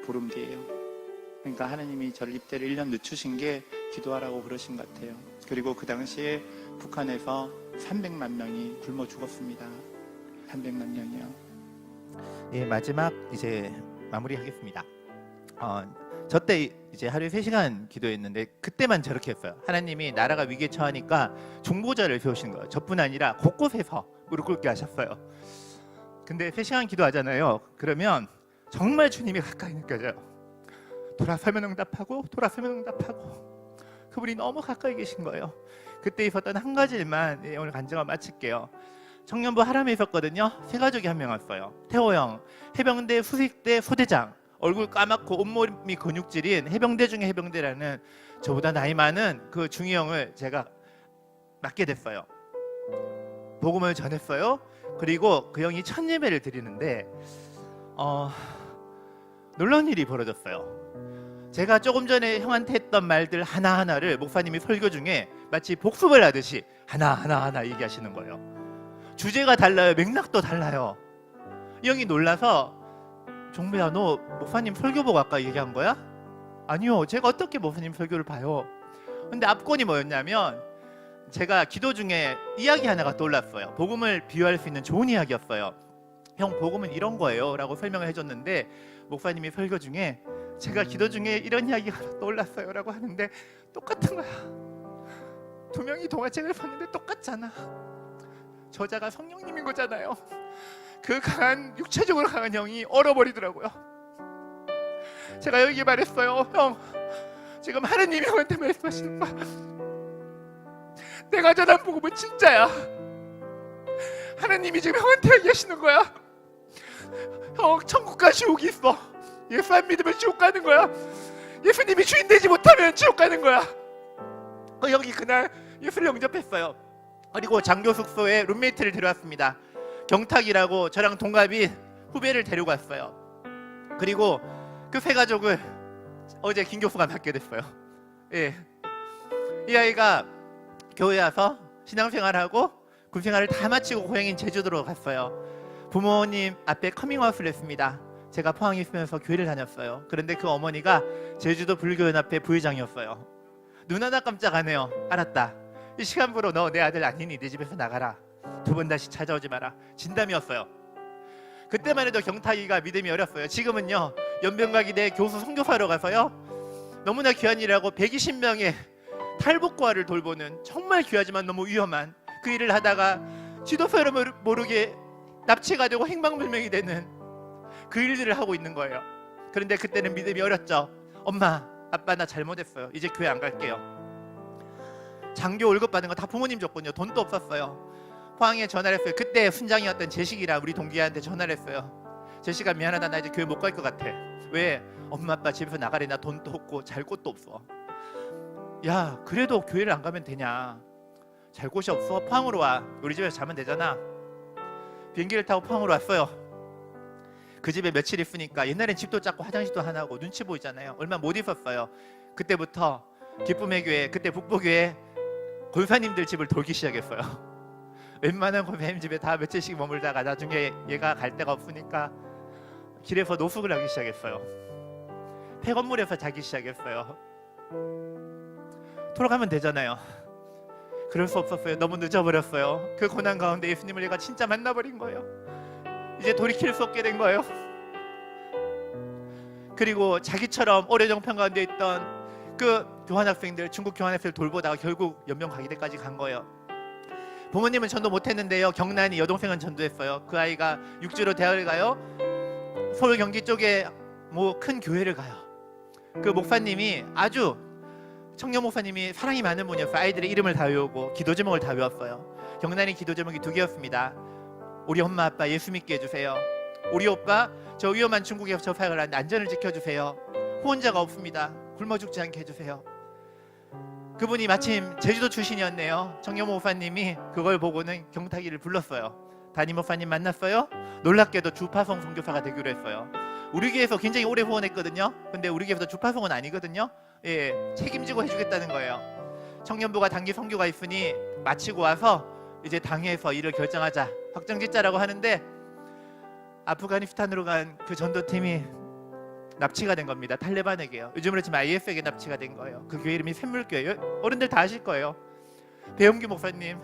보름 뒤에요. 그러니까 하나님이 저를 입대를 1년 늦추신 게 기도하라고 그러신 것 같아요. 그리고 그 당시에 북한에서 300만 명이 굶어 죽었습니다. 300만 명이요. 예, 마지막 이제 마무리하겠습니다. 저 때 이제 하루에 3시간 기도했는데 그때만 저렇게 했어요. 하나님이 나라가 위기에 처하니까 중보자를 세우시는 거예요. 저뿐 아니라 곳곳에서 무릎 꿇게 하셨어요. 근데 3시간 기도하잖아요. 그러면 정말 주님이 가까이 느껴져요. 돌아서면 응답하고 돌아서면 응답하고 그분이 너무 가까이 계신 거예요. 그때 있었던 한 가지 일만 오늘 간증을 마칠게요. 청년부 하람에 있었거든요. 세 가족이 한 명 왔어요. 태호 형, 해병대 수색대 소대장, 얼굴 까맣고 온몸이 근육질인 해병대 중에 해병대라는 저보다 나이 많은 그 중이 형을 제가 맡게 됐어요. 복음을 전했어요. 그리고 그 형이 첫 예배를 드리는데 놀라운 일이 벌어졌어요. 제가 조금 전에 형한테 했던 말들 하나하나를 목사님이 설교 중에 마치 복습을 하듯이 하나하나 얘기하시는 거예요. 주제가 달라요. 맥락도 달라요. 이 형이 놀라서 종배야, 너 목사님 설교 보고 아까 얘기한 거야? 아니요, 제가 어떻게 목사님 설교를 봐요? 근데 압권이 뭐였냐면 제가 기도 중에 이야기 하나가 떠올랐어요. 복음을 비유할 수 있는 좋은 이야기였어요. 형, 복음은 이런 거예요 라고 설명을 해줬는데 목사님이 설교 중에 제가 기도 중에 이런 이야기가 떠올랐어요 라고 하는데 똑같은 거야. 두 명이 동화책을 봤는데 똑같잖아. 저자가 성령님인 거잖아요. 그 강한, 육체적으로 강한 형이 얼어버리더라고요. 제가 여기 말했어요. 형, 지금 하느님이 형한테 말씀하시는 거야. 내가 전한 복음은 진짜야. 하느님이 지금 형한테 얘기하시는 거야. 형, 천국과 지옥이 있어. 예수 안 믿으면 지옥 가는 거야. 예수님이 주인 되지 못하면 지옥 가는 거야. 형이 그날 예수를 영접했어요. 그리고 장교 숙소에 룸메이트를 데려왔습니다. 경탁이라고 저랑 동갑인 후배를 데리고 왔어요. 그리고 그 세 가족을 어제 김 교수가 맡게 됐어요. 예. 이 아이가 교회 와서 신앙생활하고 군생활을 다 마치고 고향인 제주도로 갔어요. 부모님 앞에 커밍아웃을 했습니다. 제가 포항에 있으면서 교회를 다녔어요. 그런데 그 어머니가 제주도 불교연합회 부회장이었어요. 눈 하나 깜짝하네요. 알았다. 이 시간부로 너 내 아들 아니니 내 집에서 나가라. 두 번 다시 찾아오지 마라. 진담이었어요. 그때만 해도 경탁이가 믿음이 어렸어요. 지금은요, 연변가기대 교수 선교사로 가서요, 너무나 귀한 일이라고 120명의 탈북과를 돌보는 정말 귀하지만 너무 위험한 그 일을 하다가 지도서를 모르게 납치가 되고 행방불명이 되는 그 일들을 하고 있는 거예요. 그런데 그때는 믿음이 어렸죠. 엄마, 아빠 나 잘못했어요. 이제 교회 안 갈게요. 장교 월급 받은 거 다 부모님 줬거든요. 돈도 없었어요. 포항에 전화를 했어요. 그때 순장이었던 제식이라 우리 동기한테 전화를 했어요. 제식아, 미안하다. 나 이제 교회 못 갈 것 같아. 왜? 엄마 아빠 집에서 나가래. 나 돈도 없고 잘 곳도 없어. 야, 그래도 교회를 안 가면 되냐. 잘 곳이 없어. 포항으로 와. 우리 집에서 자면 되잖아. 비행기를 타고 포항으로 왔어요. 그 집에 며칠 있으니까 옛날엔 집도 작고 화장실도 하나고 눈치 보이잖아요. 얼마 못 있었어요. 그때부터 기쁨의 교회, 그때 북부교회 권사님들 집을 돌기 시작했어요. 웬만한 권사님 집에 다 며칠씩 머물다가 나중에 얘가 갈 데가 없으니까 길에서 노숙을 하기 시작했어요. 폐건물에서 자기 시작했어요. 돌아가면 되잖아요. 그럴 수 없었어요. 너무 늦어버렸어요. 그 고난 가운데 예수님을 얘가 진짜 만나버린 거예요. 이제 돌이킬 수 없게 된 거예요. 그리고 자기처럼 오래정 가운데 있던 그 교환학생들, 중국 교환학생을 돌보다가 결국 연변가기대까지 간 거예요. 부모님은 전도 못했는데요, 경란이 여동생은 전도했어요. 그 아이가 육지로 대학을 가요. 서울 경기 쪽에 뭐 큰 교회를 가요. 그 목사님이 아주 청년 목사님이 사랑이 많은 분이었어요. 아이들의 이름을 다 외우고 기도 제목을 다 외웠어요. 경란이 기도 제목이 2개였습니다. 우리 엄마 아빠 예수 믿게 해주세요. 우리 오빠 저 위험한 중국에서 저 사역을 하는데 안전을 지켜주세요. 후원자가 없습니다. 굶어 죽지 않게 해주세요. 그분이 마침 제주도 출신이었네요. 청년 목사님이 그걸 보고는 경탁이를 불렀어요. 담임 목사님 만났어요. 놀랍게도 주파송 선교사가 되기로 했어요. 우리 교회에서 굉장히 오래 후원했거든요. 근데 우리 교회에서 주파송은 아니거든요. 예, 책임지고 해주겠다는 거예요. 청년부가 단기 선교가 있으니 마치고 와서 이제 당회에서 일을 결정하자, 확정짓자라고 하는데 아프가니스탄으로 간 그 전도팀이 납치가 된 겁니다. 탈레반에게요. 요즘으로 치면 IS에게 납치가 된 거예요. 그 교회 이름이 샘물교회요. 어른들 다 아실 거예요. 배용규 목사님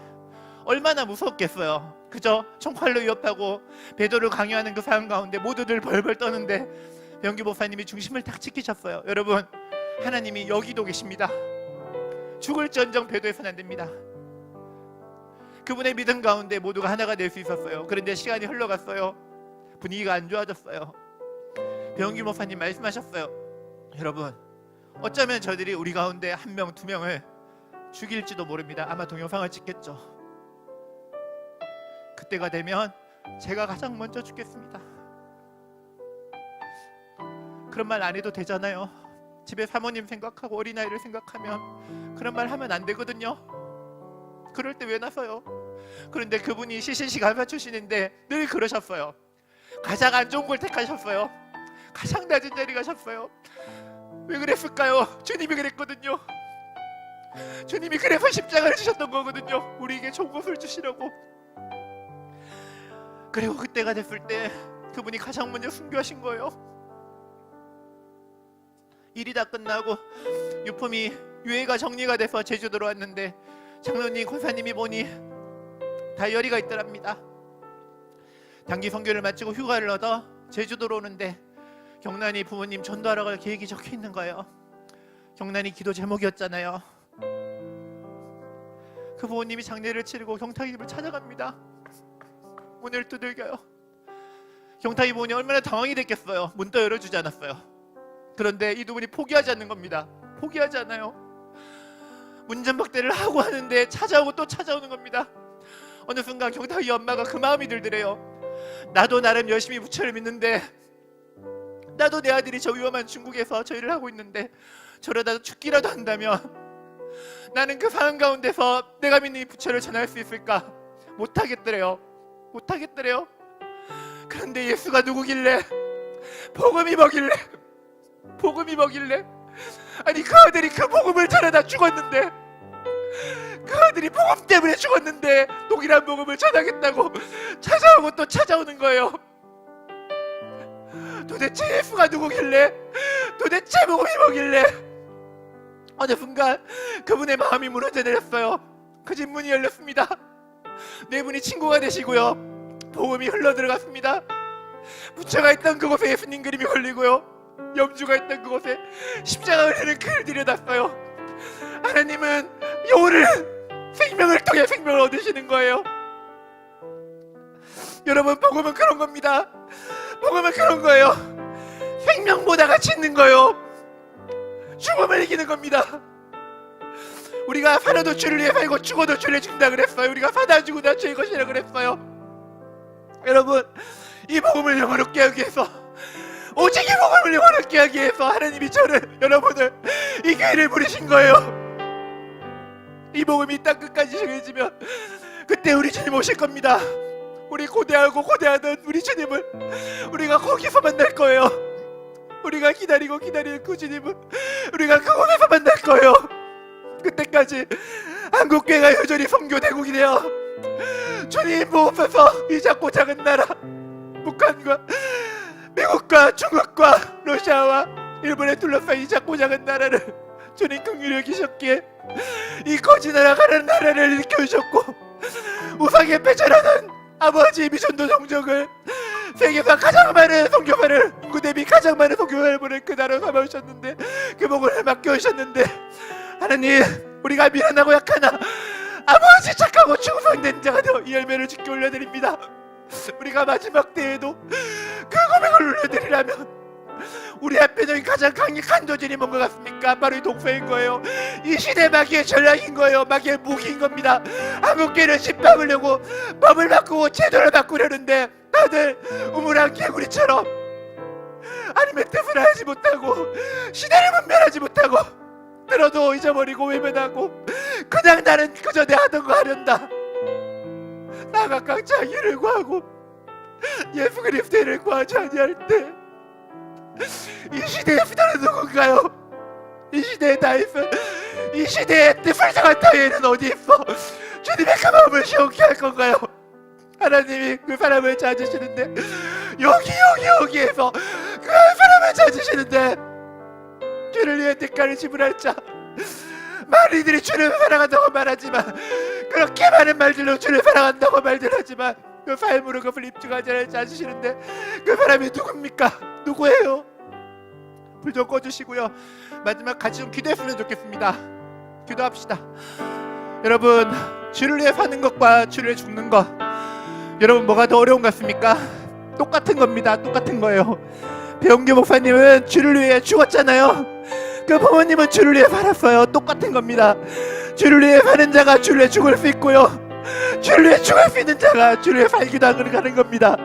얼마나 무서웠겠어요. 그죠? 총칼로 위협하고 배도를 강요하는 그 상황 가운데 모두들 벌벌 떠는데 배용규 목사님이 중심을 딱 지키셨어요. 여러분, 하나님이 여기도 계십니다. 죽을지언정 배도해서는 안 됩니다. 그분의 믿음 가운데 모두가 하나가 될 수 있었어요. 그런데 시간이 흘러갔어요. 분위기가 안 좋아졌어요. 배용규 목사님 말씀하셨어요. 여러분, 어쩌면 저들이 우리 가운데 1명, 2명을 죽일지도 모릅니다. 아마 동영상을 찍겠죠. 그때가 되면 제가 가장 먼저 죽겠습니다. 그런 말 안 해도 되잖아요. 집에 사모님 생각하고 어린아이를 생각하면 그런 말 하면 안 되거든요. 그럴 때 왜 나서요? 그런데 그분이 CCC 간사 출신인데 늘 그러셨어요. 가장 안 좋은 걸 택하셨어요. 가장 낮은 자리 가셨어요. 왜 그랬을까요? 주님이 그랬거든요. 주님이 그래서 십자가를 주셨던 거거든요. 우리에게 좋은 것을 주시려고. 그리고 그때가 됐을 때 그분이 가장 먼저 순교하신 거예요. 일이 다 끝나고 유품이 유해가 정리가 돼서 제주도로 왔는데 장로님, 권사님이 보니 다이어리가 있더랍니다. 단기 선교를 마치고 휴가를 얻어 제주도로 오는데 경란이 부모님 전도하러 갈 계획이 적혀 있는 거예요. 경란이 기도 제목이었잖아요. 그 부모님이 장례를 치르고 경탁이 집을 찾아갑니다. 문을 두들겨요. 경탁이 부모님 얼마나 당황이 됐겠어요. 문도 열어주지 않았어요. 그런데 이 두 분이 포기하지 않는 겁니다. 포기하지 않아요. 문전박대를 하고 하는데 찾아오고 또 찾아오는 겁니다. 어느 순간 경탁이 엄마가 그 마음이 들더래요. 나도 나름 열심히 부처를 믿는데, 나도 내 아들이 저 위험한 중국에서 저 일을 하고 있는데 저러다 죽기라도 한다면 나는 그 상황 가운데서 내가 믿는 이 부처를 전할 수 있을까? 못하겠더래요. 못하겠더래요. 그런데 예수가 누구길래? 복음이 뭐길래? 복음이 뭐길래? 아니, 그 아들이 그 복음을 전하다 죽었는데, 그 아들이 복음 때문에 죽었는데 동일한 복음을 전하겠다고 찾아오고 또 찾아오는 거예요. 도대체 예수가 누구길래? 도대체 복음이 뭐길래? 어느 순간 그분의 마음이 무너져 내렸어요. 그 집 문이 열렸습니다. 네 분이 친구가 되시고요. 복음이 흘러들어갔습니다. 부처가 있던 그곳에 예수님 그림이 걸리고요. 염주가 있던 그곳에 십자가 흘리는 그를 들여놨어요. 하나님은 오늘 생명을 통해 생명을 얻으시는 거예요. 여러분, 복음은 그런 겁니다. 복음은 그런 거예요. 생명보다 가치 있는 거예요. 죽음을 이기는 겁니다. 우리가 살아도 주를 위해 살고 죽어도 주를 죽는다 그랬어요. 우리가 사다 주고 나 주의 것이라 그랬어요. 여러분, 이 복음을 영원롭게 하기 위해서, 오직 이 복음을 영원롭게 하기 위해서 하나님이 저를, 여러분을, 이 교회를 부르신 거예요. 이 복음이 땅 끝까지 전해지면 그때 우리 주님 오실 겁니다. 우리 고대하고 고대하던 우리 주님을 우리가 거기서 만날 거예요. 우리가 기다리고 기다리는 그 주님을 우리가 그곳에서 만날 거예요. 그때까지 한국교회가 여전히 선교 대국이 되어 주님 보옵소서. 이 작고 작은 나라 북한과 미국과 중국과 러시아와 일본에 둘러싸인 이 작고 작은 나라를 주님 긍휼히 여기셨기에 이 거지 나라 가는 나라를 일으켜주셨고, 우상에 패전하는 아버지 미전도 종족을 세계에서 가장 많은 선교사를, 인구 대비 가장 많은 선교사를 보낸 그 나라로 삼아주셨는데, 그 복을 맡겨주셨는데, 하나님, 우리가 미련하고 약하나 아버지 착하고 충성된 자가 되어 이 열매를 주께 올려드립니다. 우리가 마지막 때에도 그 고백을 올려드리려면 우리 앞에는 가장 강력한 도전이 뭔 것 같습니까? 바로 이 동서인 거예요. 이 시대 마귀의 전략인 거예요. 마귀의 무기인 겁니다. 한국계를 짓밟으려고 법을 바꾸고 제도를 바꾸려는데 다들 우물안 개구리처럼 아니면 뜻을 알지 못하고 시대를 분별하지 못하고 들어도 잊어버리고 외면하고 그냥 나는 그저 내 하던 거 하련다. 나가 깡창이를 구하고 예수 그리스도를 구하지 아니할 때 이 시대의 피다는 누군가요? 이 시대의 다이스, 이 시대의 뜻을 정한 타이에는 어디 있어? 주님의 그 마음을 시원케 할 건가요? 하나님이 그 사람을 찾으시는데 여기에서 그 사람을 찾으시는데 주를 위해 대가를 지불할 자. 많은 이들이 주를 사랑한다고 말하지만 그렇게 많은 말들로 주를 사랑한다고 말들 하지만 그 삶으로 그것을 입증하지 않을 찾으시는데 그 사람이 누굽니까? 누구예요? 불 좀 꺼주시고요. 마지막 같이 좀 기도했으면 좋겠습니다. 기도합시다. 여러분, 주를 위해 사는 것과 주를 위해 죽는 것, 여러분 뭐가 더 어려운 것 같습니까? 똑같은 겁니다. 똑같은 거예요. 배용규 목사님은 주를 위해 죽었잖아요. 그 부모님은 주를 위해 살았어요. 똑같은 겁니다. 주를 위해 사는 자가 주를 위해 죽을 수 있고요, 주를 위해 죽을 수 있는 자가 주를 위해 살기도 하는 겁니다.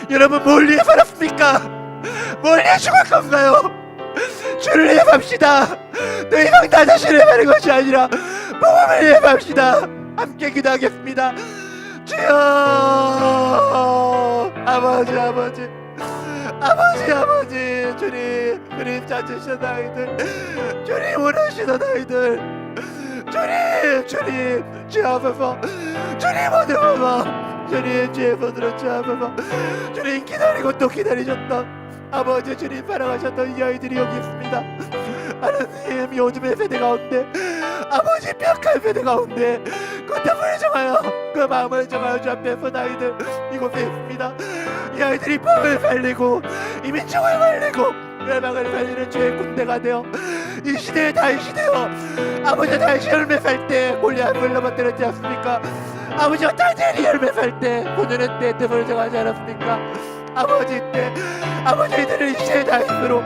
여러분 뭘 위해 살았습니까? 뭘 위해 죽을 건가요? 주를 위해 삽시다. 더 이상 나 자신을 사는 것이 아니라 복음을 위해 삽시다. 함께 기도하겠습니다. 주여, 아버지 주님 찾으시던 아이들, 주님 원하시던 아이들, 주님 주옵소서, 주님 어디서 주님 주의 손으로 주옵소서. 주님 기다리고 또 기다리셨던 아버지, 주님 사랑하셨던 이 아이들이 여기 있습니다. 하나님, 요즘의 세대 가운데, 아버지 벽한 세대 가운데 그 탑을 정하여 그 마음을 정하여 주 앞에 선 아이들 이곳에 있습니다. 이 아이들이 법을 살리고 이 민족을 살리고 멸망을 살리는 주의 군대가 되어 이 시대에 다시 되어 아버지 다시 열매 살 때 골리앗을 넘어뜨렸지 않습니까? 아버지가 다시 열매 살 때 본연의 때 뜻을 정하지 않았습니까? 아버지 때 아버지들을 이 시대의 다이스로,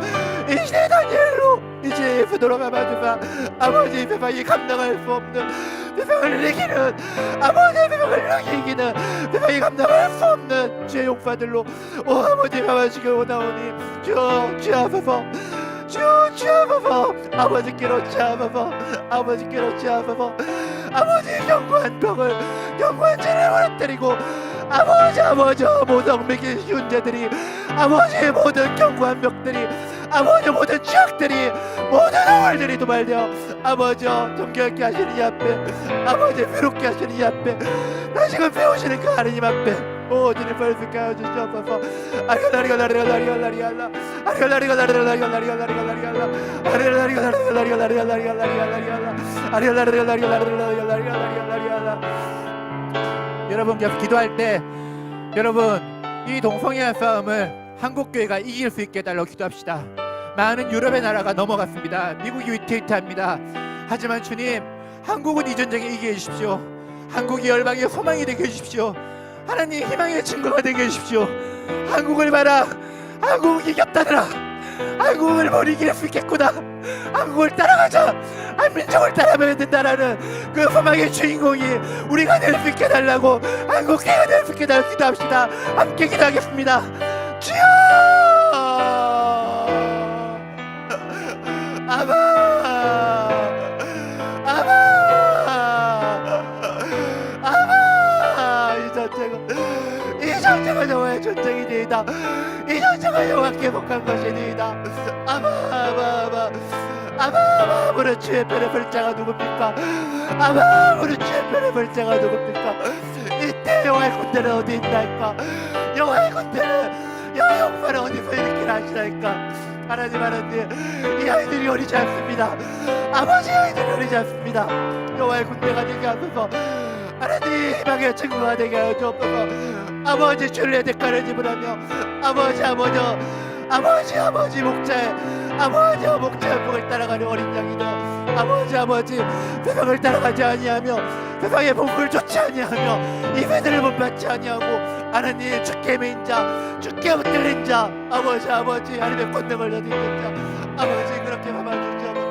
이 시대의 다니엘로, 이 시대의 예수도로 감아주사 아버지 세상이 감당할 수 없는, 세상을 이기는, 아버지의 세상을 이기는, 세상이 감당할 수 없는 주의 용사들로 오 아버지 감아주시길 원하오니 주옵소서, 주옵소서, 아버지께로 주옵소서, 아버지께로 주옵소서. 아버지 견고한 벽을, 견고한 죄를 무너뜨리고 아버지 모든 믿기 쉬운 자들이, 아버지의 모든 견고한 벽들이, 아버지 모든 죄악들이, 모든 오물들이 도말되어 아버지 정결케 하시는 이 앞에, 아버지 괴롭게 하시는 이 앞에, 다시금 배우시는 그 하나님 앞에 오 주님 벌써 가여 주시옵소서. 여러분 계속 기도할 때 여러분 이 동성애의 싸움을 한국교회가 이길 수 있게 해달라고 기도합시다. 많은 유럽의 나라가 넘어갔습니다. 미국이 위태위태합니다. 하지만 주님, 한국은 이 전쟁에 이기게 해주십시오. 한국이 열방의 소망이 되게 해주십시오. 하나님 희망의 증거가 되게 해주십시오. 한국을 봐라. 한국이 이겼다더라. 한국을 못 이길 수 있겠구나. 한국을 따라가자. 한민족을 따라가야 된다라는 그 소망의 주인공이 우리가 될 수 있게 해달라고, 한국교회가 될 수 있게 해달라고 기도합시다. 함께 기도하겠습니다. 주여, 아바, 이 전쟁은 여호와의 전쟁이니이다. 이 전쟁은 여호와께 속한 것이니이다. 아무는 주의 편에 설 자가 누굽니까? 아무는 주의 편에 설 자가 누굽니까? 이때 여호와의 군대는 어디 있나이까? 여호와의 군대는, 여호와의 용사는 어디서 이렇게 하시나이까? 하나님, 이 아이들이 어리지 않습니다. 아버지, 아이들이 어리지 않습니다. 여호와의 군대가 되게 하소서. 하나님, 희망의 친구가 되게 하여 주옵소서. 아버지, 주의 대가를 지불하며 아버지 목자의 아버지와 목자복을 따라가는 어린 양이도 아버지 세상을 따라가지 아니하며 세상의 복을 쫓지 아니하며 이 세대를 본받지 아니하고 하나님 주께 매인 자 주께 붙들린 자 아버지 하나님의 권능을 얻은 자 아버지 그렇게 감아주시옵소서.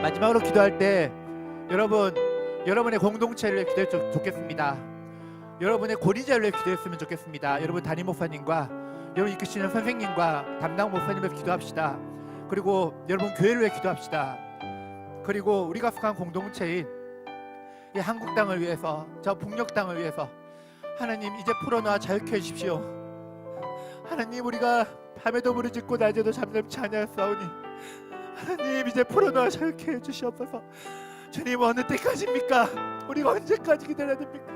마지막으로 기도할 때 여러분의 공동체를 기도했으면 좋겠습니다. 여러분의 고리자를 위해 기도했으면 좋겠습니다. 여러분 담임 목사님과 여러분 이끄시는 선생님과 담당 목사님을 기도합시다. 그리고 여러분 교회를 위해 기도합시다. 그리고 우리가 속한 공동체인 이 한국 땅을 위해서 저 북녘 땅을 위해서 하나님 이제 풀어놔 자유케 해주십시오. 하나님 우리가 밤에도 부르짖고 낮에도 잠잠치 아니하사오니 하나님 이제 풀어놔 자유케 해주시옵소서. 주님 어느 때까지입니까? 우리가 언제까지 기다려야 됩니까?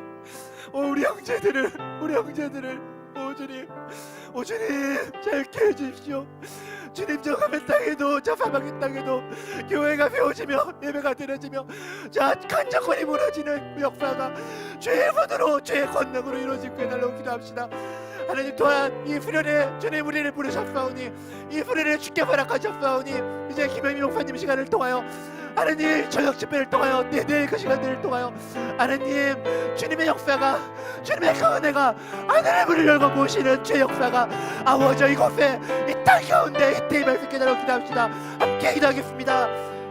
우리 형제들을 주님 자유케 해주십시오. 주님 저 가면 땅에도 저 사방의 땅에도 교회가 세워지며 예배가 드려지며 자 간접권이 무너지는 역사가 죄의 손으로 죄의 권능으로 이루어지고 해달라고 기도합시다. 하나님 또한 이 수련회 주님 우리를 부르셨사오니 이 수련회 주께 허락하셨사오니 이제 김영미 목사님 시간을 통하여 하나님 저녁 집회를 통하여 내일 그 시간들을 통하여 하나님 주님의 역사가 주님의 그 은혜가 하늘의 문을 열고 모시는 주의 역사가 아버지 이곳에 이 땅 가운데 이 테이블 있게 달라고 기도합시다. 함께 기도하겠습니다.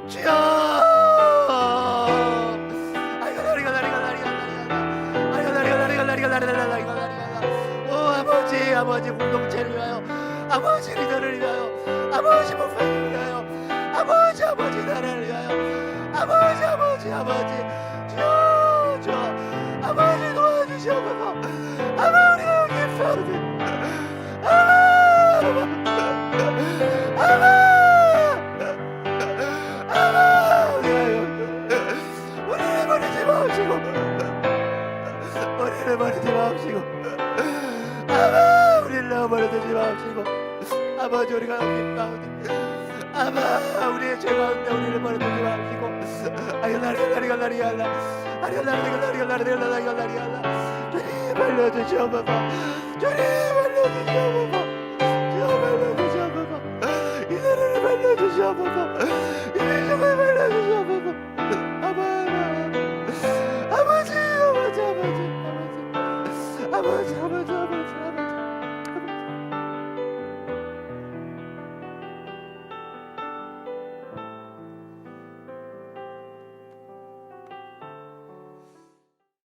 주여 아버지 공동체를 위하여 아버지 리더를 위하여 아버지 목사님을 위하여 아버지 나라를 위하여 아버지 주여 아버지 도와주시옵소서. 우리가 여기 있사오니 우리를 버리지 마옵시고 우리를 버리지 마옵시고 아버지 우리가 여기 있사오니 우리의 죄 가운데 우리를 버리지 마옵시고 주님 알려주시옵소서. 이 나라를 알려주시옵소서.